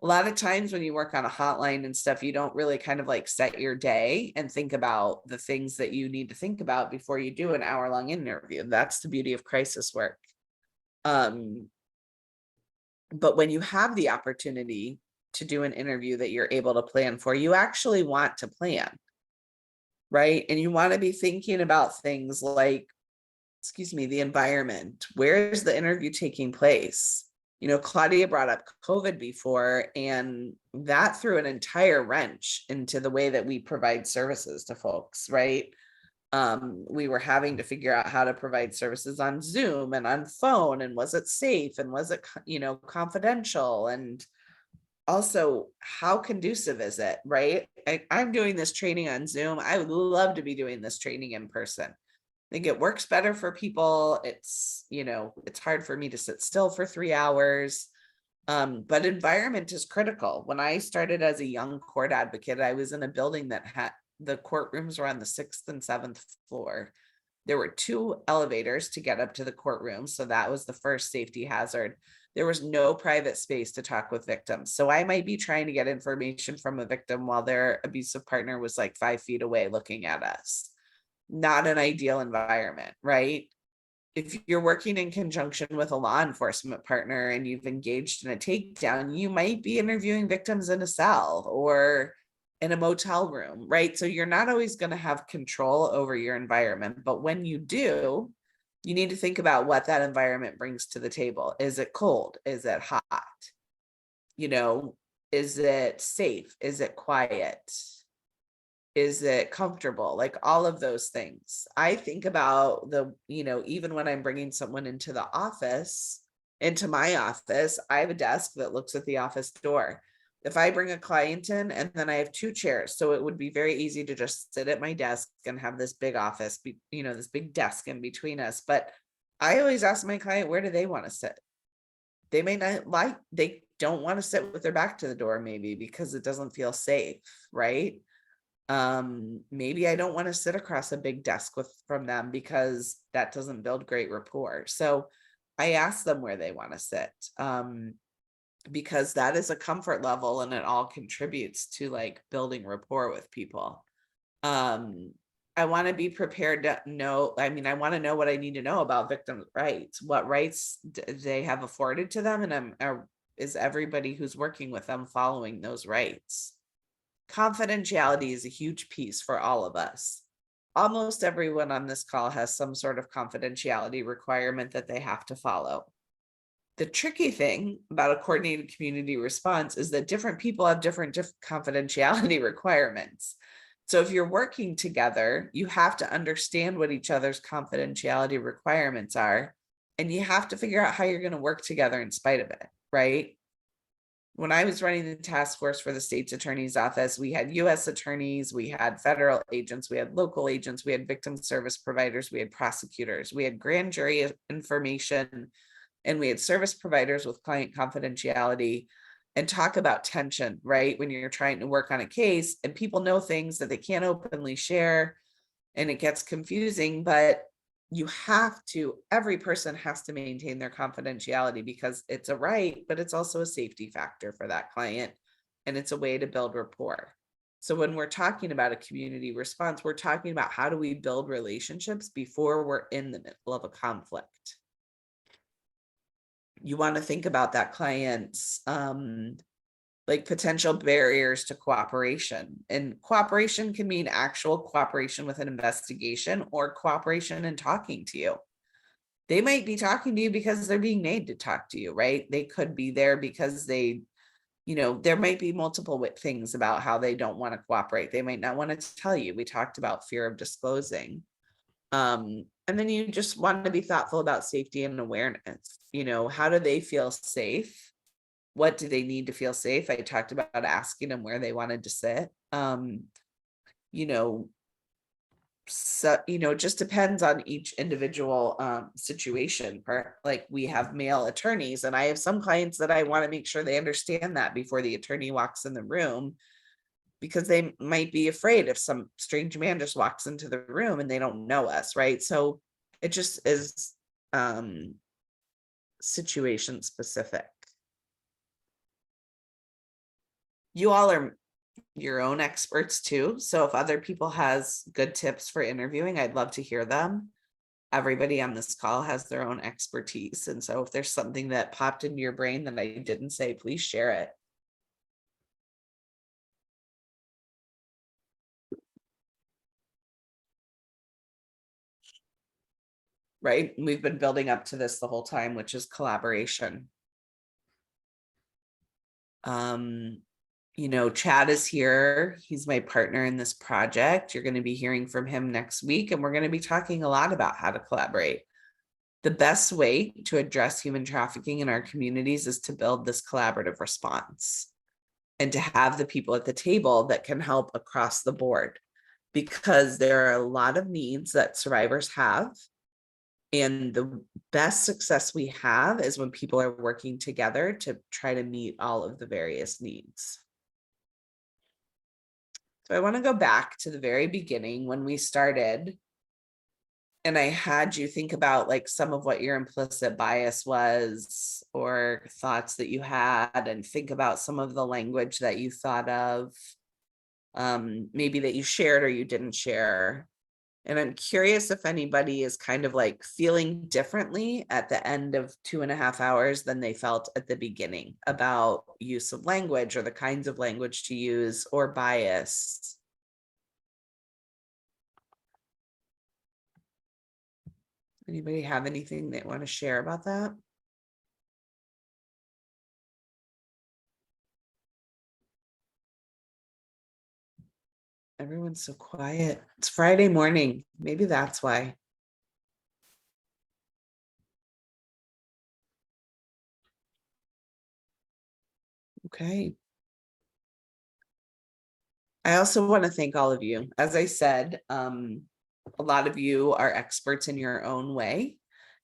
A lot of times when you work on a hotline and stuff, you don't really kind of like set your day and think about the things that you need to think about before you do an hour-long interview. That's the beauty of crisis work. But when you have the opportunity to do an interview that you're able to plan for, you actually want to plan, right? And you want to be thinking about things like, the environment. Where is the interview taking place? Claudia brought up COVID before, and that threw an entire wrench into the way that we provide services to folks, right? We were having to figure out how to provide services on Zoom and on phone, and was it safe, and was it, confidential, and also how conducive is it, right? I'm doing this training on Zoom. I would love to be doing this training in person. I think it works better for people. It's, it's hard for me to sit still for 3 hours. But environment is critical. When I started as a young court advocate, I was in a building that had, the courtrooms were on the 6th and 7th floor. There were 2 elevators to get up to the courtroom. So that was the first safety hazard. There was no private space to talk with victims. So I might be trying to get information from a victim while their abusive partner was like 5 feet away looking at us. Not an ideal environment, right? If you're working in conjunction with a law enforcement partner and you've engaged in a takedown, you might be interviewing victims in a cell or in a motel room, right? So you're not always going to have control over your environment, but when you do, you need to think about what that environment brings to the table. Is it cold? Is it hot? Is it safe? Is it quiet? Is it comfortable? Like all of those things. I think about even when I'm bringing someone into my office, I have a desk that looks at the office door. If I bring a client in and then I have 2 chairs, so it would be very easy to just sit at my desk and have this big office, this big desk in between us. But I always ask my client, where do they want to sit? They may not they don't want to sit with their back to the door, maybe because it doesn't feel safe, right? Maybe I don't want to sit across a big desk from them because that doesn't build great rapport. So I ask them where they want to sit, because that is a comfort level and it all contributes to like building rapport with people. I want to be prepared to know, I want to know what I need to know about victims' rights. What rights they have afforded to them, and is everybody who's working with them following those rights? Confidentiality is a huge piece for all of us. Almost everyone on this call has some sort of confidentiality requirement that they have to follow. The tricky thing about a coordinated community response is that different people have different confidentiality requirements. So if you're working together, you have to understand what each other's confidentiality requirements are, and you have to figure out how you're going to work together in spite of it, right? When I was running the task force for the state's attorney's office, we had U.S. attorneys, we had federal agents, we had local agents, we had victim service providers, we had prosecutors, we had grand jury information, and we had service providers with client confidentiality, and talk about tension, right? When you're trying to work on a case and people know things that they can't openly share and it gets confusing, but every person has to maintain their confidentiality because it's a right, but it's also a safety factor for that client. And it's a way to build rapport. So when we're talking about a community response, we're talking about how do we build relationships before we're in the middle of a conflict. You want to think about that client's like potential barriers to cooperation. And cooperation can mean actual cooperation with an investigation or cooperation in talking to you. They might be talking to you because they're being made to talk to you, right? They could be there because they, there might be multiple things about how they don't want to cooperate. They might not want to tell you. We talked about fear of disclosing. And then you just want to be thoughtful about safety and awareness. How do they feel safe? What do they need to feel safe? I talked about asking them where they wanted to sit. So, just depends on each individual situation. Like we have male attorneys, and I have some clients that I want to make sure they understand that before the attorney walks in the room, because they might be afraid if some strange man just walks into the room and they don't know us, right? So it just is situation specific. You all are your own experts too. So if other people has good tips for interviewing, I'd love to hear them. Everybody on this call has their own expertise. And so if there's something that popped into your brain that I didn't say, please share it. Right? We've been building up to this the whole time, which is collaboration. Chad is here. He's my partner in this project. You're going to be hearing from him next week, and we're going to be talking a lot about how to collaborate. The best way to address human trafficking in our communities is to build this collaborative response and to have the people at the table that can help across the board, because there are a lot of needs that survivors have. And the best success we have is when people are working together to try to meet all of the various needs. So I want to go back to the very beginning when we started, and I had you think about like some of what your implicit bias was or thoughts that you had, and think about some of the language that you thought of, maybe that you shared or you didn't share. And I'm curious if anybody is kind of like feeling differently at the end of 2.5 hours than they felt at the beginning about use of language or the kinds of language to use or bias. Anybody have anything they want to share about that? Everyone's so quiet. It's Friday morning. Maybe that's why. Okay. I also want to thank all of you. As I said, a lot of you are experts in your own way,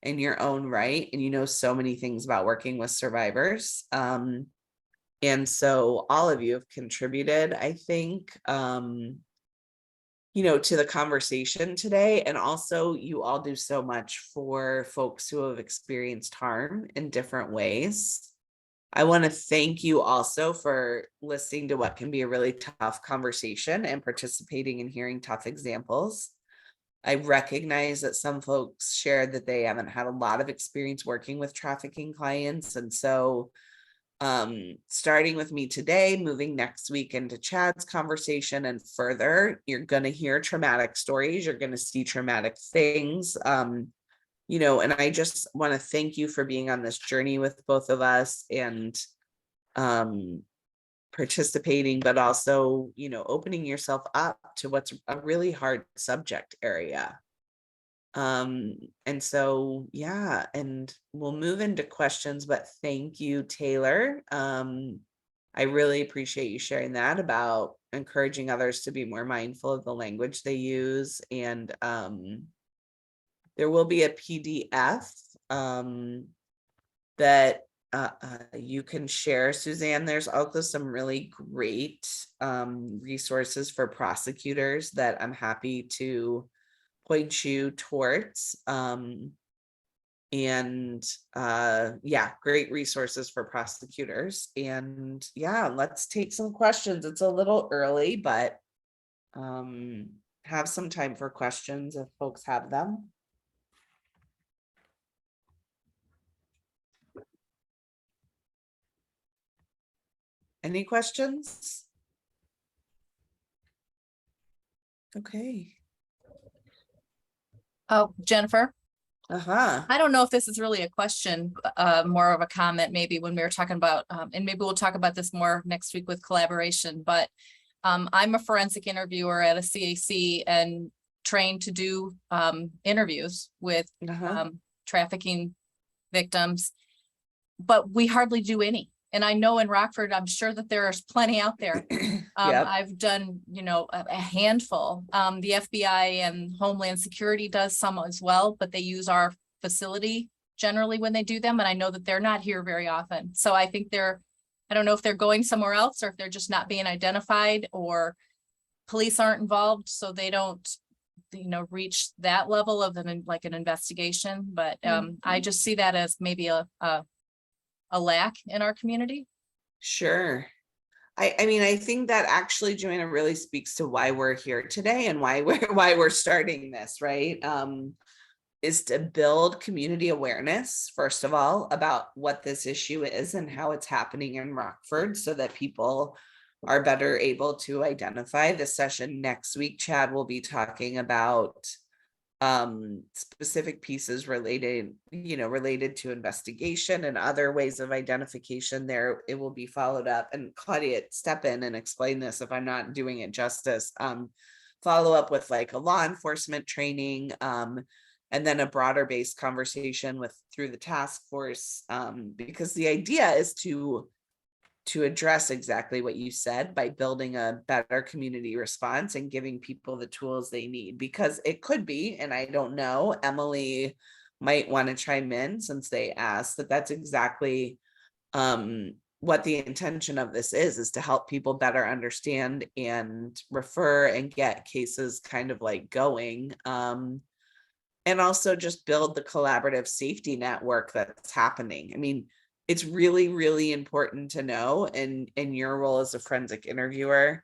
in your own right, and you know so many things about working with survivors. And so all of you have contributed, I think, to the conversation today. And also you all do so much for folks who have experienced harm in different ways. I want to thank you also for listening to what can be a really tough conversation and participating and hearing tough examples. I recognize that some folks shared that they haven't had a lot of experience working with trafficking clients. And so starting with me today, moving next week into Chad's conversation and further, you're going to hear traumatic stories. You're going to see traumatic things. And I just want to thank you for being on this journey with both of us and participating, but also, opening yourself up to what's a really hard subject area. And so, yeah, and we'll move into questions, but thank you, Taylor. I really appreciate you sharing that about encouraging others to be more mindful of the language they use. And there will be a PDF that you can share, Suzanne. There's also some really great resources for prosecutors that I'm happy to point you towards. And yeah, great resources for prosecutors. And yeah, let's take some questions. It's a little early, but have some time for questions if folks have them. Any questions? Okay. Oh, Jennifer. Uh-huh. I don't know if this is really a question, more of a comment, maybe when we were talking about, and maybe we'll talk about this more next week with collaboration, but I'm a forensic interviewer at a CAC and trained to do interviews with trafficking victims, but we hardly do any. And I know in Rockford, I'm sure that there's plenty out there. I've done, you know, a handful. The FBI and Homeland Security does some as well, but they use our facility generally when they do them. And I know that they're not here very often. So I think I don't know if they're going somewhere else or if they're just not being identified or police aren't involved. So they don't, you know, reach that level of an investigation. But I just see that as maybe a lack in our community. Sure. I mean, I think that actually, Joanna, really speaks to why we're here today and why we're starting this, right? Is to build community awareness, first of all, about what this issue is and how it's happening in Rockford so that people are better able to identify. The session next week, Chad will be talking about specific pieces related to investigation and other ways of identification. There it will be followed up, and Claudia, step in and explain this if I'm not doing it justice. Follow up with like a law enforcement training, and then a broader based conversation through the task force, because the idea is to address exactly what you said by building a better community response and giving people the tools they need. Because it could be, and I don't know, Emily might want to chime in since they asked, that's exactly what the intention of this is to help people better understand and refer and get cases kind of like going. And also just build the collaborative safety network that's happening. I mean, it's really, really important to know, and in your role as a forensic interviewer,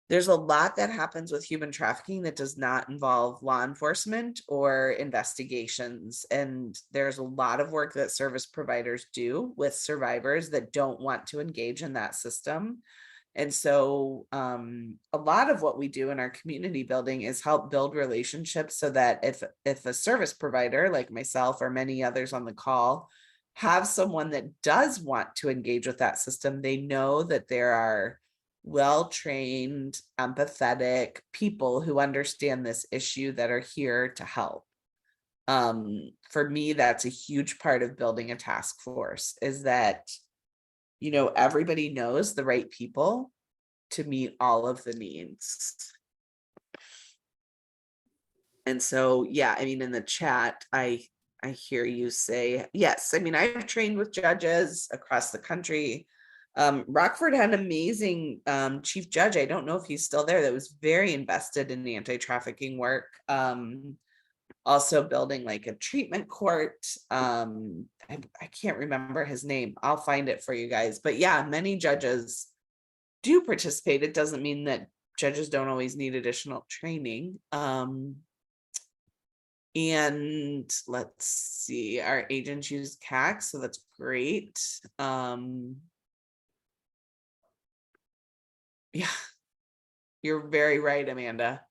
there's a lot that happens with human trafficking that does not involve law enforcement or investigations. And there's a lot of work that service providers do with survivors that don't want to engage in that system. And so a lot of what we do in our community building is help build relationships so that if a service provider like myself or many others on the call have someone that does want to engage with that system, they know that there are well-trained, empathetic people who understand this issue that are here to help. For me, that's a huge part of building a task force, is that, you know, everybody knows the right people to meet all of the needs. And so, yeah, I mean, in the chat, I hear you say, yes, I mean, I've trained with judges across the country. Rockford had an amazing chief judge. I don't know if he's still there, that was very invested in the anti-trafficking work. Also building like a treatment court. I can't remember his name. I'll find it for you guys. But yeah, many judges do participate. It doesn't mean that judges don't always need additional training. And let's see, our agents use CAC, so that's great. Yeah, you're very right, Amanda.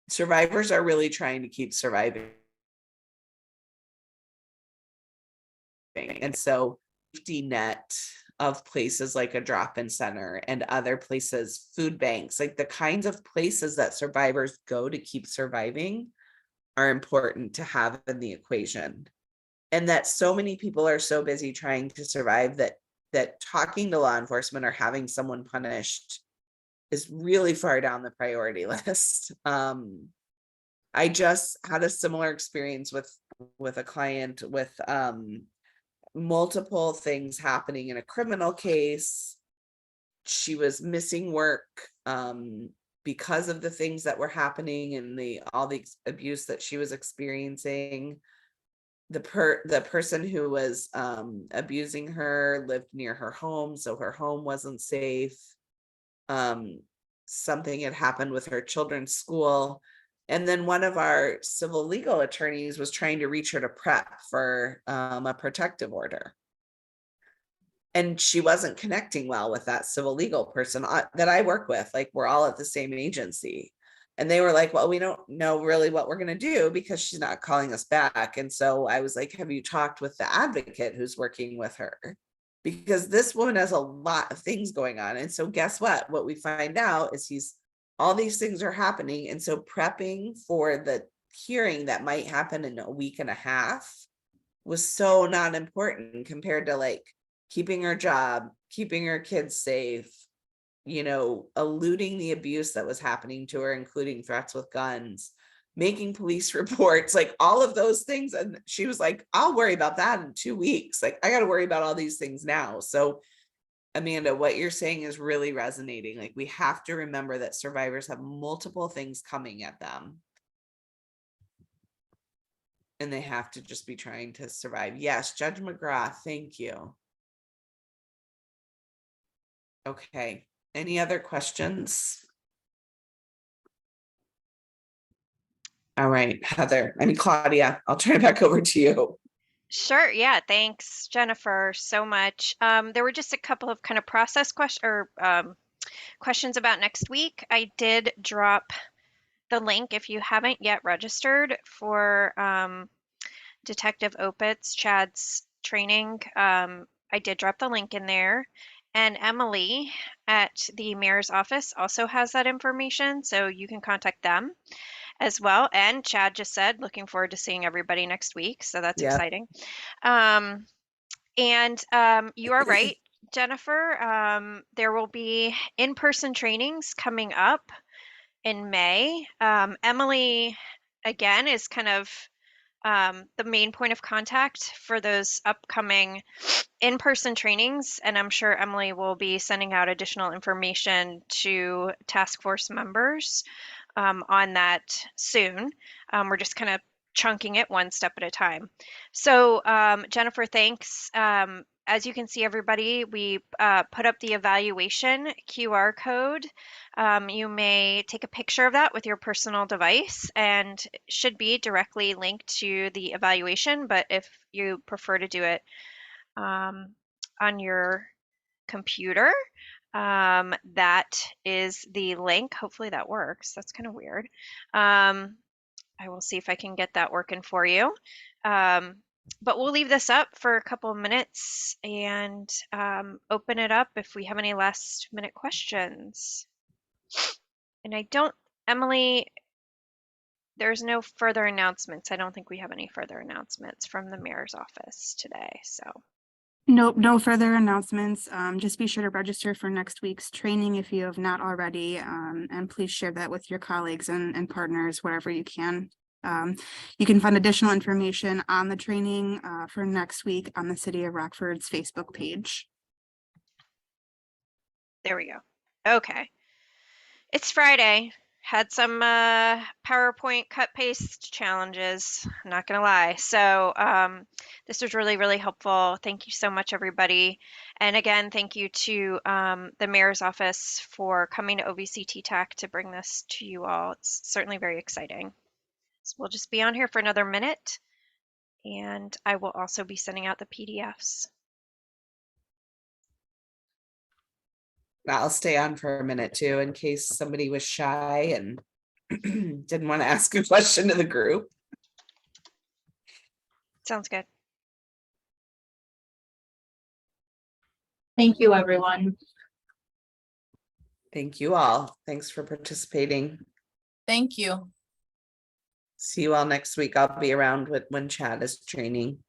Survivors are really trying to keep surviving. And so safety net of places like a drop-in center and other places, food banks, like the kinds of places that survivors go to keep surviving are important to have in the equation. And that so many people are so busy trying to survive that talking to law enforcement or having someone punished is really far down the priority list. I just had a similar experience with a client with multiple things happening in a criminal case. She was missing work. because of the things that were happening and all the abuse that she was experiencing. The person who was abusing her lived near her home, so her home wasn't safe. Something had happened with her children's school. And then one of our civil legal attorneys was trying to reach her to prep for a protective order. And she wasn't connecting well with that civil legal person that I work with. Like, we're all at the same agency. And they were like, well, we don't know really what we're going to do because she's not calling us back. And so I was like, have you talked with the advocate who's working with her? Because this woman has a lot of things going on. And so guess what? What we find out is all these things are happening. And so prepping for the hearing that might happen in a week and a half was so not important compared to like keeping her job, keeping her kids safe, eluding the abuse that was happening to her, including threats with guns, making police reports, like all of those things. And she was like, I'll worry about that in 2 weeks. Like, I got to worry about all these things now. So Amanda, what you're saying is really resonating. Like, we have to remember that survivors have multiple things coming at them. And they have to just be trying to survive. Yes, Judge McGrath, thank you. Okay, any other questions? All right, Claudia, I'll turn it back over to you. Sure. Yeah. Thanks, Jennifer, so much. There were just a couple of kind of process questions about next week. I did drop the link if you haven't yet registered for Detective Opitz, Chad's training. I did drop the link in there. And Emily at the mayor's office also has that information, so you can contact them as well. And Chad just said, looking forward to seeing everybody next week. So that's exciting. You are right, Jennifer. There will be in-person trainings coming up in May. Emily, again, is kind of the main point of contact for those upcoming in-person trainings. And I'm sure Emily will be sending out additional information to task force members on that soon. We're just kind of chunking it one step at a time. So Jennifer, thanks. As you can see, everybody, we put up the evaluation QR code. You may take a picture of that with your personal device and it should be directly linked to the evaluation. But if you prefer to do it on your computer, that is the link. Hopefully that works. That's kind of weird. I will see if I can get that working for you. But we'll leave this up for a couple of minutes and open it up if we have any last minute questions. And Emily, there's no further announcements. I don't think we have any further announcements from the mayor's office today. So. Nope, no further announcements. Just be sure to register for next week's training if you have not already, and please share that with your colleagues and partners wherever you can. You can find additional information on the training for next week on the City of Rockford's Facebook page. There we go. Okay. It's Friday. Had some PowerPoint cut paste challenges, I'm not gonna lie. So this was really, really helpful. Thank you so much, everybody. And again, thank you to the mayor's office for coming to OVC TTAC to bring this to you all. It's certainly very exciting. So we'll just be on here for another minute and I will also be sending out the PDFs. I'll stay on for a minute too, in case somebody was shy and didn't want to ask a question to the group. Sounds good. Thank you, everyone. Thank you all. Thanks for participating. Thank you. See you all next week. I'll be around when Chad is training.